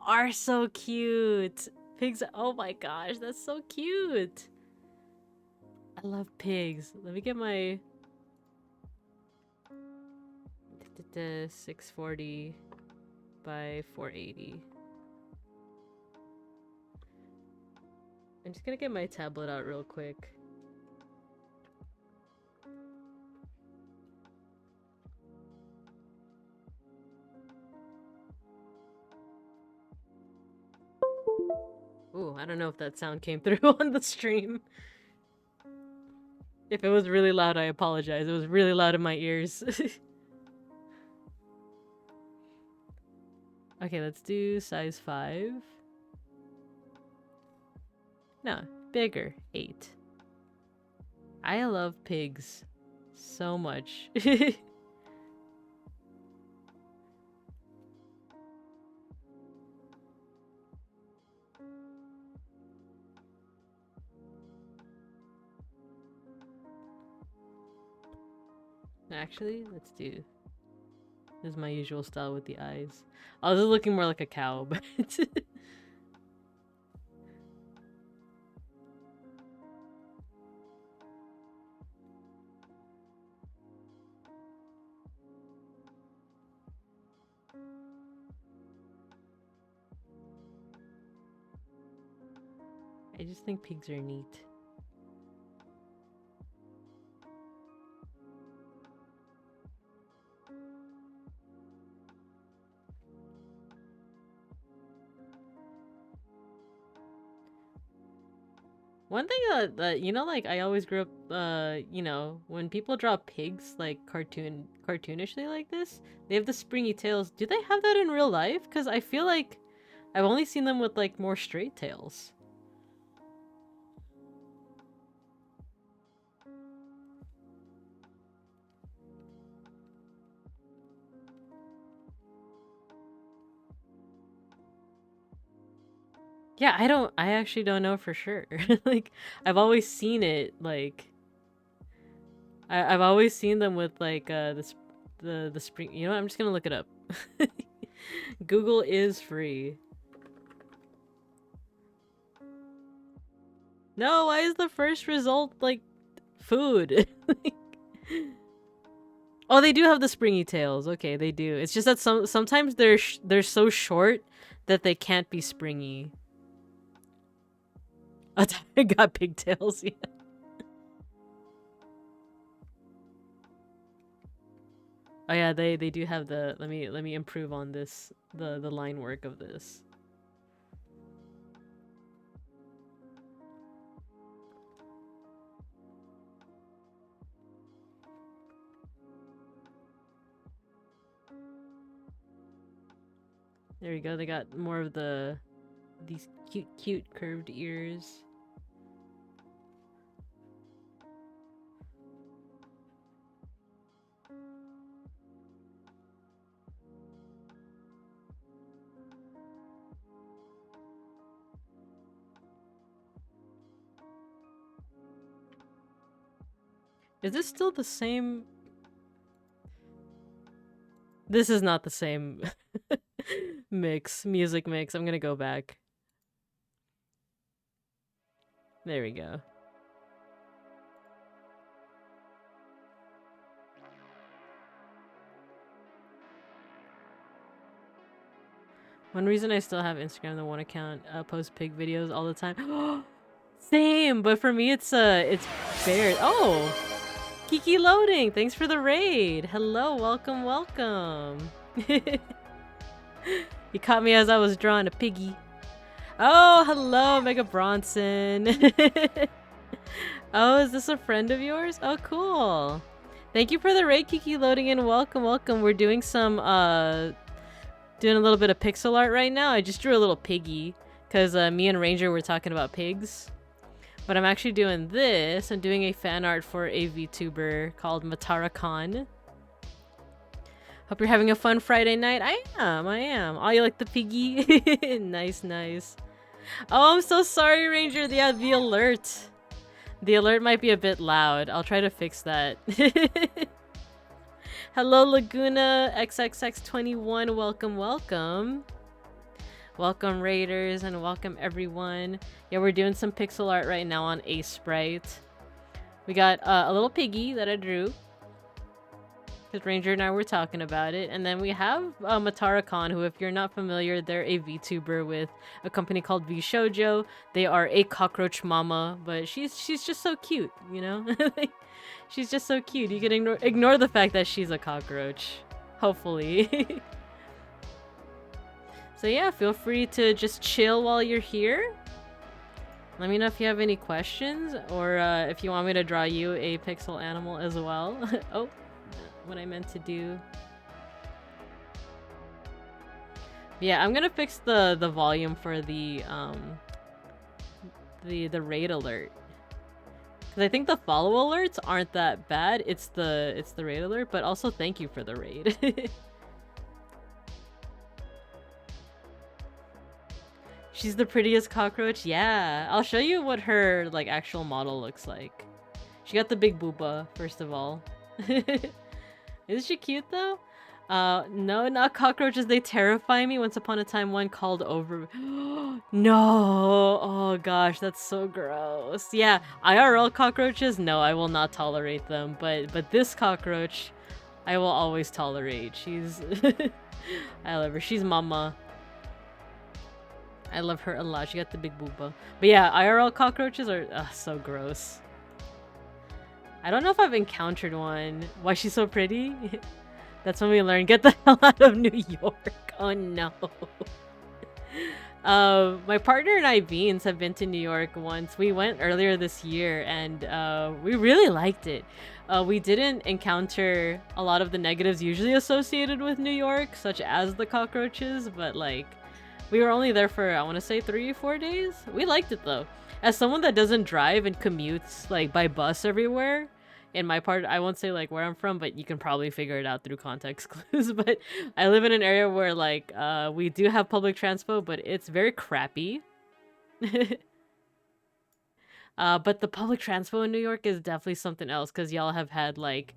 are so cute. Pigs, oh my gosh, that's so cute. I love pigs. Let me get my 640 by 480. I'm just gonna get my tablet out real quick. Ooh, I don't know if that sound came through on the stream. If it was really loud, I apologize. It was really loud in my ears. Okay, let's do size 5. No, bigger. 8. I love pigs so much. Actually, let's do... This is my usual style with the eyes. I was looking more like a cow, but... I just think pigs are neat. One thing that you know, like I always grew up, you know, when people draw pigs like cartoonishly like this, they have the springy tails. Do they have that in real life? Because I feel like I've only seen them with like more straight tails. Yeah, I actually don't know for sure. Like, I've always seen it, like, I've always seen them with, like, the spring, you know what, I'm just gonna look it up. Google is free. No, why is the first result, like, food? Oh, they do have the springy tails. Okay, they do. It's just that sometimes they're so short that they can't be springy. I got pigtails, yeah. Oh yeah, they do have the let me improve on this the line work of this. There we go. They got more of these cute curved ears. Is this still the same? This is not the same music mix. I'm gonna go back. There we go. One reason I still have Instagram, the one account, post pig videos all the time. Same, but for me it's bears. Oh, Kiki loading. Thanks for the raid. Hello, welcome, welcome. You caught me as I was drawing a piggy. Oh, hello, Mega Bronson. Oh, is this a friend of yours? Oh, cool. Thank you for the raid, Kiki loading in. Welcome, welcome. We're doing some doing a little bit of pixel art right now. I just drew a little piggy because me and Ranger were talking about pigs. But I'm actually doing this. I'm doing a fan art for a VTuber called Matara Khan. Hope you're having a fun Friday night. I am. Oh, you like the piggy? Nice, nice. Oh, I'm so sorry, Ranger. Yeah, the alert. The alert might be a bit loud. I'll try to fix that. Hello, Laguna XXX21. Welcome, welcome. Welcome, Raiders, and welcome, everyone. Yeah, we're doing some pixel art right now on Ace Sprite. We got a little piggy that I drew. Because Ranger and I were talking about it. And then we have Matara Khan, who, if you're not familiar, they're a VTuber with a company called V Shoujo. They are a cockroach mama, but she's just so cute, you know? She's just so cute. You can ignore the fact that she's a cockroach. Hopefully. So yeah, feel free to just chill while you're here. Let me know if you have any questions, or if you want me to draw you a pixel animal as well. Oh, what I meant to do. Yeah, I'm gonna fix the volume for the raid alert. Cause I think the follow alerts aren't that bad. It's the raid alert, but also thank you for the raid. She's the prettiest cockroach? Yeah. I'll show you what her, like, actual model looks like. She got the big booba, first of all. Isn't she cute, though? No, not cockroaches. They terrify me. Once upon a time, one called over... No! Oh, gosh, that's so gross. Yeah, IRL cockroaches? No, I will not tolerate them. But this cockroach, I will always tolerate. She's... I love her. She's mama. I love her a lot. She got the big booba. But yeah, IRL cockroaches are so gross. I don't know if I've encountered one. Why she's so pretty? That's when we learn. Get the hell out of New York. Oh no. My partner and I, Beans, have been to New York once. We went earlier this year and we really liked it. We didn't encounter a lot of the negatives usually associated with New York, such as the cockroaches, but like, we were only there for, I want to say, 3 or 4 days. We liked it, though. As someone that doesn't drive and commutes, like, by bus everywhere, in my part, I won't say, like, where I'm from, but you can probably figure it out through context clues. But I live in an area where, like, we do have public transport, but it's very crappy. But the public transport in New York is definitely something else, because y'all have had, like,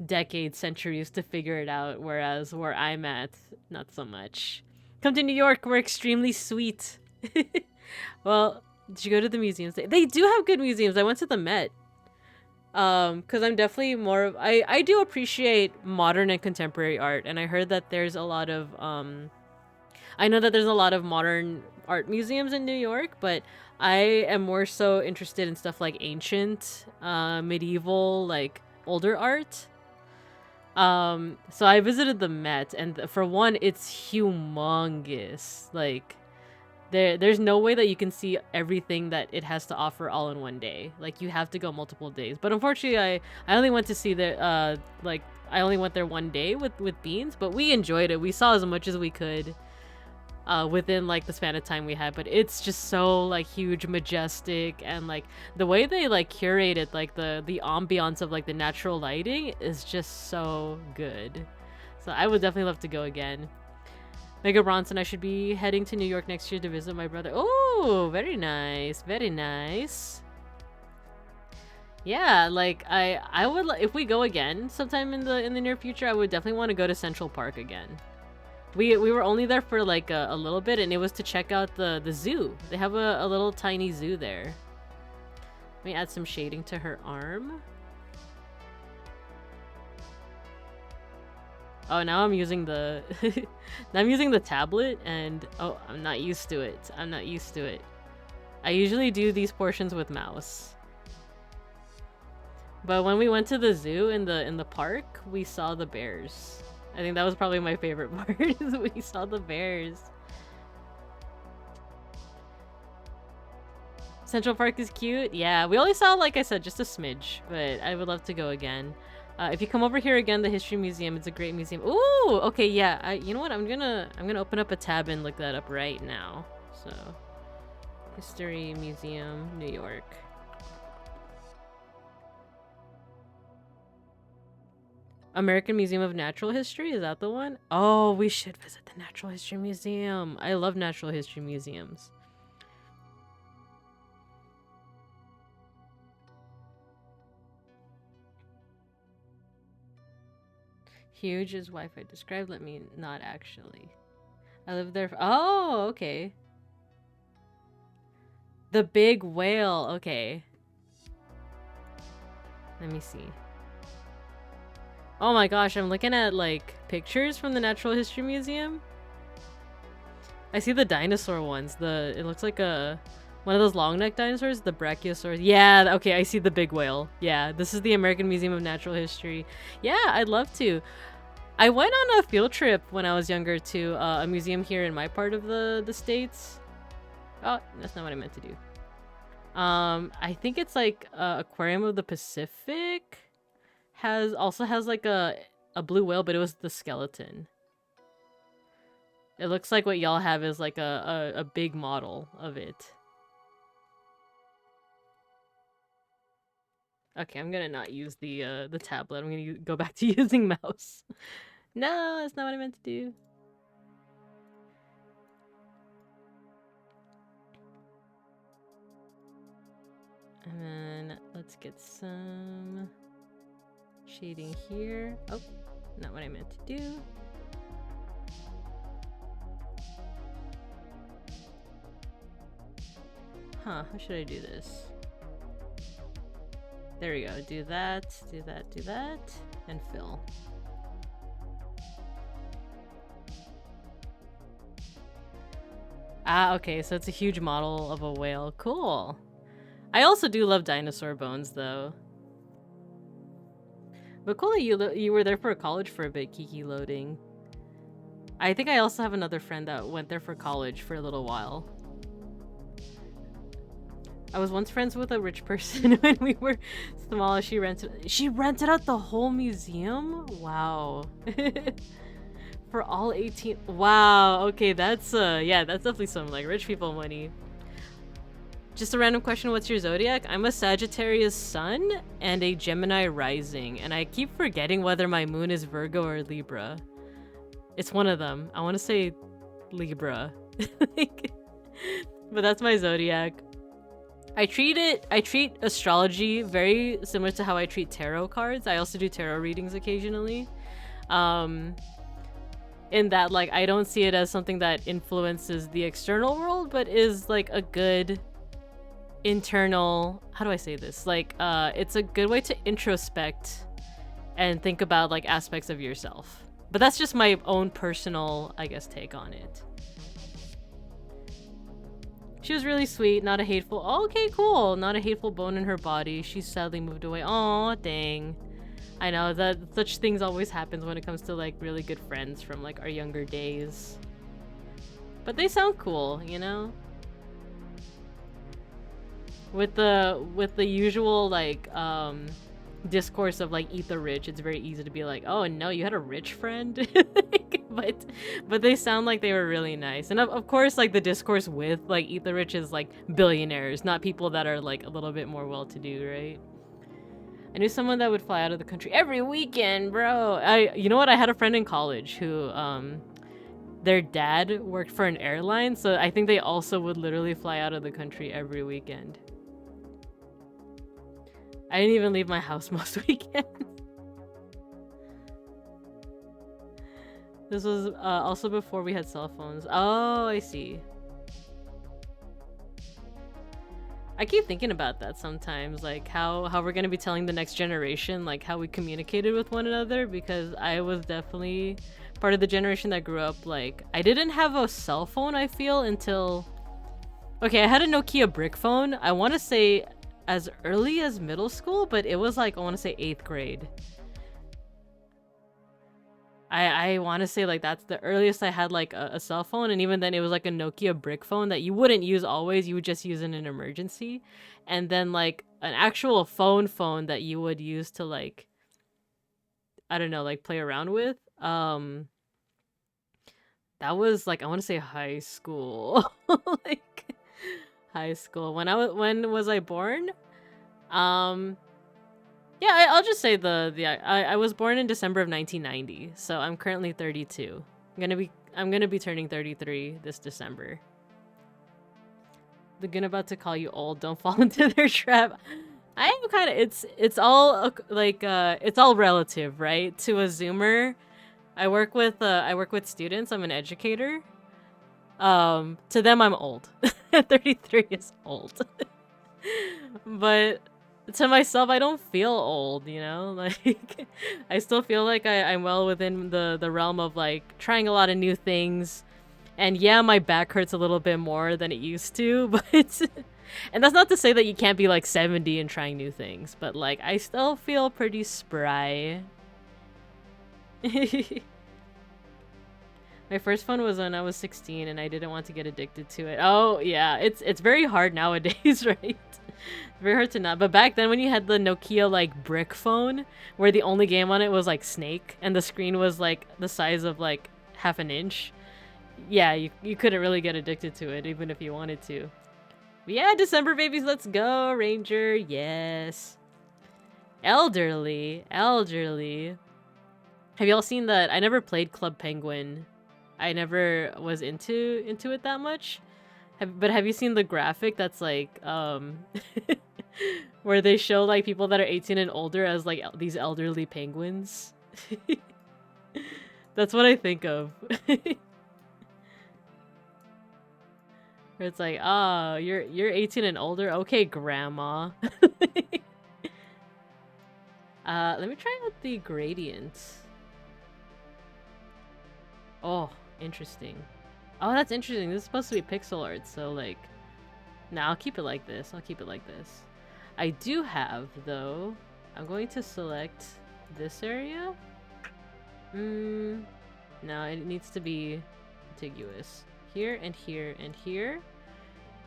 decades, centuries to figure it out, whereas where I'm at, not so much. Come to New York, we're extremely sweet. Well, did you go to the museums? They do have good museums. I went to the Met. Because I'm definitely more of... I do appreciate modern and contemporary art, and I heard that there's a lot of... I know that there's a lot of modern art museums in New York, but I am more so interested in stuff like ancient, medieval, like older art. So I visited the Met, and for one, it's humongous. Like, there's no way that you can see everything that it has to offer all in one day. Like, you have to go multiple days. But unfortunately, I only went to see the like I only went there one day with Beans, but we enjoyed it. We saw as much as we could within like the span of time we had, but it's just so like huge, majestic, and like the way they like curated like the ambiance of like the natural lighting is just so good. So I would definitely love to go again. Mega Bronson, I should be heading to New York next year to visit my brother. Oh, very nice, very nice. Yeah, like I would if we go again sometime in the near future, I would definitely want to go to Central Park again. We were only there for like a little bit, and it was to check out the zoo. They have a little tiny zoo there. Let me add some shading to her arm. Oh, now I'm using the now I'm using the tablet, and oh, I'm not used to it. I'm not used to it. I usually do these portions with mouse. But when we went to the zoo in the park, we saw the bears. I think that was probably my favorite part, is we saw the bears. Central Park is cute. Yeah, we only saw, like I said, just a smidge, but I would love to go again. If you come over here again, the History Museum, it's a great museum. Ooh, okay, yeah. You know what? I'm gonna open up a tab and look that up right now. So, History Museum, New York. American Museum of Natural History, is that the one? Oh, we should visit the Natural History Museum. I love natural history museums. Huge is Wi-Fi described. Let me not actually. I live there. Oh, okay. The big whale. Okay. Let me see. Oh my gosh, I'm looking at like pictures from the Natural History Museum. I see the dinosaur ones. It looks like one of those long neck dinosaurs, the Brachiosaurus. Yeah, okay, I see the big whale. Yeah, this is the American Museum of Natural History. Yeah, I'd love to. I went on a field trip when I was younger to a museum here in my part of the States. Oh, that's not what I meant to do. I think it's like Aquarium of the Pacific. Also has like a blue whale, but it was the skeleton. It looks like what y'all have is like a big model of it. Okay, I'm gonna not use the tablet. I'm gonna go back to using mouse. No, that's not what I meant to do. And then let's get some shading here. Oh, not what I meant to do. Huh, how should I do this? There we go. Do that, do that, do that, and fill. Ah, okay, so it's a huge model of a whale. Cool. I also do love dinosaur bones, though. But cool that you were there for college for a bit, Kiki Loading. I think I also have another friend that went there for college for a little while. I was once friends with a rich person when we were small. She rented out the whole museum? Wow. For all 18. Wow, okay, that's yeah, that's definitely some like rich people money. Just a random question, what's your zodiac? I'm a Sagittarius sun and a Gemini rising, and I keep forgetting whether my moon is Virgo or Libra. It's one of them. I want to say Libra. But that's my zodiac. I treat astrology very similar to how I treat tarot cards. I also do tarot readings occasionally. In that, like, I don't see it as something that influences the external world, but is like a good internal, how do I say this? Like, it's a good way to introspect and think about like aspects of yourself. But that's just my own personal, I guess, take on it. She was really sweet, not a hateful. Oh, okay, cool. Not a hateful bone in her body. She's sadly moved away. Aw, dang. I know that such things always happens when it comes to like really good friends from like our younger days. But they sound cool, you know? With the usual like discourse of like eat the rich, it's very easy to be like, oh no, you had a rich friend. but they sound like they were really nice. And of course like the discourse with like eat the rich is like billionaires, not people that are like a little bit more well-to-do, right? I knew someone that would fly out of the country every weekend, bro. You know what, I had a friend in college who their dad worked for an airline, so I think they also would literally fly out of the country every weekend. I didn't even leave my house most weekends. This was also before we had cell phones. Oh, I see. I keep thinking about that sometimes, like how we're gonna be telling the next generation like how we communicated with one another, because I was definitely part of the generation that grew up like I didn't have a cell phone, I feel, until okay, I had a Nokia brick phone. I want to say as early as middle school, but it was like I want to say 8th grade. I want to say like that's the earliest I had like a cell phone, and even then it was like a Nokia brick phone that you wouldn't use always, you would just use in an emergency. And then like an actual phone that you would use to like I don't know, like play around with. That was like I want to say high school. Like high school. When was I born? Yeah, I'll just say I was born in December of 1990, so I'm currently 32. I'm gonna be turning 33 this December. They're about to call you old. Don't fall into their trap. I am kind of. It's all like it's all relative, right? To a Zoomer, I work with students. I'm an educator. To them, I'm old. 33 is old. But to myself, I don't feel old, you know? Like, I still feel like I'm well within the realm of, like, trying a lot of new things. And yeah, my back hurts a little bit more than it used to, but and that's not to say that you can't be, like, 70 and trying new things, but, like, I still feel pretty spry. My first phone was when I was 16, and I didn't want to get addicted to it. Oh, yeah, it's very hard nowadays, right? Very hard to not. But back then when you had the Nokia like brick phone where the only game on it was like Snake and the screen was like the size of like half an inch, yeah, you couldn't really get addicted to it even if you wanted to. But yeah, December babies, let's go, Ranger. Yes. Elderly. Have y'all seen that? I never played Club Penguin. I never was into it that much. But have you seen the graphic that's like where they show like people that are 18 and older as like these elderly penguins? That's what I think of. Where it's like, oh, you're 18 and older? Okay, grandma. Let me try out the gradient. Oh, interesting. Oh, that's interesting. This is supposed to be pixel art, so like... Nah, I'll keep it like this. I do have, though... I'm going to select this area. No, it needs to be contiguous. Here, and here, and here.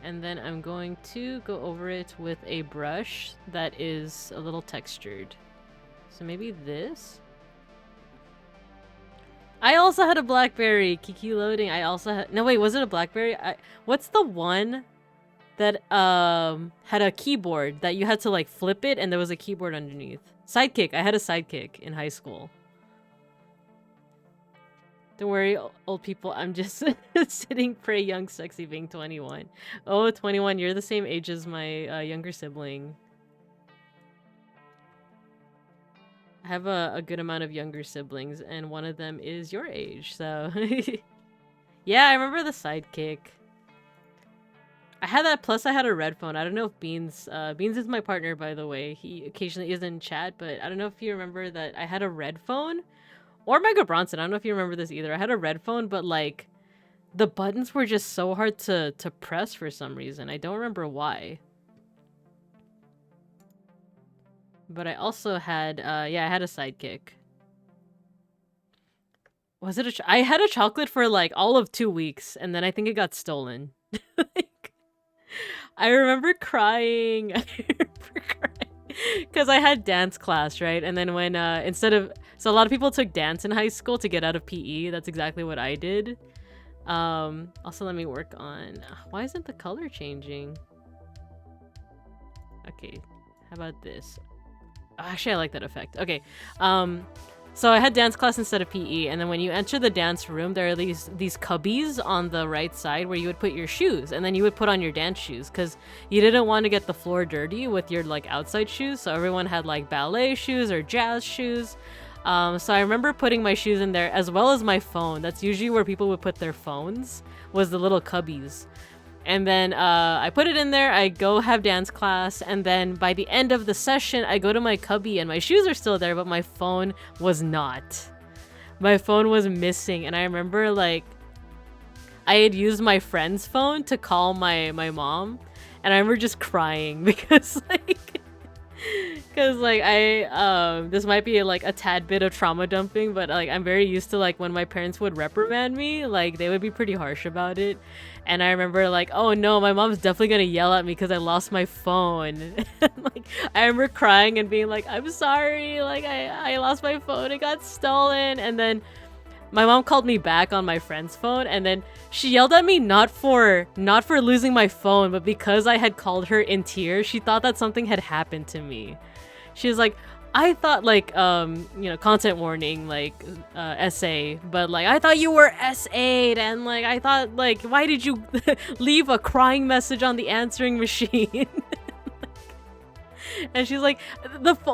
And then I'm going to go over it with a brush that is a little textured. So maybe this? I also had a BlackBerry. Kiki loading. I also had... No, wait, was it a BlackBerry? What's the one that had a keyboard that you had to like flip it and there was a keyboard underneath? Sidekick. I had a Sidekick in high school. Don't worry, old people. I'm just sitting pretty young, sexy, being 21. Oh, 21. You're the same age as my younger sibling. I have a good amount of younger siblings, and one of them is your age, so... Yeah, I remember the Sidekick. I had that, plus I had a red phone. I don't know if Beans... Beans is my partner, by the way. He occasionally is in chat, but I don't know if you remember that I had a red phone. Or Mega Bronson, I don't know if you remember this either. I had a red phone, but, like, the buttons were just so hard to press for some reason. I don't remember why. But I also had, yeah, I had a sidekick. Was it I had a chocolate for like all of 2 weeks, and then I think it got stolen. Like, I remember crying. I remember crying because I had dance class, right? And then when instead of so a lot of people took dance in high school to get out of PE. That's exactly what I did. Also let me work on why isn't the color changing? Okay, how about this? Oh, actually, I like that effect. Okay, so I had dance class instead of PE, and then when you enter the dance room, there are these cubbies on the right side where you would put your shoes, and then you would put on your dance shoes because you didn't want to get the floor dirty with your like outside shoes. So everyone had like ballet shoes or jazz shoes. So I remember putting my shoes in there as well as my phone. That's usually where people would put their phones, was the little cubbies. And then I put it in there, I go have dance class, and then by the end of the session, I go to my cubby and my shoes are still there, but my phone was not. My phone was missing, and I remember like I had used my friend's phone to call my mom, and I remember just crying because I this might be like a tad bit of trauma dumping, but like I'm very used to like when my parents would reprimand me, like they would be pretty harsh about it. And I remember like, oh no, my mom's definitely gonna yell at me because I lost my phone. Like I remember crying and being like, I'm sorry, like I lost my phone, it got stolen. And then my mom called me back on my friend's phone, and then she yelled at me not for losing my phone, but because I had called her in tears. She thought that something had happened to me. She was like, I thought like you know, content warning, like SA, but like I thought you were SA'd, and like I thought like why did you leave a crying message on the answering machine? And she's like,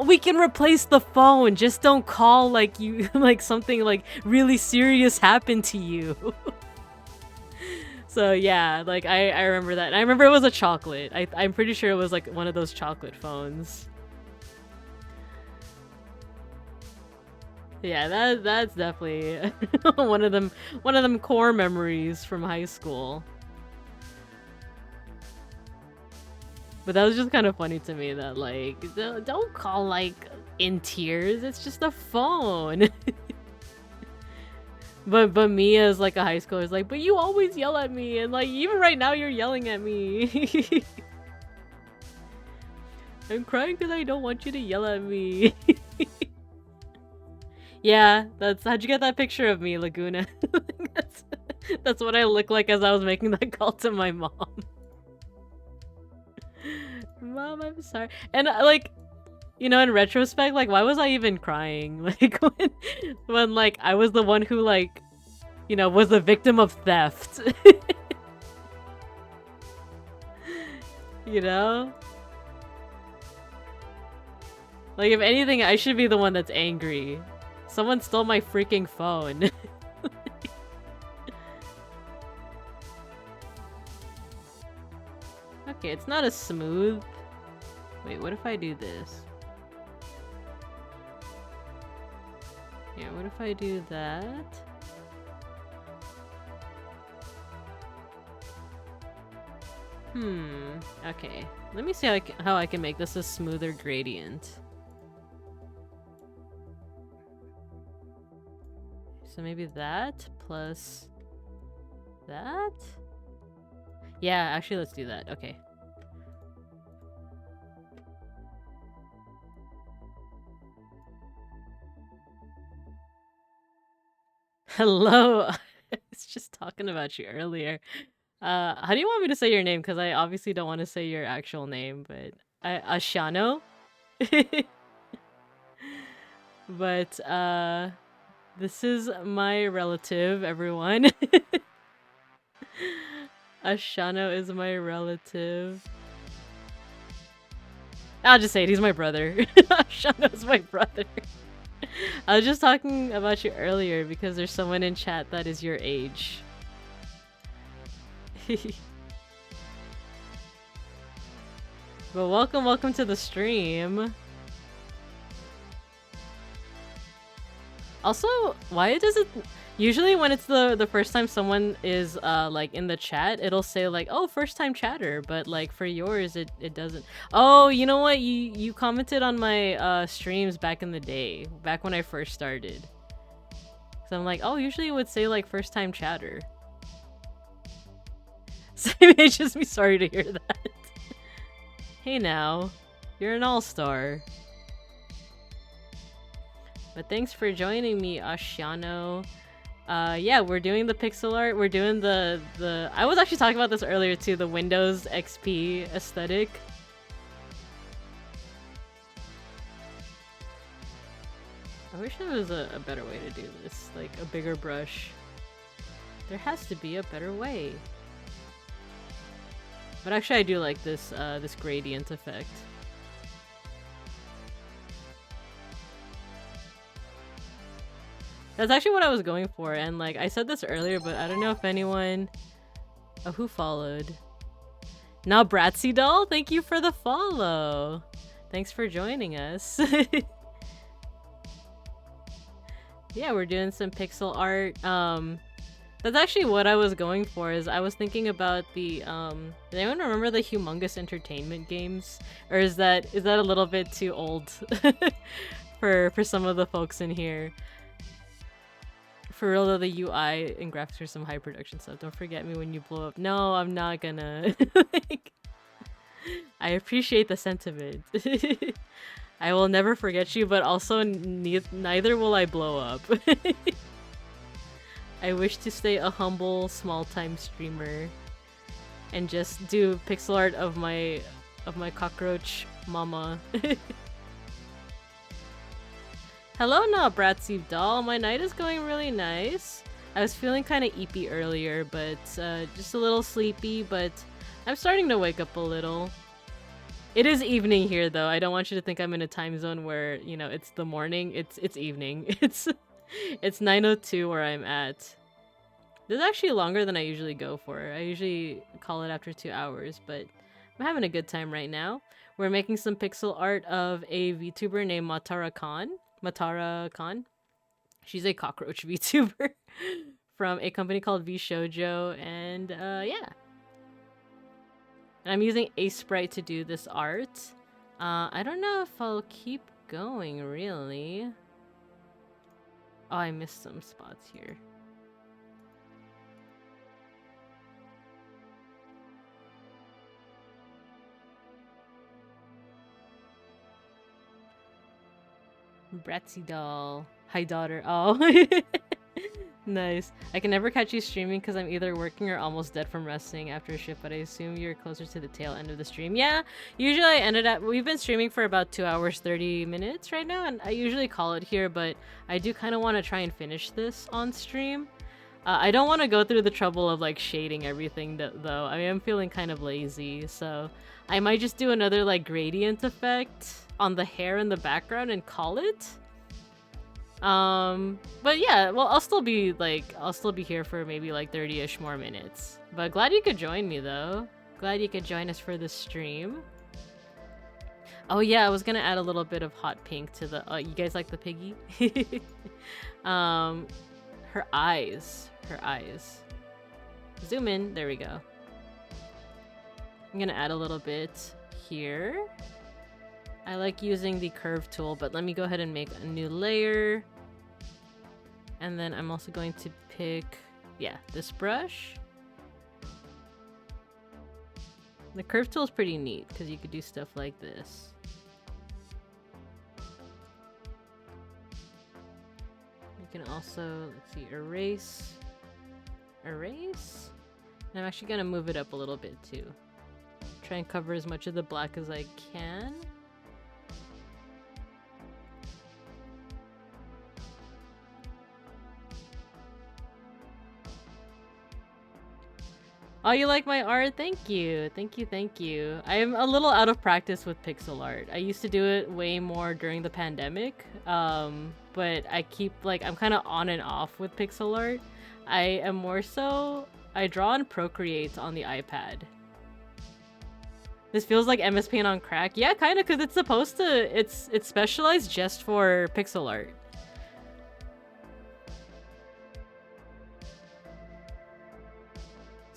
we can replace the phone, just don't call like you like something like really serious happened to you. So yeah, like I remember that, and I remember it was a chocolate. I'm pretty sure it was like one of those chocolate phones. Yeah, that's definitely one of them core memories from high school. But that was just kind of funny to me that like don't call like in tears. It's just a phone. But me as like a high schooler is like, but you always yell at me, and like even right now you're yelling at me. I'm crying because I don't want you to yell at me. Yeah, how'd you get that picture of me, Laguna? That's what I look like as I was making that call to my mom. Mom, I'm sorry. And like, you know, in retrospect, like why was I even crying? Like when like I was the one who like, you know, was the victim of theft. You know? Like if anything, I should be the one that's angry. Someone stole my freaking phone. Okay, it's not as smooth. Wait, what if I do this? Yeah, what if I do that? Okay. Let me see how I can make this a smoother gradient. So maybe that plus that? Yeah, actually let's do that. Okay. Hello. I was just talking about you earlier. How do you want me to say your name? Because I obviously don't want to say your actual name, but Ashano? But this is my relative, everyone. Ashano is my relative. I'll just say it, he's my brother. Ashano is my brother. I was just talking about you earlier because there's someone in chat that is your age. But welcome to the stream. Also, why does it... Usually when it's the first time someone is like in the chat, it'll say like, "Oh, first time chatter," but like for yours it doesn't. Oh, you know what? You commented on my streams back in the day, back when I first started. So I'm like, "Oh, usually it would say like first time chatter." So it may just be sorry to hear that. Hey now, you're an all-star. But thanks for joining me, Ashiano. Yeah, we're doing the pixel art. We're doing the I was actually talking about this earlier too, the Windows XP aesthetic. I wish there was a better way to do this, like a bigger brush. There has to be a better way. But actually I do like this this gradient effect. That's actually what I was going for, and like I said this earlier, but I don't know if anyone... Oh, who followed? Now Bratsy Doll, thank you for the follow! Thanks for joining us. Yeah, we're doing some pixel art. That's actually what I was going for, is I was thinking about the, does anyone remember the Humongous Entertainment games? Or is that a little bit too old for some of the folks in here? For real though, the UI and graphics are some high production stuff. Don't forget me when you blow up. No, I'm not gonna. Like, I appreciate the sentiment. I will never forget you, but also neither will I blow up. I wish to stay a humble, small-time streamer and just do pixel art of my cockroach mama. Hello, not Bratsy Doll. My night is going really nice. I was feeling kind of eepy earlier, but just a little sleepy, but I'm starting to wake up a little. It is evening here, though. I don't want you to think I'm in a time zone where, you know, it's the morning. It's evening. It's 9:02 where I'm at. This is actually longer than I usually go for. I usually call it after 2 hours, but I'm having a good time right now. We're making some pixel art of a VTuber named Matara Khan. She's a cockroach VTuber from a company called VShoujo, and yeah. And I'm using Ace Sprite to do this art. I don't know if I'll keep going, really. Oh, I missed some spots here. Bratsy Doll. Hi, daughter. Oh. Nice. I can never catch you streaming because I'm either working or almost dead from resting after a shift, but I assume you're closer to the tail end of the stream. Yeah, usually I ended up... We've been streaming for about 2 hours, 30 minutes right now, and I usually call it here, but I do kind of want to try and finish this on stream. I don't want to go through the trouble of, like, shading everything, though. I mean, I'm feeling kind of lazy, so I might just do another, like, gradient effect on the hair in the background and call it. But yeah, well, I'll still be here for maybe like 30-ish more minutes. But glad you could join me, though. Glad you could join us for this stream. Oh yeah, I was gonna add a little bit of hot pink to the... you guys like the piggy? Her eyes. Zoom in. There we go. I'm gonna add a little bit here. I like using the curve tool, but let me go ahead and make a new layer. And then I'm also going to pick, yeah, this brush. The curve tool is pretty neat because you could do stuff like this. You can also, let's see, erase. And I'm actually gonna move it up a little bit too. Try and cover as much of the black as I can. Oh, you like my art? Thank you. I'm a little out of practice with pixel art. I used to do it way more during the pandemic, but I keep, like, I'm kind of on and off with pixel art. I am more so, I draw on Procreate on the iPad. This feels like MS Paint on crack. Yeah, kind of, because it's supposed to, it's specialized just for pixel art.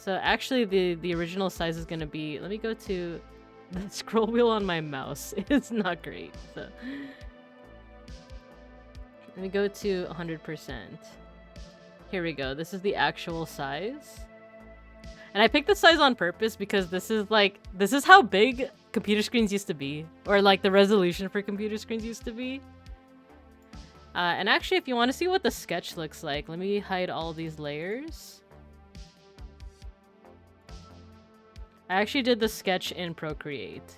So actually the original size is gonna be, let me go to the scroll wheel on my mouse. It's not great. So let me go to 100%. Here we go. This is the actual size. And I picked the size on purpose because this is how big computer screens used to be, or like the resolution for computer screens used to be. And actually, if you want to see what the sketch looks like, let me hide all these layers. I actually did the sketch in Procreate. So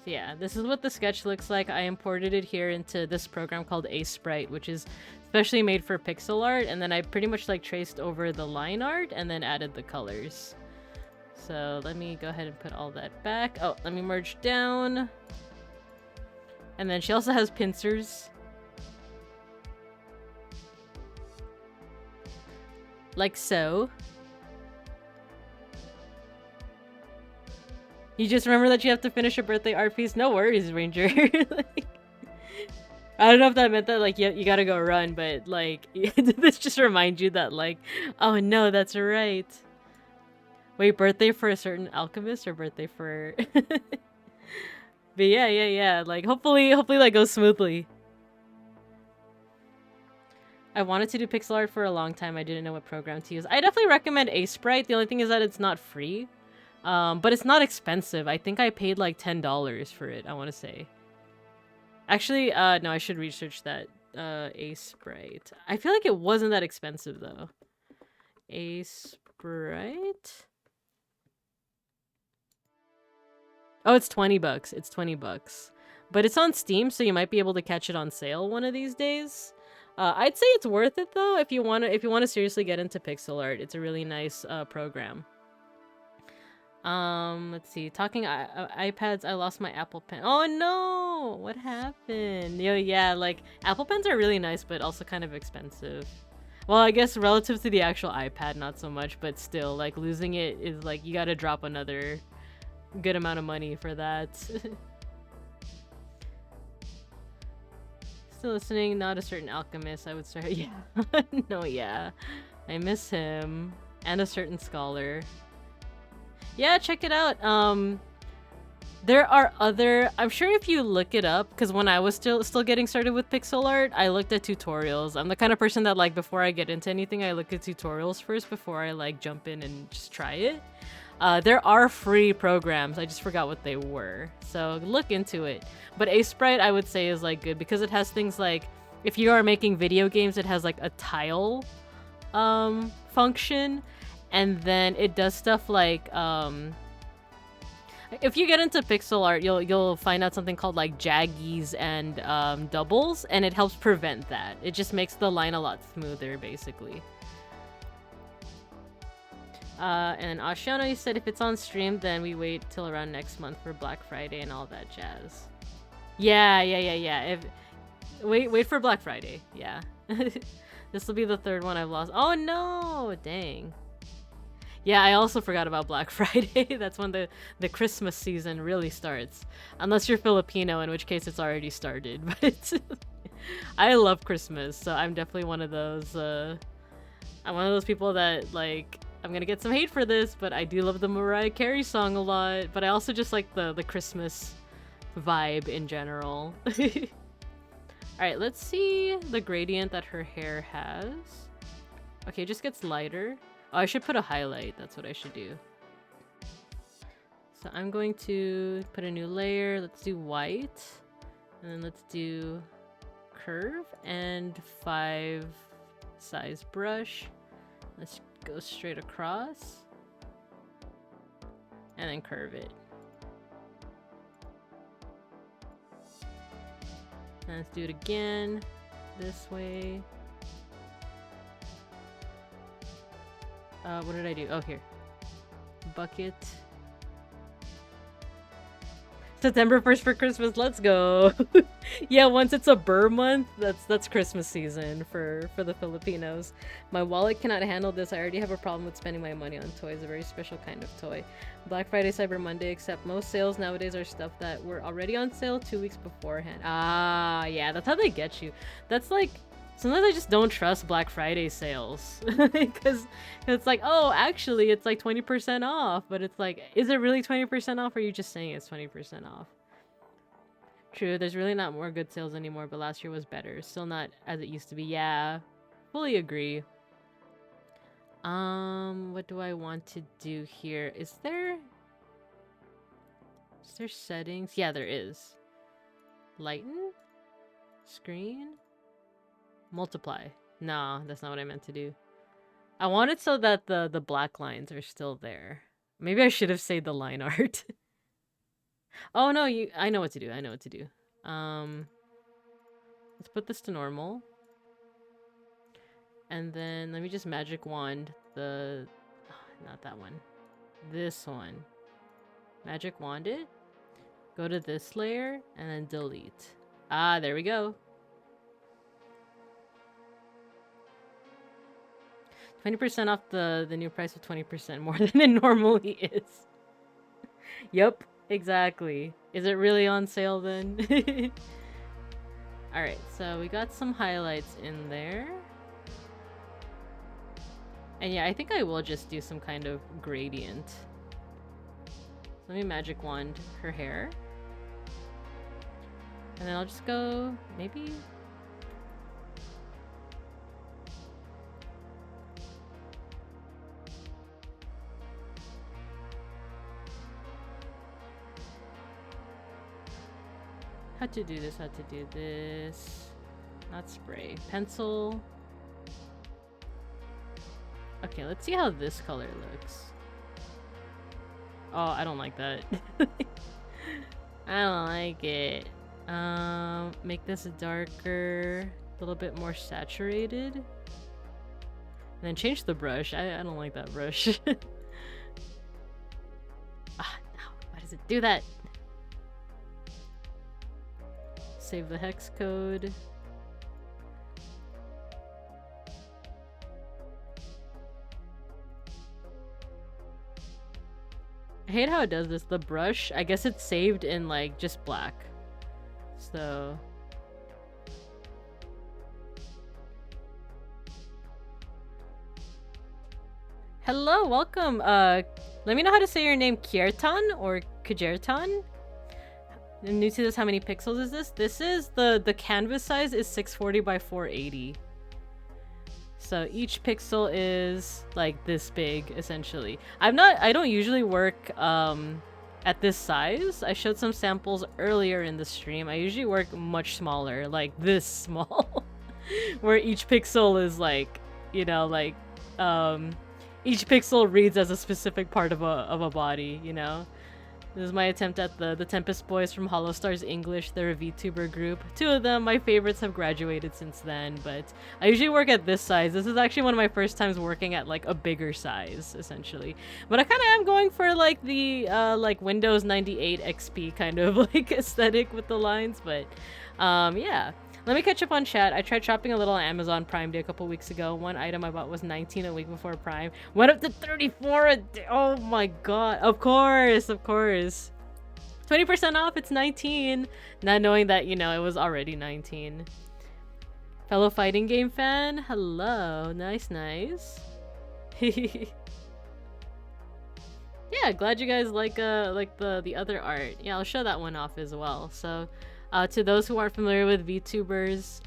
yeah, this is what the sketch looks like. I imported it here into this program called Sprite, which is especially made for pixel art, and then I pretty much like traced over the line art and then added the colors. So let me go ahead and put all that back. Oh, let me merge down. And then she also has pincers. Like so. You just remember that you have to finish a birthday art piece? No worries, Ranger. Like, I don't know if that meant that, like, you gotta go run, but, like, this just reminds you that, like, oh no, that's right. Wait, birthday for a certain alchemist or birthday for... But yeah. Like, hopefully that goes smoothly. I wanted to do pixel art for a long time. I didn't know what program to use. I definitely recommend Sprite. The only thing is that it's not free. But it's not expensive. I think I paid like $10 for it, I want to say. Actually, no, I should research that. Sprite. I feel like it wasn't that expensive, though. Sprite? Oh, it's $20. It's $20. But it's on Steam, so you might be able to catch it on sale one of these days. I'd say it's worth it, though, if you wanna seriously get into pixel art. It's a really nice program. Let's see. Talking iPads, I lost my Apple Pen. Oh no! What happened? Yeah, like, Apple Pens are really nice, but also kind of expensive. Well, I guess relative to the actual iPad, not so much, but still, like, losing it is, like, you gotta drop another good amount of money for that. Still listening, not a certain alchemist, I would start. Yeah. No, yeah. I miss him. And a certain scholar. Yeah, check it out. There are other... I'm sure if you look it up, because when I was still getting started with pixel art, I looked at tutorials. I'm the kind of person that, like, before I get into anything, I look at tutorials first before I, like, jump in and just try it. There are free programs. I just forgot what they were. So look into it. But Sprite, I would say, is, like, good because it has things like... If you are making video games, it has, like, a tile function. And then it does stuff like, if you get into pixel art, you'll find out something called like jaggies and doubles, and it helps prevent that. It just makes the line a lot smoother, basically. And Ashiano, you said if it's on stream, then we wait till around next month for Black Friday and all that jazz. Yeah. Wait for Black Friday. Yeah. This will be the third one I've lost. Oh no! Dang. Yeah, I also forgot about Black Friday. That's when the Christmas season really starts. Unless you're Filipino, in which case it's already started. But I love Christmas, so I'm definitely one of those, I'm one of those people that, like, I'm gonna get some hate for this, but I do love the Mariah Carey song a lot. But I also just like the Christmas vibe in general. Alright, let's see the gradient that her hair has. Okay, it just gets lighter. Oh, I should put a highlight. That's what I should do. So I'm going to put a new layer. Let's do white. And then let's do curve and 5 size brush. Let's go straight across. And then curve it. And let's do it again. This way. What did I do? Oh, here. Bucket. September 1st for Christmas. Let's go. Yeah, once it's a Burr month, that's Christmas season for the Filipinos. My wallet cannot handle this. I already have a problem with spending my money on toys. A very special kind of toy. Black Friday, Cyber Monday, except most sales nowadays are stuff that were already on sale 2 weeks beforehand. Ah, yeah, that's how they get you. That's like... Sometimes I just don't trust Black Friday sales because it's like, oh, actually, it's like 20% off, but it's like, is it really 20% off, or are you just saying it's 20% off? True, there's really not more good sales anymore, but last year was better. Still not as it used to be. Yeah, fully agree. What do I want to do here? Is there settings? Yeah, there is. Lighten? Screen? Multiply. No, that's not what I meant to do. I want it so that the black lines are still there. Maybe I should have saved the line art. Oh no, I know what to do. I know what to do. Let's put this to normal. And then let me just magic wand not that one. This one. Magic wand it. Go to this layer and then delete. Ah, there we go. 20% off the new price of 20% more than it normally is. Yep, exactly. Is it really on sale then? Alright, so we got some highlights in there. And yeah, I think I will just do some kind of gradient. So let me magic wand her hair. And then I'll just go, maybe... How to do this. Not spray. Pencil. Okay, let's see how this color looks. Oh, I don't like that. I don't like it. Make this darker, a little bit more saturated. And then change the brush. I don't like that brush. Ah, no. Why does it do that? Save the hex code. I hate how it does this. The brush, I guess it's saved in like just black. So hello, welcome. Let me know how to say your name. Kiertan or Kajertan? I'm new to this. How many pixels is this? This is the canvas size is 640 by 480. So each pixel is like this big, essentially. I don't usually work at this size. I showed some samples earlier in the stream. I usually work much smaller, like this small, where each pixel is like, you know, like each pixel reads as a specific part of a body, you know. This is my attempt at the Tempest Boys from Hollow Stars English. They're a VTuber group. Two of them, my favorites, have graduated since then, but I usually work at this size. This is actually one of my first times working at like a bigger size, essentially. But I kind of am going for like the like Windows 98 XP kind of like aesthetic with the lines, but yeah. Let me catch up on chat. I tried shopping a little on Amazon Prime Day a couple weeks ago. One item I bought was 19 a week before Prime. Went up to 34 a day. Oh my god. Of course, of course. 20% off, it's 19. Not knowing that, you know, it was already 19. Fellow fighting game fan, hello. Nice, nice. Yeah, glad you guys like the other art. Yeah, I'll show that one off as well. So to those who aren't familiar with VTubers,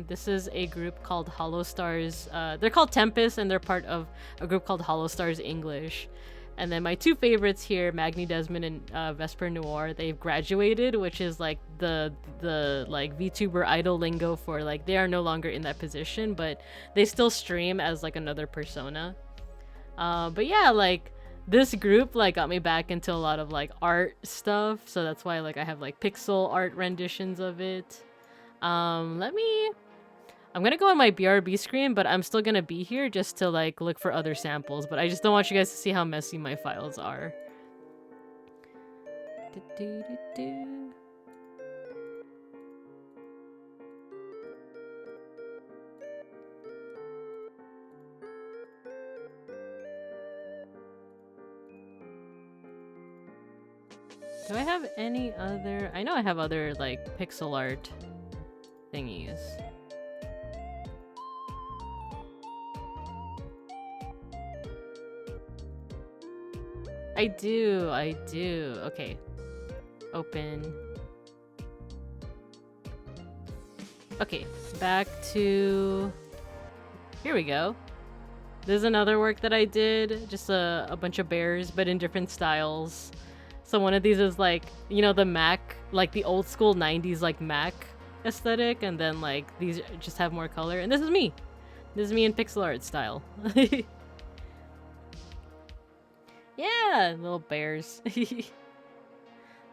this is a group called Hollow Stars. They're called Tempest, and they're part of a group called Hollow Stars English. And then my two favorites here, Magni Desmond and Vesper Noir, they've graduated, which is like the like VTuber idol lingo for like they are no longer in that position, but they still stream as like another persona. But yeah, like this group like got me back into a lot of like art stuff, so that's why like I have like pixel art renditions of it. I'm gonna go on my BRB screen, but I'm still gonna be here just to like look for other samples, but I just don't want you guys to see how messy my files are. Do I have any other... I know I have other, like, pixel art thingies. I do. Okay. Open. Okay, back to... Here we go. There's another work that I did. Just a bunch of bears, but in different styles. So one of these is like, you know, the Mac, like the old school 90s like Mac aesthetic. And then like these just have more color. And this is me. This is me in pixel art style. Yeah, little bears.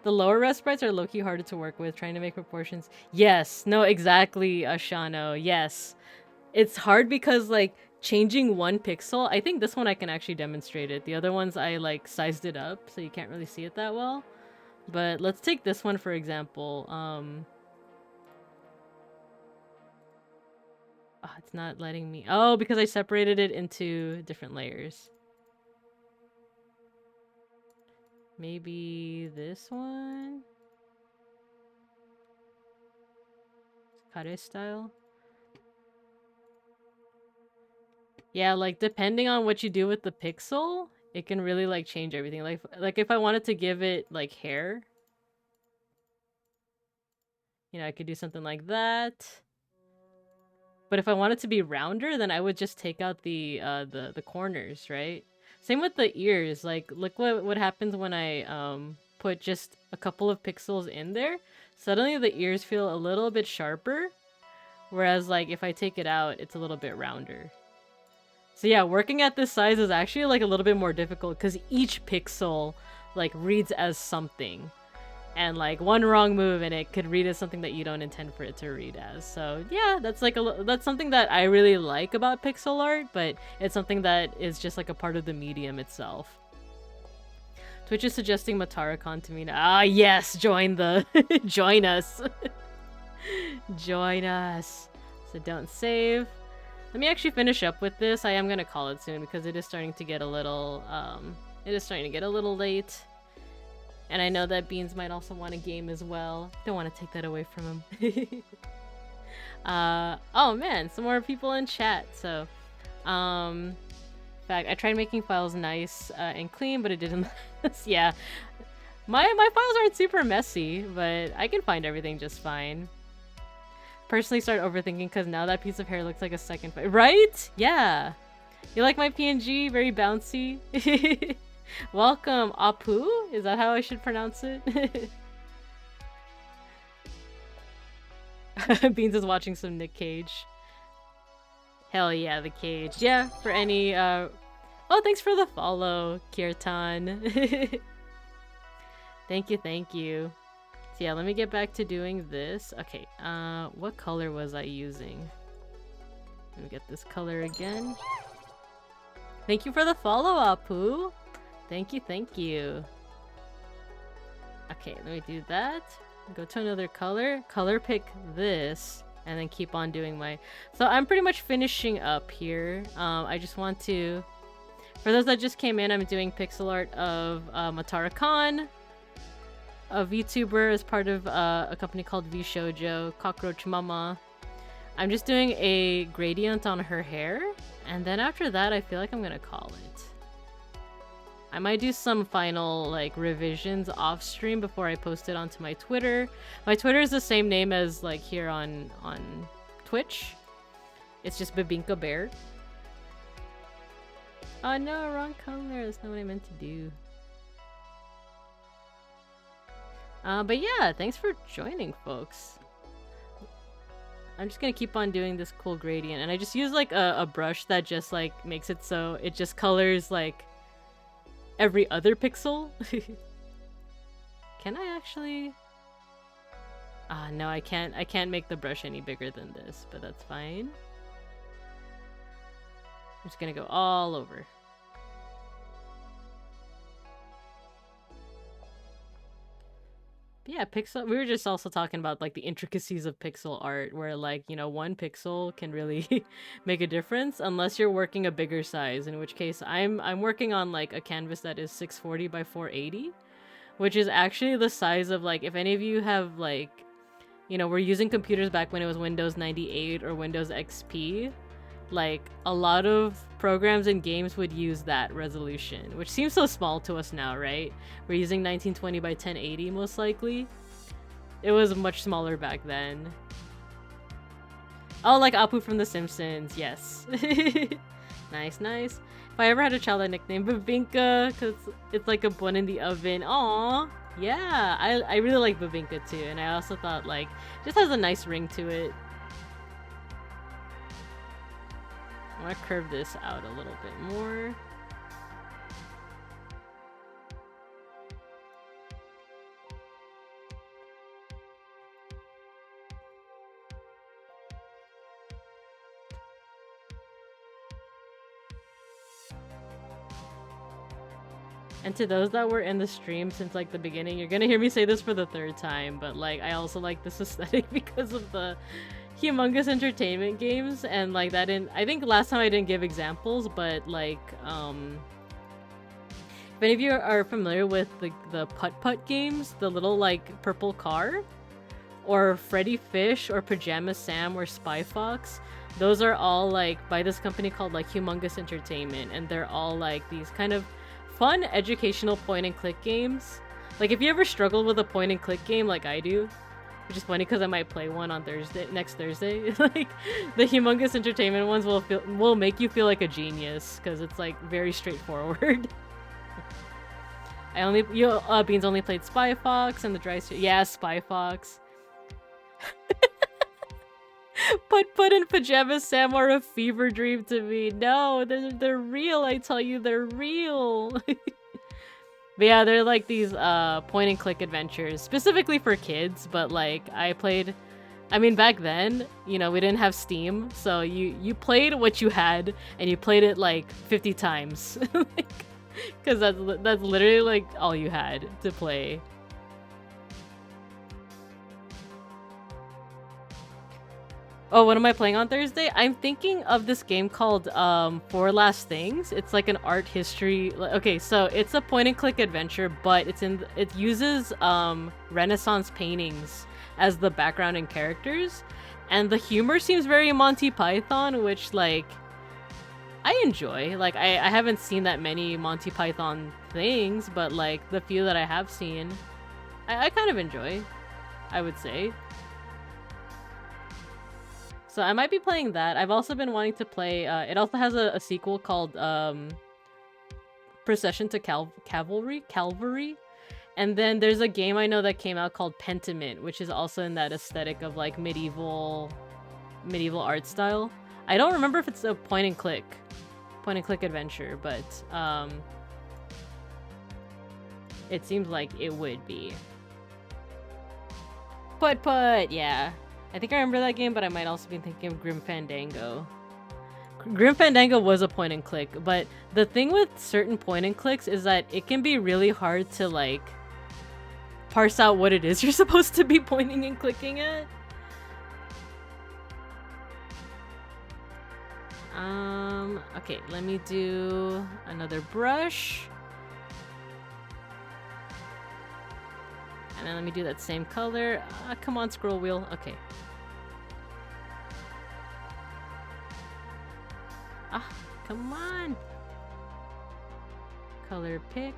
The lower res sprites are low-key harder to work with, trying to make proportions. Yes, no, exactly, Ashano. Yes. It's hard because, like, changing one pixel, I think this one I can actually demonstrate it. The other ones I, like, sized it up, so you can't really see it that well. But let's take this one, for example. Oh, it's not letting me... Oh, because I separated it into different layers. Maybe this one? Kare style? Yeah, like depending on what you do with the pixel, it can really like change everything. Like if I wanted to give it like hair, you know, I could do something like that. But if I want it to be rounder, then I would just take out the corners, right? Same with the ears. Like look what happens when I put just a couple of pixels in there. Suddenly the ears feel a little bit sharper, whereas like if I take it out, it's a little bit rounder. So yeah, working at this size is actually like a little bit more difficult because each pixel like reads as something. And like one wrong move and it could read as something that you don't intend for it to read as. So yeah, that's like that's something that I really like about pixel art, but it's something that is just like a part of the medium itself. Twitch is suggesting Mataracon to me now. Ah yes, join the join us. Join us. So don't save. Let me actually finish up with this. I am gonna call it soon because it is starting to get a little late. And I know that Beans might also want a game as well. Don't want to take that away from him. Oh man, some more people in chat. So, in fact, I tried making files nice and clean, but it didn't. Yeah, my files aren't super messy, but I can find everything just fine. Personally start overthinking because now that piece of hair looks like a second right? Yeah. You like my PNG? Very bouncy. Welcome, Apu? Is that how I should pronounce it? Beans is watching some Nick Cage. Hell yeah, the Cage. Yeah, for any, Oh, thanks for the follow, Kirtan. Thank you. So yeah, let me get back to doing this. Okay, what color was I using? Let me get this color again. Thank you for the follow, Apu. Thank you. Okay, let me do that. Go to another color. Color pick this, and then keep on doing my... So I'm pretty much finishing up here. I just want to... For those that just came in, I'm doing pixel art of Mataracon, a VTuber as part of a company called VShoujo, Cockroach Mama. I'm just doing a gradient on her hair, and then after that, I feel like I'm gonna call it. I might do some final like revisions off stream before I post it onto my Twitter. My Twitter is the same name as like here on Twitch. It's just Babinka Bear. Oh no, wrong color. That's not what I meant to do. But yeah, thanks for joining, folks. I'm just gonna keep on doing this cool gradient, and I just use like a brush that just like makes it so it just colors like every other pixel. Can I actually? No, I can't make the brush any bigger than this, but that's fine. I'm just gonna go all over. But yeah, pixel. We were just also talking about like the intricacies of pixel art, where like, you know, one pixel can really make a difference unless you're working a bigger size. In which case, I'm working on like a canvas that is 640 by 480, which is actually the size of like, if any of you have like, you know, we're using computers back when it was Windows 98 or Windows XP. like a lot of programs and games would use that resolution, which seems so small to us now, right? We're using 1920 by 1080 most likely. It was much smaller back then. Oh, like Apu from The Simpsons, yes. Nice, nice. If I ever had a child, I'd nickname Babinka, because it's like a bun in the oven. Aww. Yeah, I really like Babinka too, and I also thought like, just has a nice ring to it. I want to curve this out a little bit more. And to those that were in the stream since like the beginning, you're gonna hear me say this for the third time, but like I also like this aesthetic because of the humongous entertainment games, and like that didn't, I think last time I didn't give examples, but like if any of you are familiar with the putt-putt games, the little like purple car, or Freddy Fish, or Pajama Sam, or Spy Fox, those are all like by this company called like Humongous Entertainment, and they're all like these kind of fun educational point and click games. Like if you ever struggle with a point and click game like I do, which is funny because I might play one on next Thursday. Like the Humongous Entertainment ones will make you feel like a genius because it's like very straightforward. Beans only played Spy Fox and the Dry Street. Yeah, Spy Fox. Putt and Pajama Sam are a fever dream to me. No, they're real. I tell you, they're real. But yeah, they're like these point and click adventures specifically for kids. But like I mean, back then, you know, we didn't have Steam, so you played what you had, and you played it like 50 times, because that's literally like all you had to play. Oh, what am I playing on Thursday? I'm thinking of this game called Four Last Things. It's like an art history. Okay, so it's a point and click adventure, but it uses Renaissance paintings as the background and characters, and the humor seems very Monty Python, which like I enjoy. Like I haven't seen that many Monty Python things, but like the few that I have seen, I kind of enjoy, I would say. So I might be playing that. I've also been wanting to play, it also has a sequel called Procession to Calvary. And then there's a game I know that came out called Pentiment, which is also in that aesthetic of like medieval art style. I don't remember if it's a point and click adventure, but it seems like it would be. Putt, yeah. I think I remember that game, but I might also be thinking of Grim Fandango. Grim Fandango was a point and click, but the thing with certain point and clicks is that it can be really hard to like parse out what it is you're supposed to be pointing and clicking at. Okay, let me do another brush. And then let me do that same color. Come on, scroll wheel. Okay. Come on. Color pick.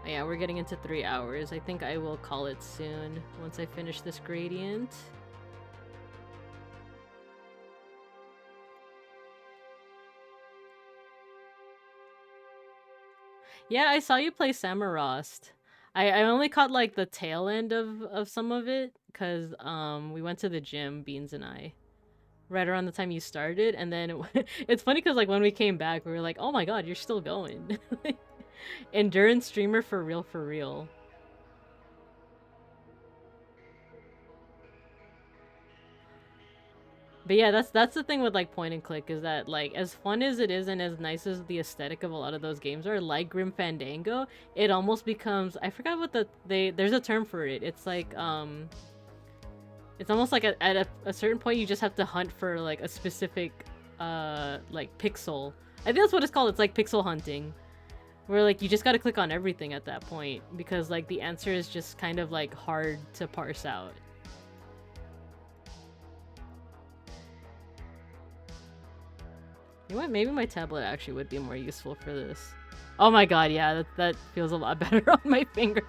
Oh yeah, we're getting into 3 hours. I think I will call it soon once I finish this gradient. Yeah, I saw you play Samorost. I only caught like the tail end of some of it because we went to the gym, Beans and I, right around the time you started, and then it's funny because like when we came back we were like, oh my god, you're still going. Endurance streamer for real. But yeah, that's the thing with like point and click, is that like as fun as it is and as nice as the aesthetic of a lot of those games are, like Grim Fandango, it almost becomes, I forgot what there's a term for it. It's like it's almost like at a certain point you just have to hunt for like a specific like pixel. I think that's what it's called. It's like pixel hunting, where like you just got to click on everything at that point because like the answer is just kind of like hard to parse out. You know what? Maybe my tablet actually would be more useful for this. Oh my god, yeah, that feels a lot better on my fingers.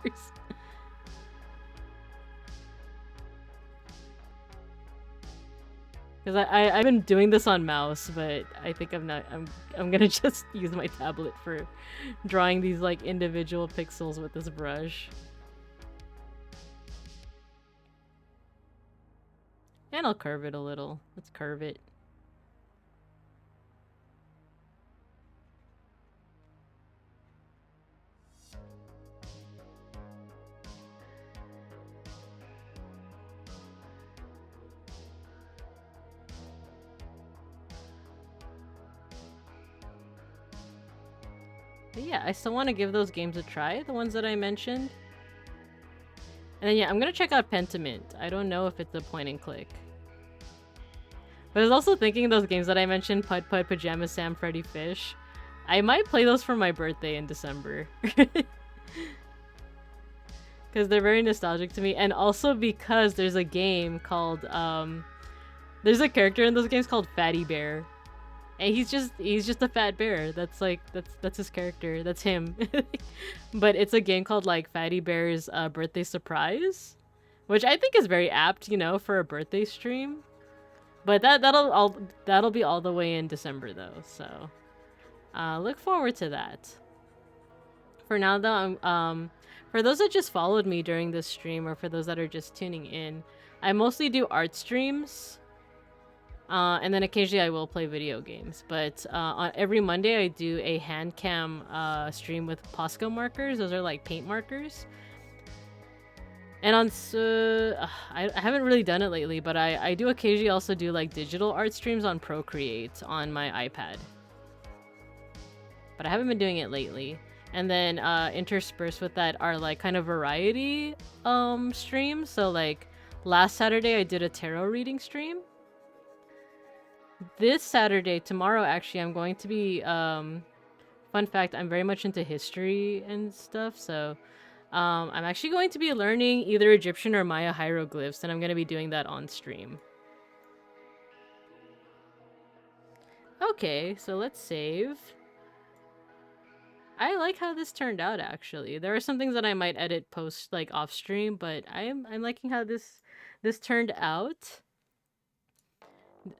Because I've been doing this on mouse, but I think I'm gonna just use my tablet for drawing these like individual pixels with this brush. And I'll curve it a little. Let's curve it. But yeah, I still want to give those games a try, the ones that I mentioned. And then yeah, I'm gonna check out Pentiment. I don't know if it's a point and click. But I was also thinking those games that I mentioned, Pud Pud, Pajama Sam, Freddy Fish. I might play those for my birthday in December. Because they're very nostalgic to me. And also because there's a game called, there's a character in those games called Fatty Bear. And he's just a fat bear. That's like that's his character. That's him. But it's a game called like Fatty Bear's Birthday Surprise, which I think is very apt, you know, for a birthday stream. But that'll be all the way in December though. So look forward to that. For now though, for those that just followed me during this stream, or for those that are just tuning in, I mostly do art streams. And then occasionally I will play video games. But on every Monday I do a hand cam stream with Posca markers. Those are like paint markers. And on I haven't really done it lately, but I do occasionally also do like digital art streams on Procreate on my iPad. But I haven't been doing it lately. And then interspersed with that are like kind of variety streams. So like last Saturday I did a tarot reading stream. This Saturday, tomorrow actually, I'm going to be, fun fact, I'm very much into history and stuff, so, I'm actually going to be learning either Egyptian or Maya hieroglyphs, and I'm going to be doing that on stream. Okay, so let's save. I like how this turned out, actually. There are some things that I might edit post, like, off stream, but I'm liking how this turned out.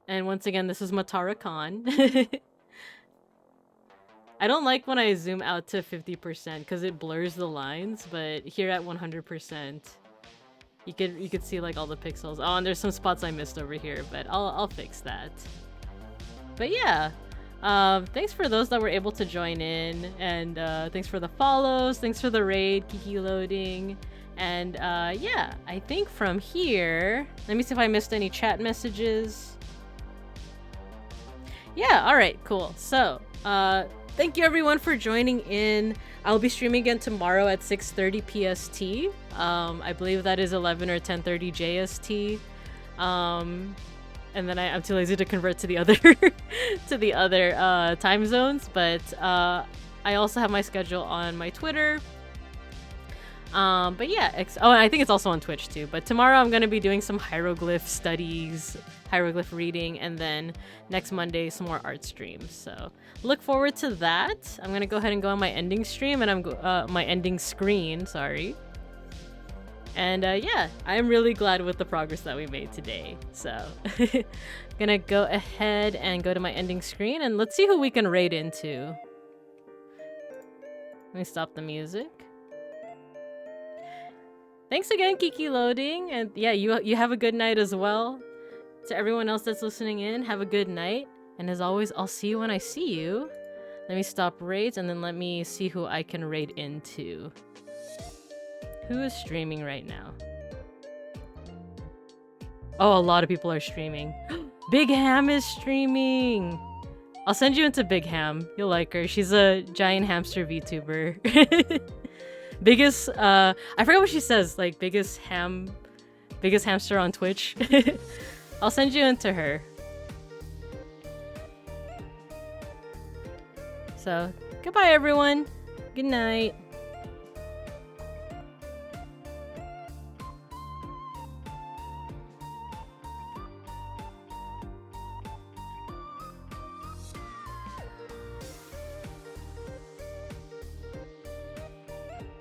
And once again, this is Matara Khan. I don't like when I zoom out to 50% because it blurs the lines, but here at 100%, you could see like all the pixels. Oh, and there's some spots I missed over here, but I'll fix that. But yeah, thanks for those that were able to join in, and thanks for the follows, thanks for the raid, Kiki loading. And yeah, I think from here, let me see if I missed any chat messages. Yeah, alright, cool. So, thank you everyone for joining in. I'll be streaming again tomorrow at 6:30 PST. I believe that is 11 or 10:30 JST. And then I'm too lazy to convert to the other to the other time zones, but I also have my schedule on my Twitter. But yeah, oh, and I think it's also on Twitch too. But tomorrow I'm going to be doing some hieroglyph studies, hieroglyph reading, and then next Monday some more art streams. So look forward to that. I'm going to go ahead and go on my ending stream, and my ending screen, sorry. And yeah, I'm really glad with the progress that we made today. So I'm going to go ahead and go to my ending screen, and let's see who we can raid into. Let me stop the music. Thanks again, Kiki Loading, and yeah, you have a good night as well. To everyone else that's listening in, have a good night, and as always, I'll see you when I see you. Let me stop raids, and then let me see who I can raid into. Who is streaming right now? Oh, a lot of people are streaming. Big Ham is streaming! I'll send you into Big Ham. You'll like her. She's a giant hamster VTuber. Biggest, I forgot what she says, like, biggest hamster on Twitch. I'll send you into her. So, goodbye everyone. Good night.